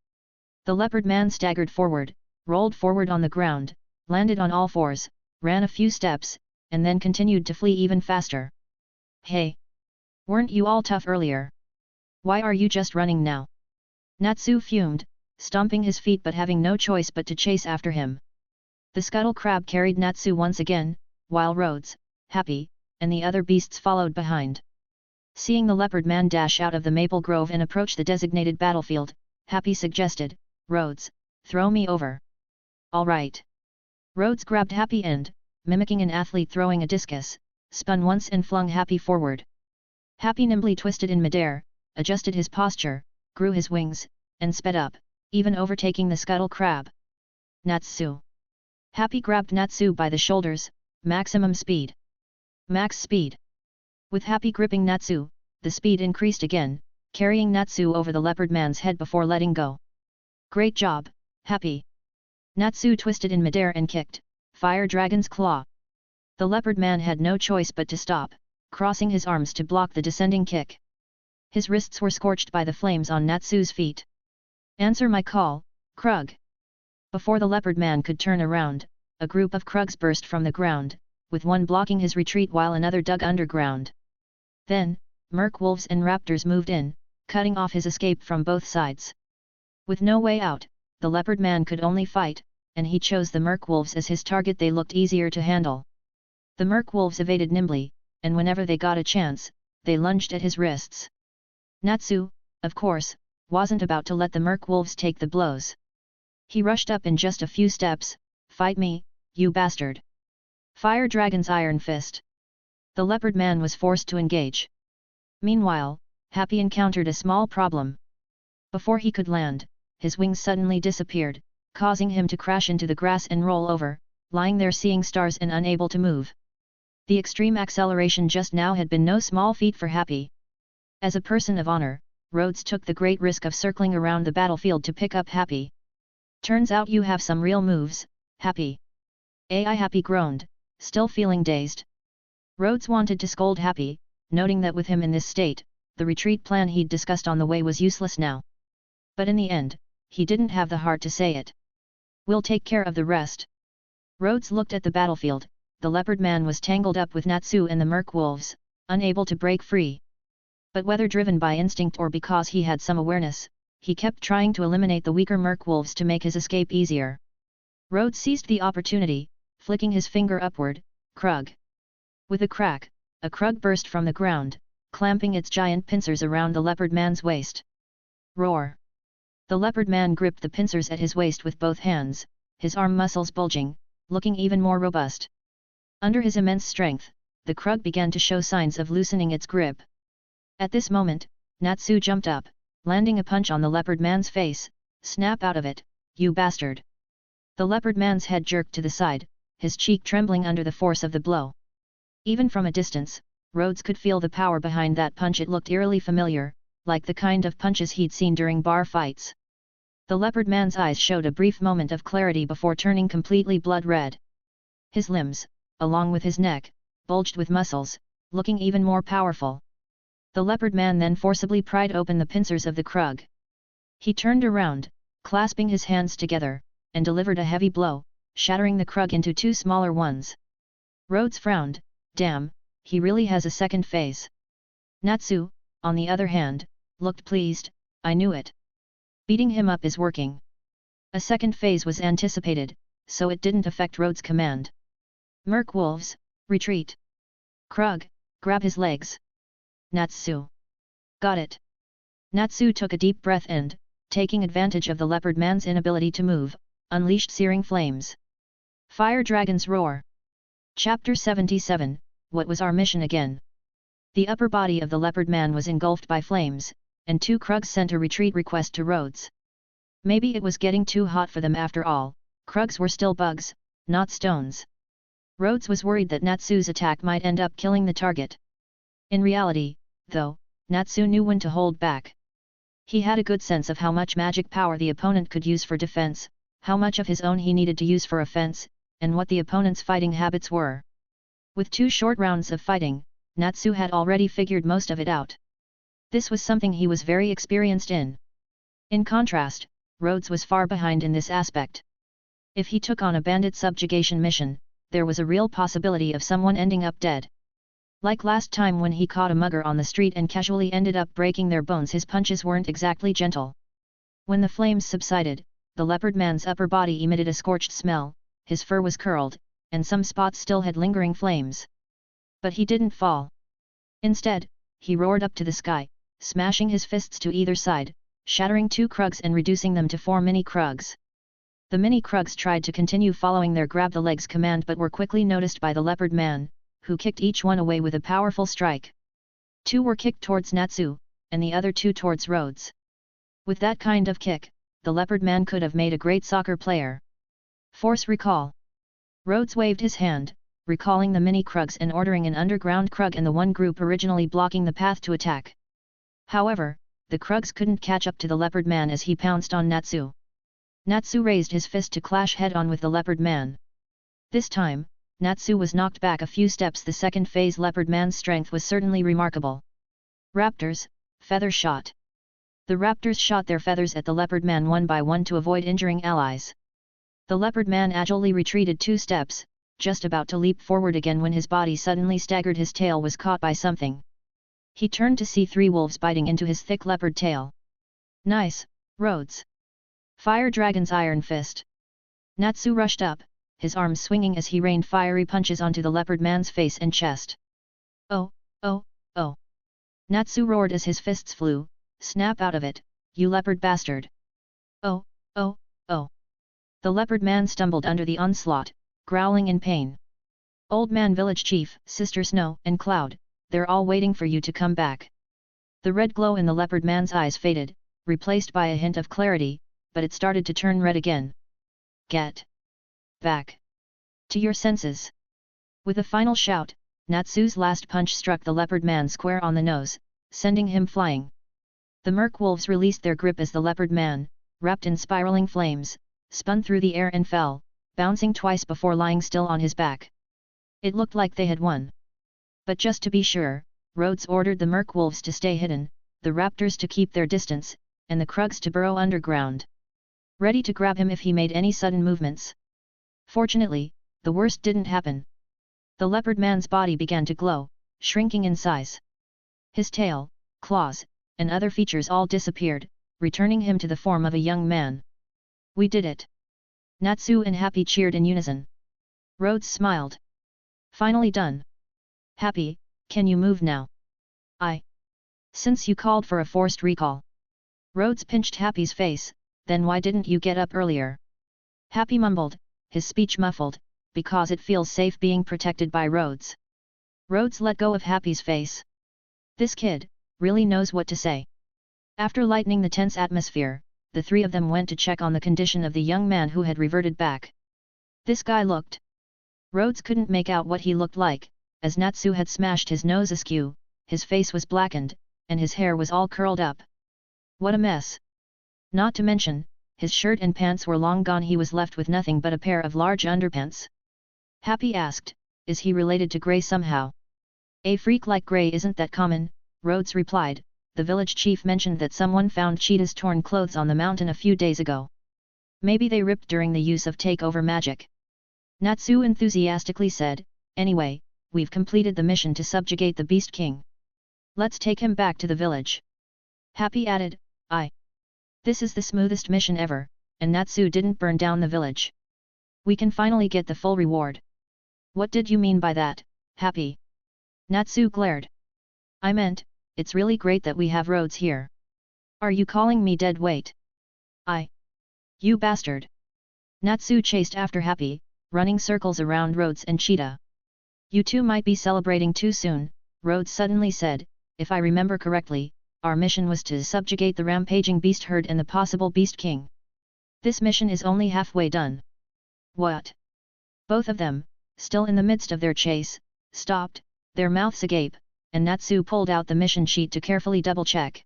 The leopard man staggered forward, rolled forward on the ground, landed on all fours, ran a few steps, and then continued to flee even faster. Hey! Weren't you all tough earlier? Why are you just running now? Natsu fumed, stomping his feet but having no choice but to chase after him. The scuttle crab carried Natsu once again, while Rhodes, Happy, and the other beasts followed behind. Seeing the leopard man dash out of the maple grove and approach the designated battlefield, Happy suggested, Rhodes, throw me over. All right. Rhodes grabbed Happy and, mimicking an athlete throwing a discus, spun once and flung Happy forward. Happy nimbly twisted in midair, adjusted his posture, grew his wings, and sped up, even overtaking the scuttle crab. Natsu. Happy grabbed Natsu by the shoulders, maximum speed. Max speed. With Happy gripping Natsu, the speed increased again, carrying Natsu over the leopard man's head before letting go. Great job, Happy. Natsu twisted in midair and kicked, Fire Dragon's Claw. The leopard man had no choice but to stop, crossing his arms to block the descending kick. His wrists were scorched by the flames on Natsu's feet. Answer my call, Krug. Before the leopard man could turn around, a group of Krugs burst from the ground, with one blocking his retreat while another dug underground. Then, merkwolves and raptors moved in, cutting off his escape from both sides. With no way out, the leopard man could only fight, and he chose the merkwolves as his target. They looked easier to handle. The merkwolves evaded nimbly, and whenever they got a chance, they lunged at his wrists. Natsu, of course, wasn't about to let the merkwolves take the blows. He rushed up in just a few steps, Fight me, you bastard! Fire Dragon's Iron Fist! The leopard man was forced to engage. Meanwhile, Happy encountered a small problem. Before he could land, his wings suddenly disappeared, causing him to crash into the grass and roll over, lying there seeing stars and unable to move. The extreme acceleration just now had been no small feat for Happy. As a person of honor, Rhodes took the great risk of circling around the battlefield to pick up Happy. Turns out you have some real moves, Happy. AI Happy groaned, still feeling dazed. Rhodes wanted to scold Happy, noting that with him in this state, the retreat plan he'd discussed on the way was useless now. But in the end, he didn't have the heart to say it. We'll take care of the rest. Rhodes looked at the battlefield. The leopard man was tangled up with Natsu and the merkwolves, unable to break free. But whether driven by instinct or because he had some awareness, he kept trying to eliminate the weaker merkwolves to make his escape easier. Rhodes seized the opportunity, flicking his finger upward, Krug. With a crack, a krug burst from the ground, clamping its giant pincers around the leopard man's waist. Roar! The leopard man gripped the pincers at his waist with both hands, his arm muscles bulging, looking even more robust. Under his immense strength, the krug began to show signs of loosening its grip. At this moment, Natsu jumped up, landing a punch on the leopard man's face. Snap out of it, you bastard! The leopard man's head jerked to the side, his cheek trembling under the force of the blow. Even from a distance, Rhodes could feel the power behind that punch. It looked eerily familiar, like the kind of punches he'd seen during bar fights. The leopard man's eyes showed a brief moment of clarity before turning completely blood red. His limbs, along with his neck, bulged with muscles, looking even more powerful. The leopard man then forcibly pried open the pincers of the krug. He turned around, clasping his hands together, and delivered a heavy blow, shattering the krug into two smaller ones. Rhodes frowned. Damn, he really has a second phase. Natsu, on the other hand, looked pleased. I knew it. Beating him up is working. A second phase was anticipated, so it didn't affect Rhodes' command. Merc wolves, retreat. Krug, grab his legs. Natsu. Got it. Natsu took a deep breath and, taking advantage of the leopard man's inability to move, unleashed searing flames. Fire dragons roar. Chapter 77, What was our mission again? The upper body of the leopard man was engulfed by flames, and two krugs sent a retreat request to Rhodes. Maybe it was getting too hot for them after all. Krugs were still bugs, not stones. Rhodes was worried that Natsu's attack might end up killing the target. In reality, though, Natsu knew when to hold back. He had a good sense of how much magic power the opponent could use for defense, how much of his own he needed to use for offense, and what the opponent's fighting habits were. With 2 short rounds of fighting, Natsu had already figured most of it out. This was something he was very experienced in. In contrast, Rhodes was far behind in this aspect. If he took on a bandit subjugation mission, there was a real possibility of someone ending up dead. Like last time when he caught a mugger on the street and casually ended up breaking their bones, his punches weren't exactly gentle. When the flames subsided, the leopard man's upper body emitted a scorched smell, his fur was curled, and some spots still had lingering flames. But he didn't fall. Instead, he roared up to the sky, smashing his fists to either side, shattering 2 krugs and reducing them to 4 mini krugs. The mini krugs tried to continue following their grab the legs command but were quickly noticed by the leopard man, who kicked each one away with a powerful strike. 2 were kicked towards Natsu, and the other 2 towards Rhodes. With that kind of kick, the leopard man could have made a great soccer player. Force recall. Rhodes waved his hand, recalling the mini krugs and ordering an underground krug and the one group originally blocking the path to attack. However, the krugs couldn't catch up to the leopard man as he pounced on Natsu. Natsu raised his fist to clash head-on with the leopard man. This time, Natsu was knocked back a few steps. The second phase leopard man's strength was certainly remarkable. Raptors, feather shot. The raptors shot their feathers at the leopard man one by one to avoid injuring allies. The leopard man agilely retreated 2 steps, just about to leap forward again when his body suddenly staggered. His tail was caught by something. He turned to see 3 wolves biting into his thick leopard tail. Nice, Rhodes. Fire Dragon's Iron Fist. Natsu rushed up, his arms swinging as he rained fiery punches onto the leopard man's face and chest. Oh, oh, oh. Natsu roared as his fists flew. Snap out of it, you leopard bastard. Oh, oh, oh. The leopard man stumbled under the onslaught, growling in pain. Old Man Village Chief, Sister Snow and Cloud, they're all waiting for you to come back. The red glow in the leopard man's eyes faded, replaced by a hint of clarity, but it started to turn red again. Get back to your senses. With a final shout, Natsu's last punch struck the leopard man square on the nose, sending him flying. The merc wolves released their grip as the leopard man, wrapped in spiraling flames, spun through the air and fell, bouncing twice before lying still on his back. It looked like they had won. But just to be sure, Rhodes ordered the merc wolves to stay hidden, the raptors to keep their distance, and the krugs to burrow underground, ready to grab him if he made any sudden movements. Fortunately, the worst didn't happen. The leopard man's body began to glow, shrinking in size. His tail, claws, and other features all disappeared, returning him to the form of a young man. We did it! Natsu and Happy cheered in unison. Rhodes smiled. Finally done. Happy, can you move now? Since you called for a forced recall. Rhodes pinched Happy's face, then why didn't you get up earlier? Happy mumbled, his speech muffled, because it feels safe being protected by Rhodes. Rhodes let go of Happy's face. This kid really knows what to say. After lightening the tense atmosphere, the three of them went to check on the condition of the young man who had reverted back. This guy looked. Rhodes couldn't make out what he looked like, as Natsu had smashed his nose askew, his face was blackened, and his hair was all curled up. What a mess! Not to mention, his shirt and pants were long gone. He was left with nothing but a pair of large underpants. Happy asked, is he related to Grey somehow? A freak like Grey isn't that common, Rhodes replied. The village chief mentioned that someone found Cheetah's torn clothes on the mountain a few days ago. Maybe they ripped during the use of takeover magic. Natsu enthusiastically said, anyway, we've completed the mission to subjugate the Beast King. Let's take him back to the village. Happy added, This is the smoothest mission ever, and Natsu didn't burn down the village. We can finally get the full reward. What did you mean by that, Happy? Natsu glared. I meant, it's really great that we have Rhodes here. Are you calling me dead weight? You bastard. Natsu chased after Happy, running circles around Rhodes and Cheetah. You two might be celebrating too soon, Rhodes suddenly said. If I remember correctly, our mission was to subjugate the rampaging beast herd and the possible Beast King. This mission is only halfway done. What? Both of them, still in the midst of their chase, stopped, their mouths agape, and Natsu pulled out the mission sheet to carefully double-check.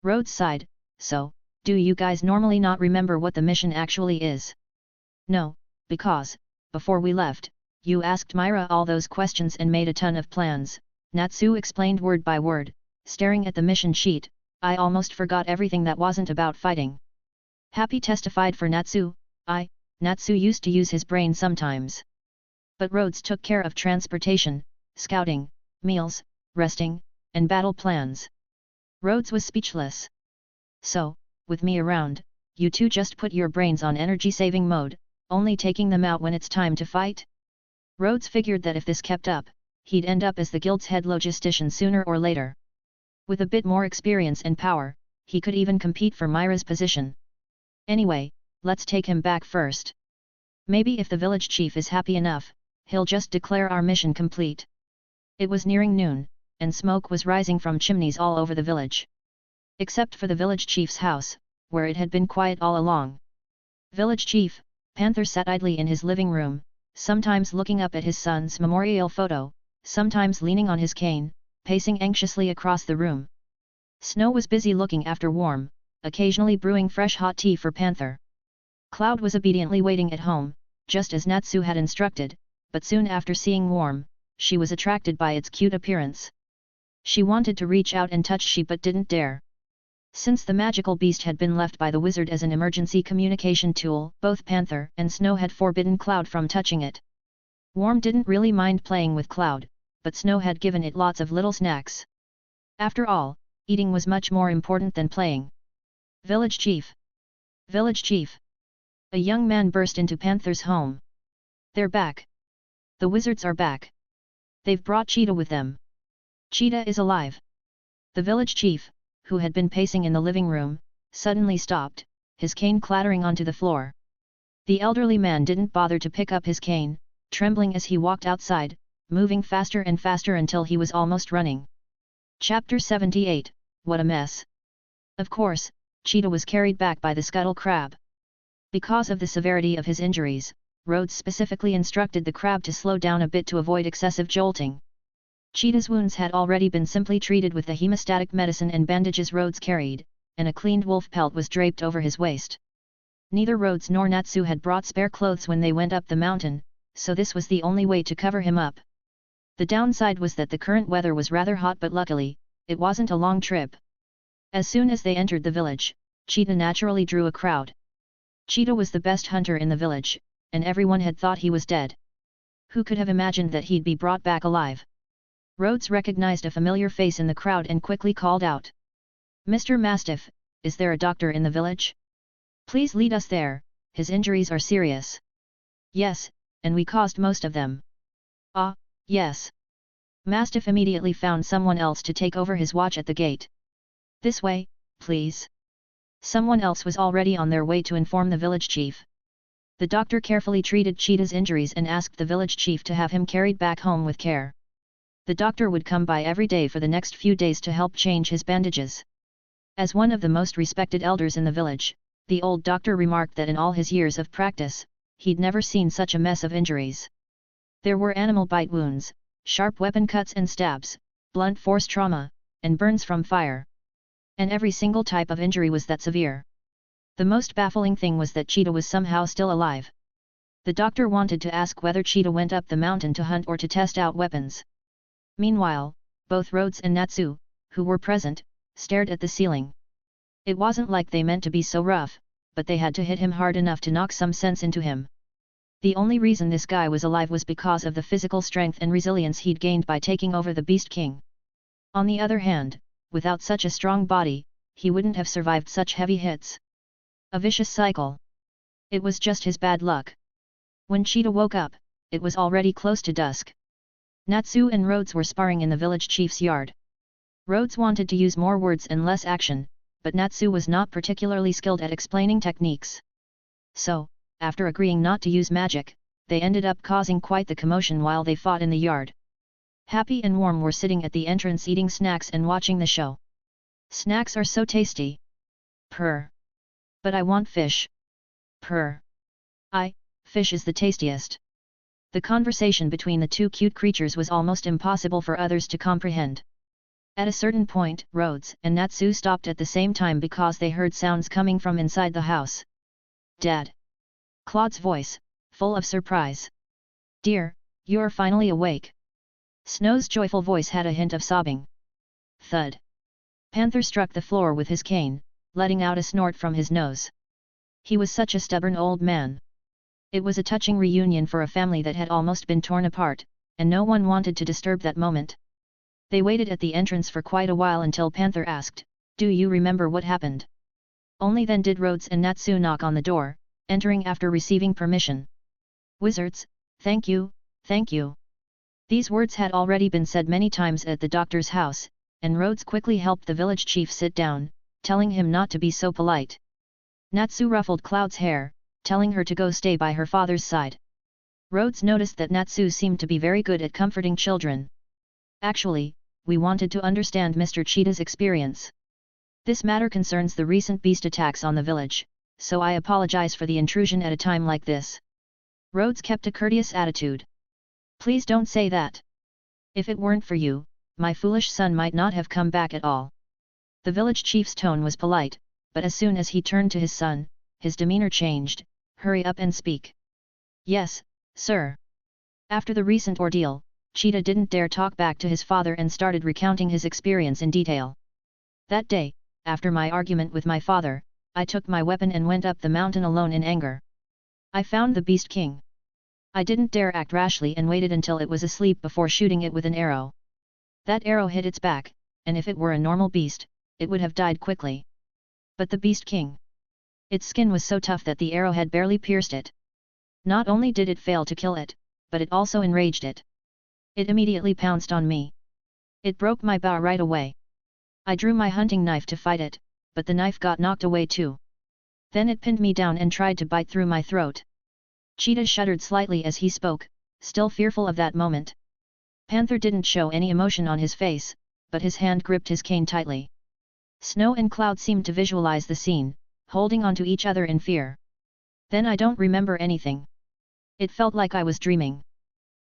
Rhodes sighed, so, do you guys normally not remember what the mission actually is? No, because, before we left, you asked Myra all those questions and made a ton of plans, Natsu explained word by word, staring at the mission sheet. I almost forgot everything that wasn't about fighting. Happy testified for Natsu. Natsu used to use his brain sometimes. But Rhodes took care of transportation, scouting, meals, resting, and battle plans. Rhodes was speechless. So, with me around, you two just put your brains on energy-saving mode, only taking them out when it's time to fight? Rhodes figured that if this kept up, he'd end up as the guild's head logistician sooner or later. With a bit more experience and power, he could even compete for Myra's position. Anyway, let's take him back first. Maybe if the village chief is happy enough, he'll just declare our mission complete. It was nearing noon, and smoke was rising from chimneys all over the village. Except for the village chief's house, where it had been quiet all along. Village chief, Panther sat idly in his living room, sometimes looking up at his son's memorial photo, sometimes leaning on his cane, pacing anxiously across the room. Snow was busy looking after Warm, occasionally brewing fresh hot tea for Panther. Cloud was obediently waiting at home, just as Natsu had instructed, but soon after seeing Warm, she was attracted by its cute appearance. She wanted to reach out and touch she but didn't dare. Since the magical beast had been left by the wizard as an emergency communication tool, both Panther and Snow had forbidden Cloud from touching it. Warm didn't really mind playing with Cloud, but Snow had given it lots of little snacks. After all, eating was much more important than playing. Village Chief! Village Chief! A young man burst into Panther's home. They're back! The wizards are back! They've brought Cheetah with them! Cheetah is alive! The village chief, who had been pacing in the living room, suddenly stopped, his cane clattering onto the floor. The elderly man didn't bother to pick up his cane, trembling as he walked outside, moving faster and faster until he was almost running. Chapter 78, What a Mess! Of course, Cheetah was carried back by the scuttle crab. Because of the severity of his injuries, Rhodes specifically instructed the crab to slow down a bit to avoid excessive jolting. Cheetah's wounds had already been simply treated with the hemostatic medicine and bandages Rhodes carried, and a cleaned wolf pelt was draped over his waist. Neither Rhodes nor Natsu had brought spare clothes when they went up the mountain, so this was the only way to cover him up. The downside was that the current weather was rather hot, but luckily, it wasn't a long trip. As soon as they entered the village, Cheetah naturally drew a crowd. Cheetah was the best hunter in the village, and everyone had thought he was dead. Who could have imagined that he'd be brought back alive? Rhodes recognized a familiar face in the crowd and quickly called out. Mr. Mastiff, is there a doctor in the village? Please lead us there, his injuries are serious. Yes, and we caused most of them. Ah, yes. Mastiff immediately found someone else to take over his watch at the gate. This way, please. Someone else was already on their way to inform the village chief. The doctor carefully treated Cheetah's injuries and asked the village chief to have him carried back home with care. The doctor would come by every day for the next few days to help change his bandages. As one of the most respected elders in the village, the old doctor remarked that in all his years of practice, he'd never seen such a mess of injuries. There were animal bite wounds, sharp weapon cuts and stabs, blunt force trauma, and burns from fire. And every single type of injury was that severe. The most baffling thing was that Cheetah was somehow still alive. The doctor wanted to ask whether Cheetah went up the mountain to hunt or to test out weapons. Meanwhile, both Rhodes and Natsu, who were present, stared at the ceiling. It wasn't like they meant to be so rough, but they had to hit him hard enough to knock some sense into him. The only reason this guy was alive was because of the physical strength and resilience he'd gained by taking over the Beast King. On the other hand, without such a strong body, he wouldn't have survived such heavy hits. A vicious cycle. It was just his bad luck. When Cheetah woke up, it was already close to dusk. Natsu and Rhodes were sparring in the village chief's yard. Rhodes wanted to use more words and less action, but Natsu was not particularly skilled at explaining techniques. So, after agreeing not to use magic, they ended up causing quite the commotion while they fought in the yard. Happy and Warm were sitting at the entrance eating snacks and watching the show. Snacks are so tasty. Purr. But I want fish. Purr. Fish is the tastiest. The conversation between the two cute creatures was almost impossible for others to comprehend. At a certain point, Rhodes and Natsu stopped at the same time because they heard sounds coming from inside the house. Dad. Claude's voice, full of surprise. Dear, you're finally awake. Snow's joyful voice had a hint of sobbing. Thud. Panther struck the floor with his cane, letting out a snort from his nose. He was such a stubborn old man. It was a touching reunion for a family that had almost been torn apart, and no one wanted to disturb that moment. They waited at the entrance for quite a while until Panther asked, "Do you remember what happened?" Only then did Rhodes and Natsu knock on the door, entering after receiving permission. "Wizards, thank you, thank you." These words had already been said many times at the doctor's house, and Rhodes quickly helped the village chief sit down, telling him not to be so polite. Natsu ruffled Cloud's hair, telling her to go stay by her father's side. Rhodes noticed that Natsu seemed to be very good at comforting children. "Actually, we wanted to understand Mr. Cheetah's experience. This matter concerns the recent beast attacks on the village, so I apologize for the intrusion at a time like this." Rhodes kept a courteous attitude. "Please don't say that. If it weren't for you, my foolish son might not have come back at all." The village chief's tone was polite, but as soon as he turned to his son, his demeanor changed. "Hurry up and speak." "Yes, sir." After the recent ordeal, Cheetah didn't dare talk back to his father and started recounting his experience in detail. "That day, after my argument with my father, I took my weapon and went up the mountain alone in anger. I found the Beast King. I didn't dare act rashly and waited until it was asleep before shooting it with an arrow. That arrow hit its back, and if it were a normal beast, it would have died quickly. But the Beast King. Its skin was so tough that the arrow had barely pierced it. Not only did it fail to kill it, but it also enraged it. It immediately pounced on me. It broke my bow right away. I drew my hunting knife to fight it, but the knife got knocked away too. Then it pinned me down and tried to bite through my throat." Cheetah shuddered slightly as he spoke, still fearful of that moment. Panther didn't show any emotion on his face, but his hand gripped his cane tightly. Snow and Cloud seemed to visualize the scene, holding on to each other in fear. "Then I don't remember anything. It felt like I was dreaming.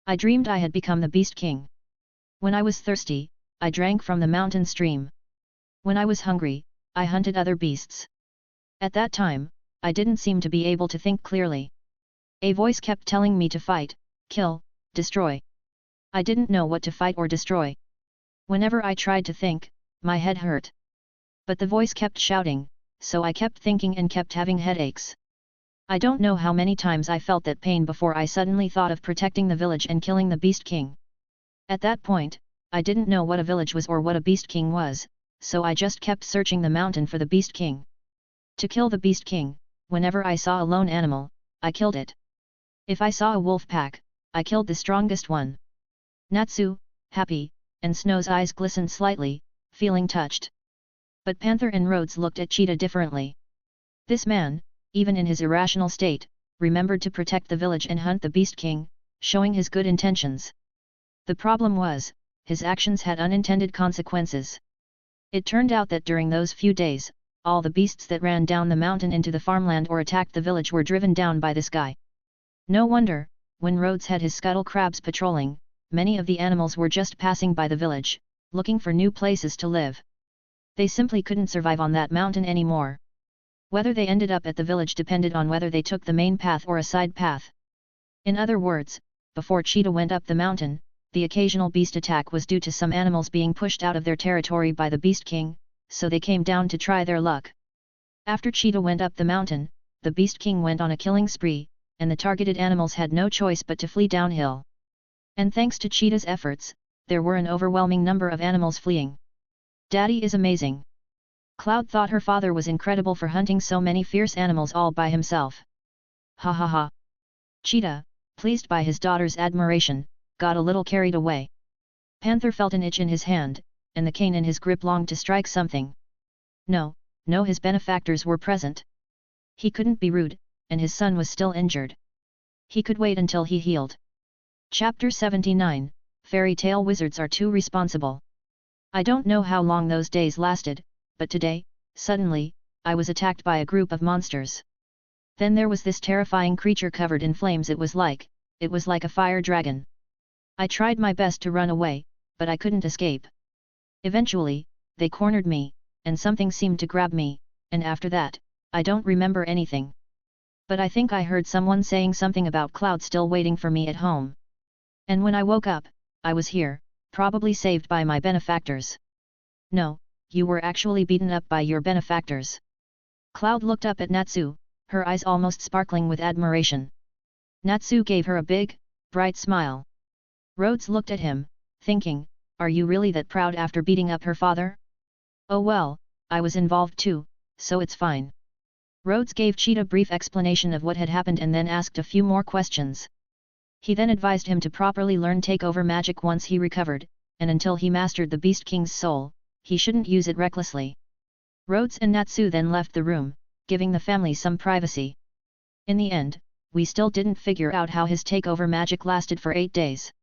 I dreamed I had become the Beast King. When I was thirsty, I drank from the mountain stream. When I was hungry, I hunted other beasts. At that time, I didn't seem to be able to think clearly. A voice kept telling me to fight, kill, destroy. I didn't know what to fight or destroy. Whenever I tried to think, my head hurt. But the voice kept shouting, so I kept thinking and kept having headaches. I don't know how many times I felt that pain before I suddenly thought of protecting the village and killing the Beast King. At that point, I didn't know what a village was or what a Beast King was, so I just kept searching the mountain for the Beast King. To kill the Beast King, whenever I saw a lone animal, I killed it. If I saw a wolf pack, I killed the strongest one. Natsu, happy, and Snow's eyes glistened slightly, feeling touched. But Panther and Rhodes looked at Cheetah differently. This man, even in his irrational state, remembered to protect the village and hunt the Beast King, showing his good intentions. The problem was, his actions had unintended consequences. It turned out that during those few days, all the beasts that ran down the mountain into the farmland or attacked the village were driven down by this guy. No wonder, when Rhodes had his scuttle crabs patrolling, many of the animals were just passing by the village, looking for new places to live. They simply couldn't survive on that mountain anymore. Whether they ended up at the village depended on whether they took the main path or a side path. In other words, before Cheetah went up the mountain, the occasional beast attack was due to some animals being pushed out of their territory by the Beast King, so they came down to try their luck. After Cheetah went up the mountain, the Beast King went on a killing spree, and the targeted animals had no choice but to flee downhill. And thanks to Cheetah's efforts, there were an overwhelming number of animals fleeing. Daddy is amazing. Cloud thought her father was incredible for hunting so many fierce animals all by himself. Ha ha ha. Cheetah, pleased by his daughter's admiration, got a little carried away. Panther felt an itch in his hand, and the cane in his grip longed to strike something. No, his benefactors were present. He couldn't be rude, and his son was still injured. He could wait until he healed. Chapter 79, Fairy Tale Wizards Are Too Responsible. I don't know how long those days lasted, but today, suddenly, I was attacked by a group of monsters. Then there was this terrifying creature covered in flames. It was like a fire dragon. I tried my best to run away, but I couldn't escape. Eventually, they cornered me, and something seemed to grab me, and after that, I don't remember anything. But I think I heard someone saying something about Cloud still waiting for me at home. And when I woke up, I was here, probably saved by my benefactors. No, you were actually beaten up by your benefactors. Cloud looked up at Natsu, her eyes almost sparkling with admiration. Natsu gave her a big, bright smile. Rhodes looked at him, thinking, are you really that proud after beating up her father? Oh well, I was involved too, so it's fine. Rhodes gave Cheetah a brief explanation of what had happened and then asked a few more questions. He then advised him to properly learn takeover magic once he recovered, and until he mastered the Beast King's soul, he shouldn't use it recklessly. Rhodes and Natsu then left the room, giving the family some privacy. In the end, we still didn't figure out how his takeover magic lasted for 8 days.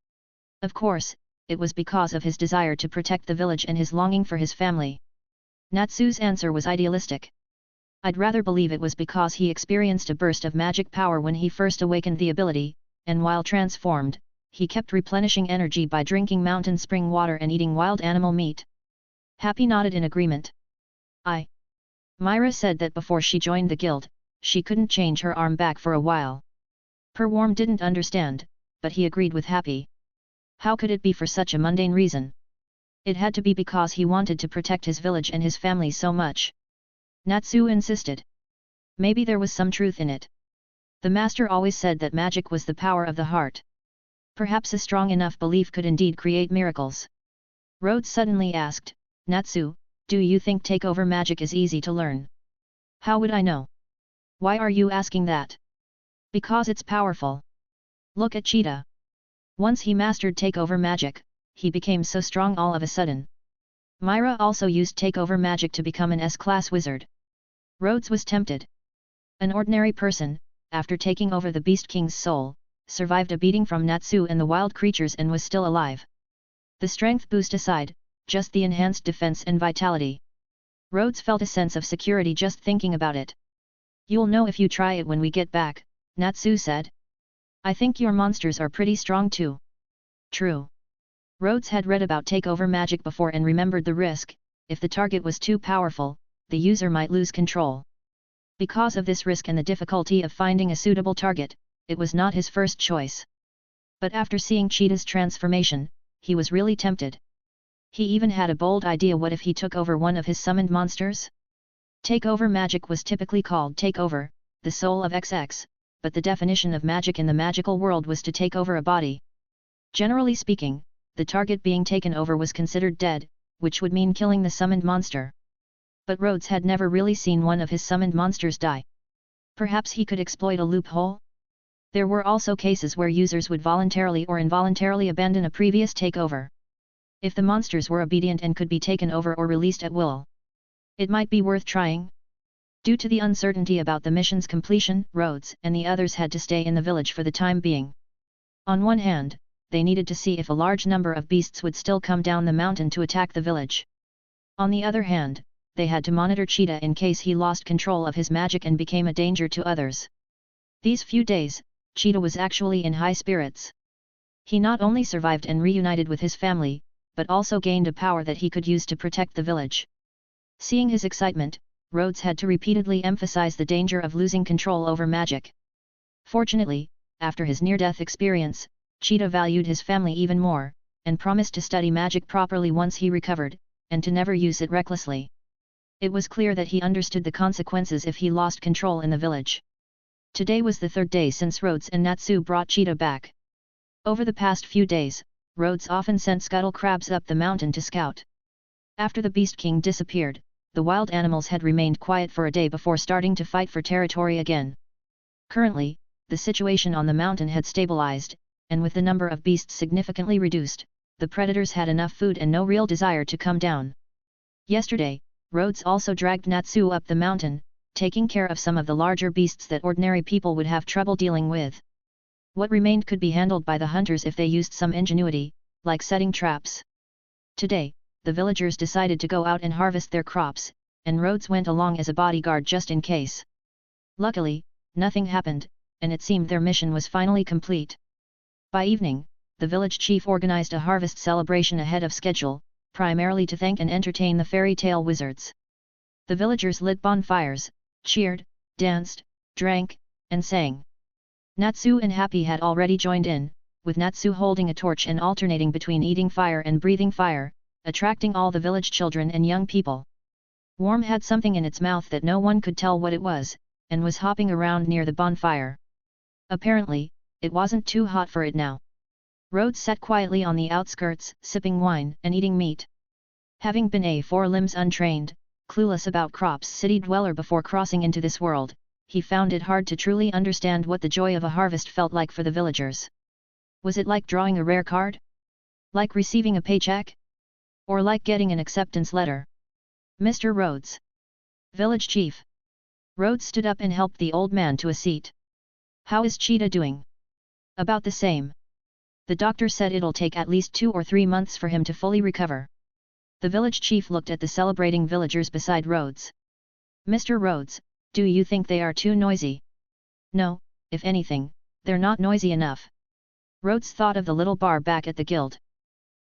Of course, it was because of his desire to protect the village and his longing for his family. Natsu's answer was idealistic. I'd rather believe it was because he experienced a burst of magic power when he first awakened the ability, and while transformed, he kept replenishing energy by drinking mountain spring water and eating wild animal meat. Happy nodded in agreement. Myra said that before she joined the guild, she couldn't change her arm back for a while. Perworm didn't understand, but he agreed with Happy. How could it be for such a mundane reason? It had to be because he wanted to protect his village and his family so much. Natsu insisted. Maybe there was some truth in it. The master always said that magic was the power of the heart. Perhaps a strong enough belief could indeed create miracles. Rhodes suddenly asked, Natsu, do you think takeover magic is easy to learn? How would I know? Why are you asking that? Because it's powerful. Look at Cheetah. Once he mastered takeover magic, he became so strong all of a sudden. Myra also used takeover magic to become an S-class wizard. Rhodes was tempted. An ordinary person, after taking over the Beast King's soul, survived a beating from Natsu and the wild creatures and was still alive. The strength boost aside, just the enhanced defense and vitality. Rhodes felt a sense of security just thinking about it. You'll know if you try it when we get back, Natsu said. I think your monsters are pretty strong too. True. Rhodes had read about takeover magic before and remembered the risk. If the target was too powerful, the user might lose control. Because of this risk and the difficulty of finding a suitable target, it was not his first choice. But after seeing Cheetah's transformation, he was really tempted. He even had a bold idea: what if he took over one of his summoned monsters? Takeover magic was typically called takeover, the soul of XX, but the definition of magic in the magical world was to take over a body. Generally speaking, the target being taken over was considered dead, which would mean killing the summoned monster. But Rhodes had never really seen one of his summoned monsters die. Perhaps he could exploit a loophole? There were also cases where users would voluntarily or involuntarily abandon a previous takeover. If the monsters were obedient and could be taken over or released at will, it might be worth trying. Due to the uncertainty about the mission's completion, Rhodes and the others had to stay in the village for the time being. On one hand, they needed to see if a large number of beasts would still come down the mountain to attack the village. On the other hand, they had to monitor Cheetah in case he lost control of his magic and became a danger to others. These few days, Cheetah was actually in high spirits. He not only survived and reunited with his family, but also gained a power that he could use to protect the village. Seeing his excitement, Rhodes had to repeatedly emphasize the danger of losing control over magic. Fortunately, after his near-death experience, Cheetah valued his family even more, and promised to study magic properly once he recovered, and to never use it recklessly. It was clear that he understood the consequences if he lost control in the village. Today was the third day since Rhodes and Natsu brought Cheetah back. Over the past few days, Rhodes often sent scuttle crabs up the mountain to scout. After the Beast King disappeared, the wild animals had remained quiet for a day before starting to fight for territory again. Currently, the situation on the mountain had stabilized, and with the number of beasts significantly reduced, the predators had enough food and no real desire to come down. Yesterday, Rhodes also dragged Natsu up the mountain, taking care of some of the larger beasts that ordinary people would have trouble dealing with. What remained could be handled by the hunters if they used some ingenuity, like setting traps. Today, the villagers decided to go out and harvest their crops, and Rhodes went along as a bodyguard just in case. Luckily, nothing happened, and it seemed their mission was finally complete. By evening, the village chief organized a harvest celebration ahead of schedule, primarily to thank and entertain the fairy tale wizards. The villagers lit bonfires, cheered, danced, drank, and sang. Natsu and Happy had already joined in, with Natsu holding a torch and alternating between eating fire and breathing fire, attracting all the village children and young people. Warm had something in its mouth that no one could tell what it was, and was hopping around near the bonfire. Apparently, it wasn't too hot for it now. Rhodes sat quietly on the outskirts, sipping wine and eating meat. Having been a four-limbs untrained, clueless about crops city dweller before crossing into this world, he found it hard to truly understand what the joy of a harvest felt like for the villagers. Was it like drawing a rare card? Like receiving a paycheck? Or like getting an acceptance letter? Mr. Rhodes. Village chief. Rhodes stood up and helped the old man to a seat. How is Cheetah doing? About the same. The doctor said it'll take at least 2 or 3 months for him to fully recover. The village chief looked at the celebrating villagers beside Rhodes. Mr. Rhodes, do you think they are too noisy? No, if anything, they're not noisy enough. Rhodes thought of the little bar back at the guild.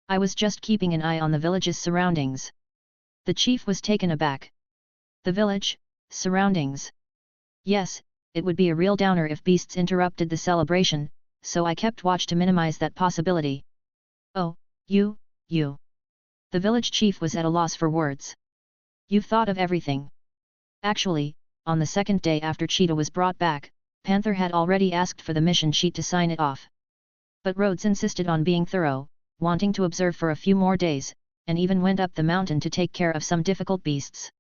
I was just keeping an eye on the village's surroundings. The chief was taken aback. The village, surroundings. Yes, it would be a real downer if beasts interrupted the celebration, so I kept watch to minimize that possibility. Oh, you. The village chief was at a loss for words. You've thought of everything. Actually, on the second day after Cheetah was brought back, Panther had already asked for the mission sheet to sign it off. But Rhodes insisted on being thorough, wanting to observe for a few more days, and even went up the mountain to take care of some difficult beasts.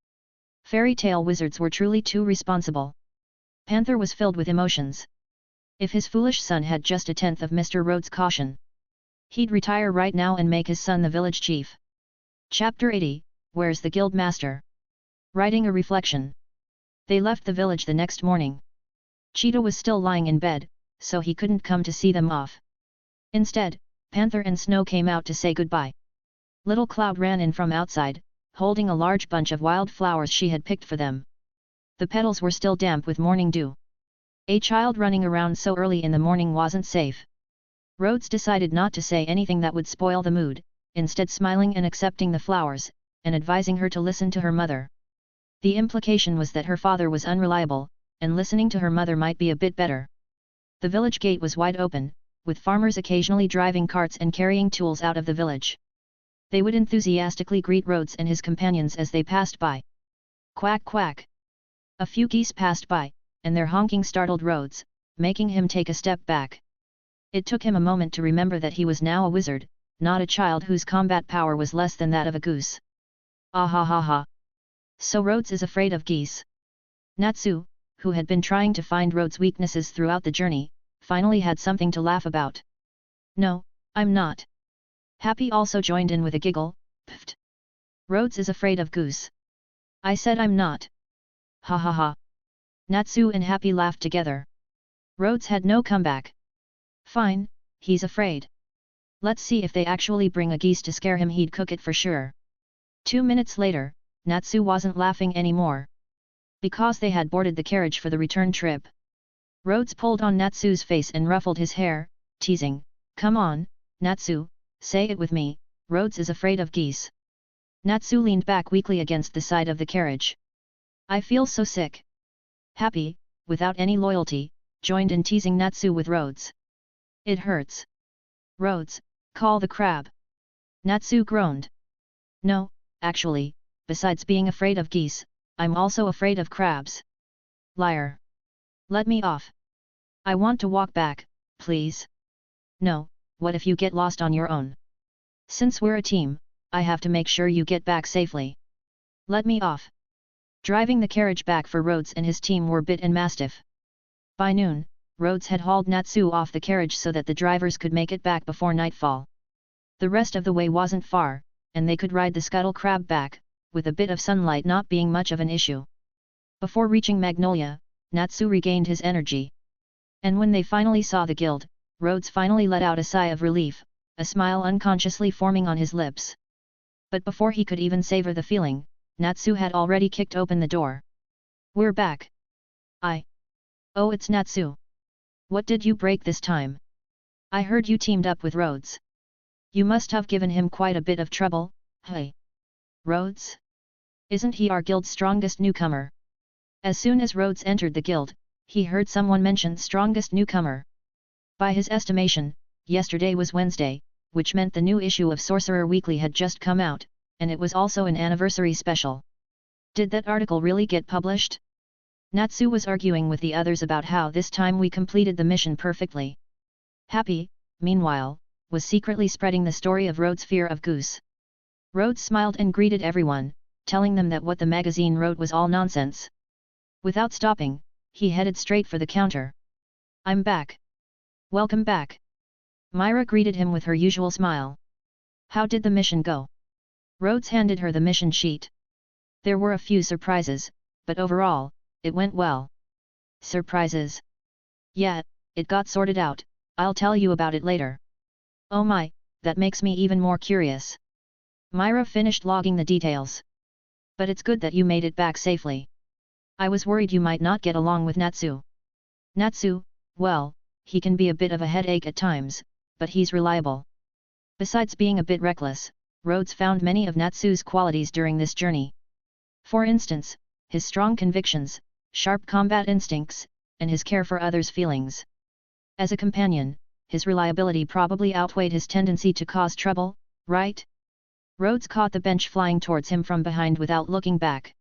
Fairy tale wizards were truly too responsible. Panther was filled with emotions. If his foolish son had just a tenth of Mr. Rhodes' caution, he'd retire right now and make his son the village chief. Chapter 80, Where's the Guild Master? Writing a reflection. They left the village the next morning. Cheetah was still lying in bed, so he couldn't come to see them off. Instead, Panther and Snow came out to say goodbye. Little Cloud ran in from outside, holding a large bunch of wild flowers she had picked for them. The petals were still damp with morning dew. A child running around so early in the morning wasn't safe. Rhodes decided not to say anything that would spoil the mood, instead smiling and accepting the flowers, and advising her to listen to her mother. The implication was that her father was unreliable, and listening to her mother might be a bit better. The village gate was wide open, with farmers occasionally driving carts and carrying tools out of the village. They would enthusiastically greet Rhodes and his companions as they passed by. Quack quack! A few geese passed by, and their honking startled Rhodes, making him take a step back. It took him a moment to remember that he was now a wizard, not a child whose combat power was less than that of a goose. Ah ha ha ha! So Rhodes is afraid of geese. Natsu, who had been trying to find Rhodes' weaknesses throughout the journey, finally had something to laugh about. No, I'm not. Happy also joined in with a giggle, pfft. Rhodes is afraid of goose. I said I'm not. Ha ha ha. Natsu and Happy laughed together. Rhodes had no comeback. Fine, he's afraid. Let's see if they actually bring a geese to scare him, he'd cook it for sure. 2 minutes later, Natsu wasn't laughing anymore. Because they had boarded the carriage for the return trip. Rhodes pulled on Natsu's face and ruffled his hair, teasing, "Come on, Natsu, say it with me, Rhodes is afraid of geese." Natsu leaned back weakly against the side of the carriage. "I feel so sick." Happy, without any loyalty, joined in teasing Natsu with Rhodes. "It hurts. Rhodes, call the crab." Natsu groaned. "No, actually, besides being afraid of geese, I'm also afraid of crabs." "Liar. Let me off. I want to walk back, please." "No, what if you get lost on your own? Since we're a team, I have to make sure you get back safely. Let me off." Driving the carriage back for Rhodes and his team were Bit and Mastiff. By noon, Rhodes had hauled Natsu off the carriage so that the drivers could make it back before nightfall. The rest of the way wasn't far, and they could ride the scuttle crab back, with a bit of sunlight not being much of an issue. Before reaching Magnolia, Natsu regained his energy. And when they finally saw the guild, Rhodes finally let out a sigh of relief, a smile unconsciously forming on his lips. But before he could even savor the feeling, Natsu had already kicked open the door. "We're back." "Oh, it's Natsu. What did you break this time? I heard you teamed up with Rhodes. You must have given him quite a bit of trouble, hey?" "Rhodes? Isn't he our guild's strongest newcomer?" As soon as Rhodes entered the guild, he heard someone mention strongest newcomer. By his estimation, yesterday was Wednesday, which meant the new issue of Sorcerer Weekly had just come out, and it was also an anniversary special. Did that article really get published? Natsu was arguing with the others about how this time we completed the mission perfectly. Happy, meanwhile, was secretly spreading the story of Rhodes' fear of goose. Rhodes smiled and greeted everyone, telling them that what the magazine wrote was all nonsense. Without stopping, he headed straight for the counter. "I'm back." "Welcome back." Myra greeted him with her usual smile. "How did the mission go?" Rhodes handed her the mission sheet. There were a few surprises, but overall, it went well. "Surprises?" "Yeah, it got sorted out, I'll tell you about it later." "Oh my, that makes me even more curious." Myra finished logging the details. "But it's good that you made it back safely. I was worried you might not get along with Natsu." "Natsu, well, he can be a bit of a headache at times, but he's reliable." Besides being a bit reckless, Rhodes found many of Natsu's qualities during this journey. For instance, his strong convictions, sharp combat instincts, and his care for others' feelings. As a companion, his reliability probably outweighed his tendency to cause trouble, right? Rhodes caught the bench flying towards him from behind without looking back.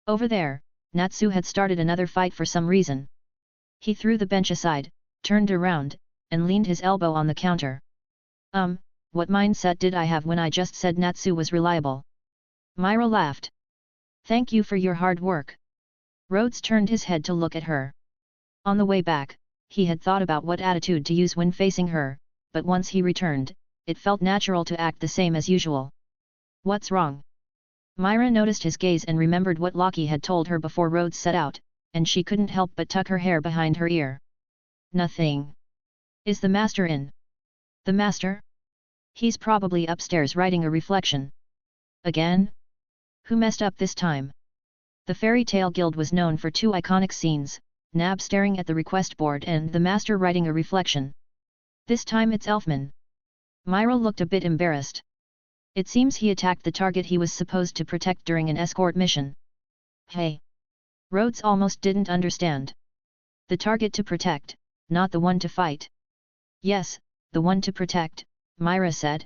Over there, Natsu had started another fight for some reason. He threw the bench aside, turned around, and leaned his elbow on the counter. What mindset did I have when I just said Natsu was reliable?" Myra laughed. "Thank you for your hard work." Rhodes turned his head to look at her. On the way back, he had thought about what attitude to use when facing her, but once he returned, it felt natural to act the same as usual. "What's wrong?" Myra noticed his gaze and remembered what Loki had told her before Rhodes set out, and she couldn't help but tuck her hair behind her ear. "Nothing. Is the master in?" "The master? He's probably upstairs writing a reflection." "Again? Who messed up this time?" The Fairy Tale Guild was known for two iconic scenes, Nab staring at the request board and the master writing a reflection. This time it's Elfman. Myra looked a bit embarrassed. It seems he attacked the target he was supposed to protect during an escort mission. "Hey!" Rhodes almost didn't understand. "The target to protect, not the one to fight." "Yes, the one to protect," Myra said.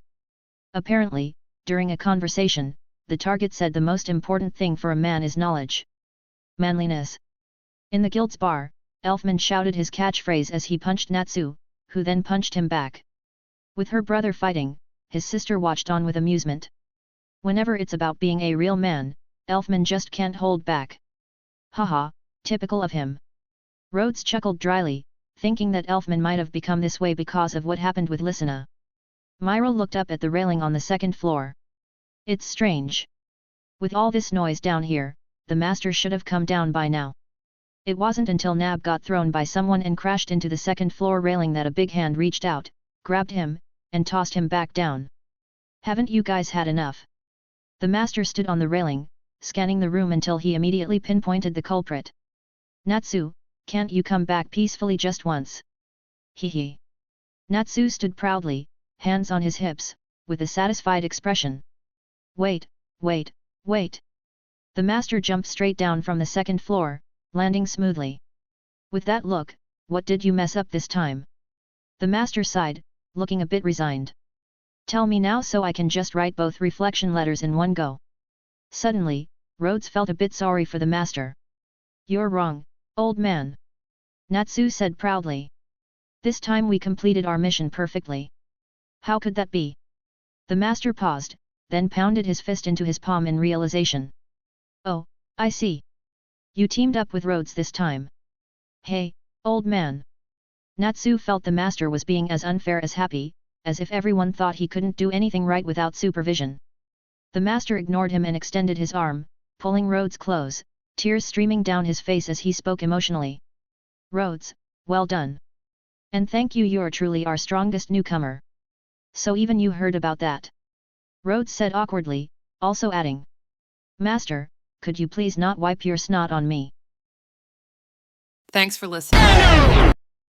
Apparently, during a conversation, the target said the most important thing for a man is knowledge. Manliness. In the guild's bar, Elfman shouted his catchphrase as he punched Natsu, who then punched him back. With her brother fighting, his sister watched on with amusement. Whenever it's about being a real man, Elfman just can't hold back. Haha, typical of him. Rhodes chuckled dryly, thinking that Elfman might have become this way because of what happened with Lysina. Myra looked up at the railing on the second floor. It's strange. With all this noise down here, the master should have come down by now. It wasn't until Nab got thrown by someone and crashed into the second floor railing that a big hand reached out, grabbed him, and tossed him back down. Haven't you guys had enough? The master stood on the railing, scanning the room until he immediately pinpointed the culprit. Natsu, can't you come back peacefully just once? Hee. Natsu stood proudly, hands on his hips, with a satisfied expression. Wait. The master jumped straight down from the second floor, landing smoothly. With that look, what did you mess up this time? The master sighed, looking a bit resigned. Tell me now so I can just write both reflection letters in one go. Suddenly, Rhodes felt a bit sorry for the master. You're wrong, old man. Natsu said proudly. This time we completed our mission perfectly. How could that be? The master paused, then pounded his fist into his palm in realization. Oh, I see. You teamed up with Rhodes this time. Hey, old man. Natsu felt the master was being as unfair as happy, as if everyone thought he couldn't do anything right without supervision. The master ignored him and extended his arm, pulling Rhodes close, tears streaming down his face as he spoke emotionally. Rhodes, well done. And thank you, you're truly our strongest newcomer. So even you heard about that? Rhodes said awkwardly, also adding. Master, could you please not wipe your snot on me? Thanks for listening.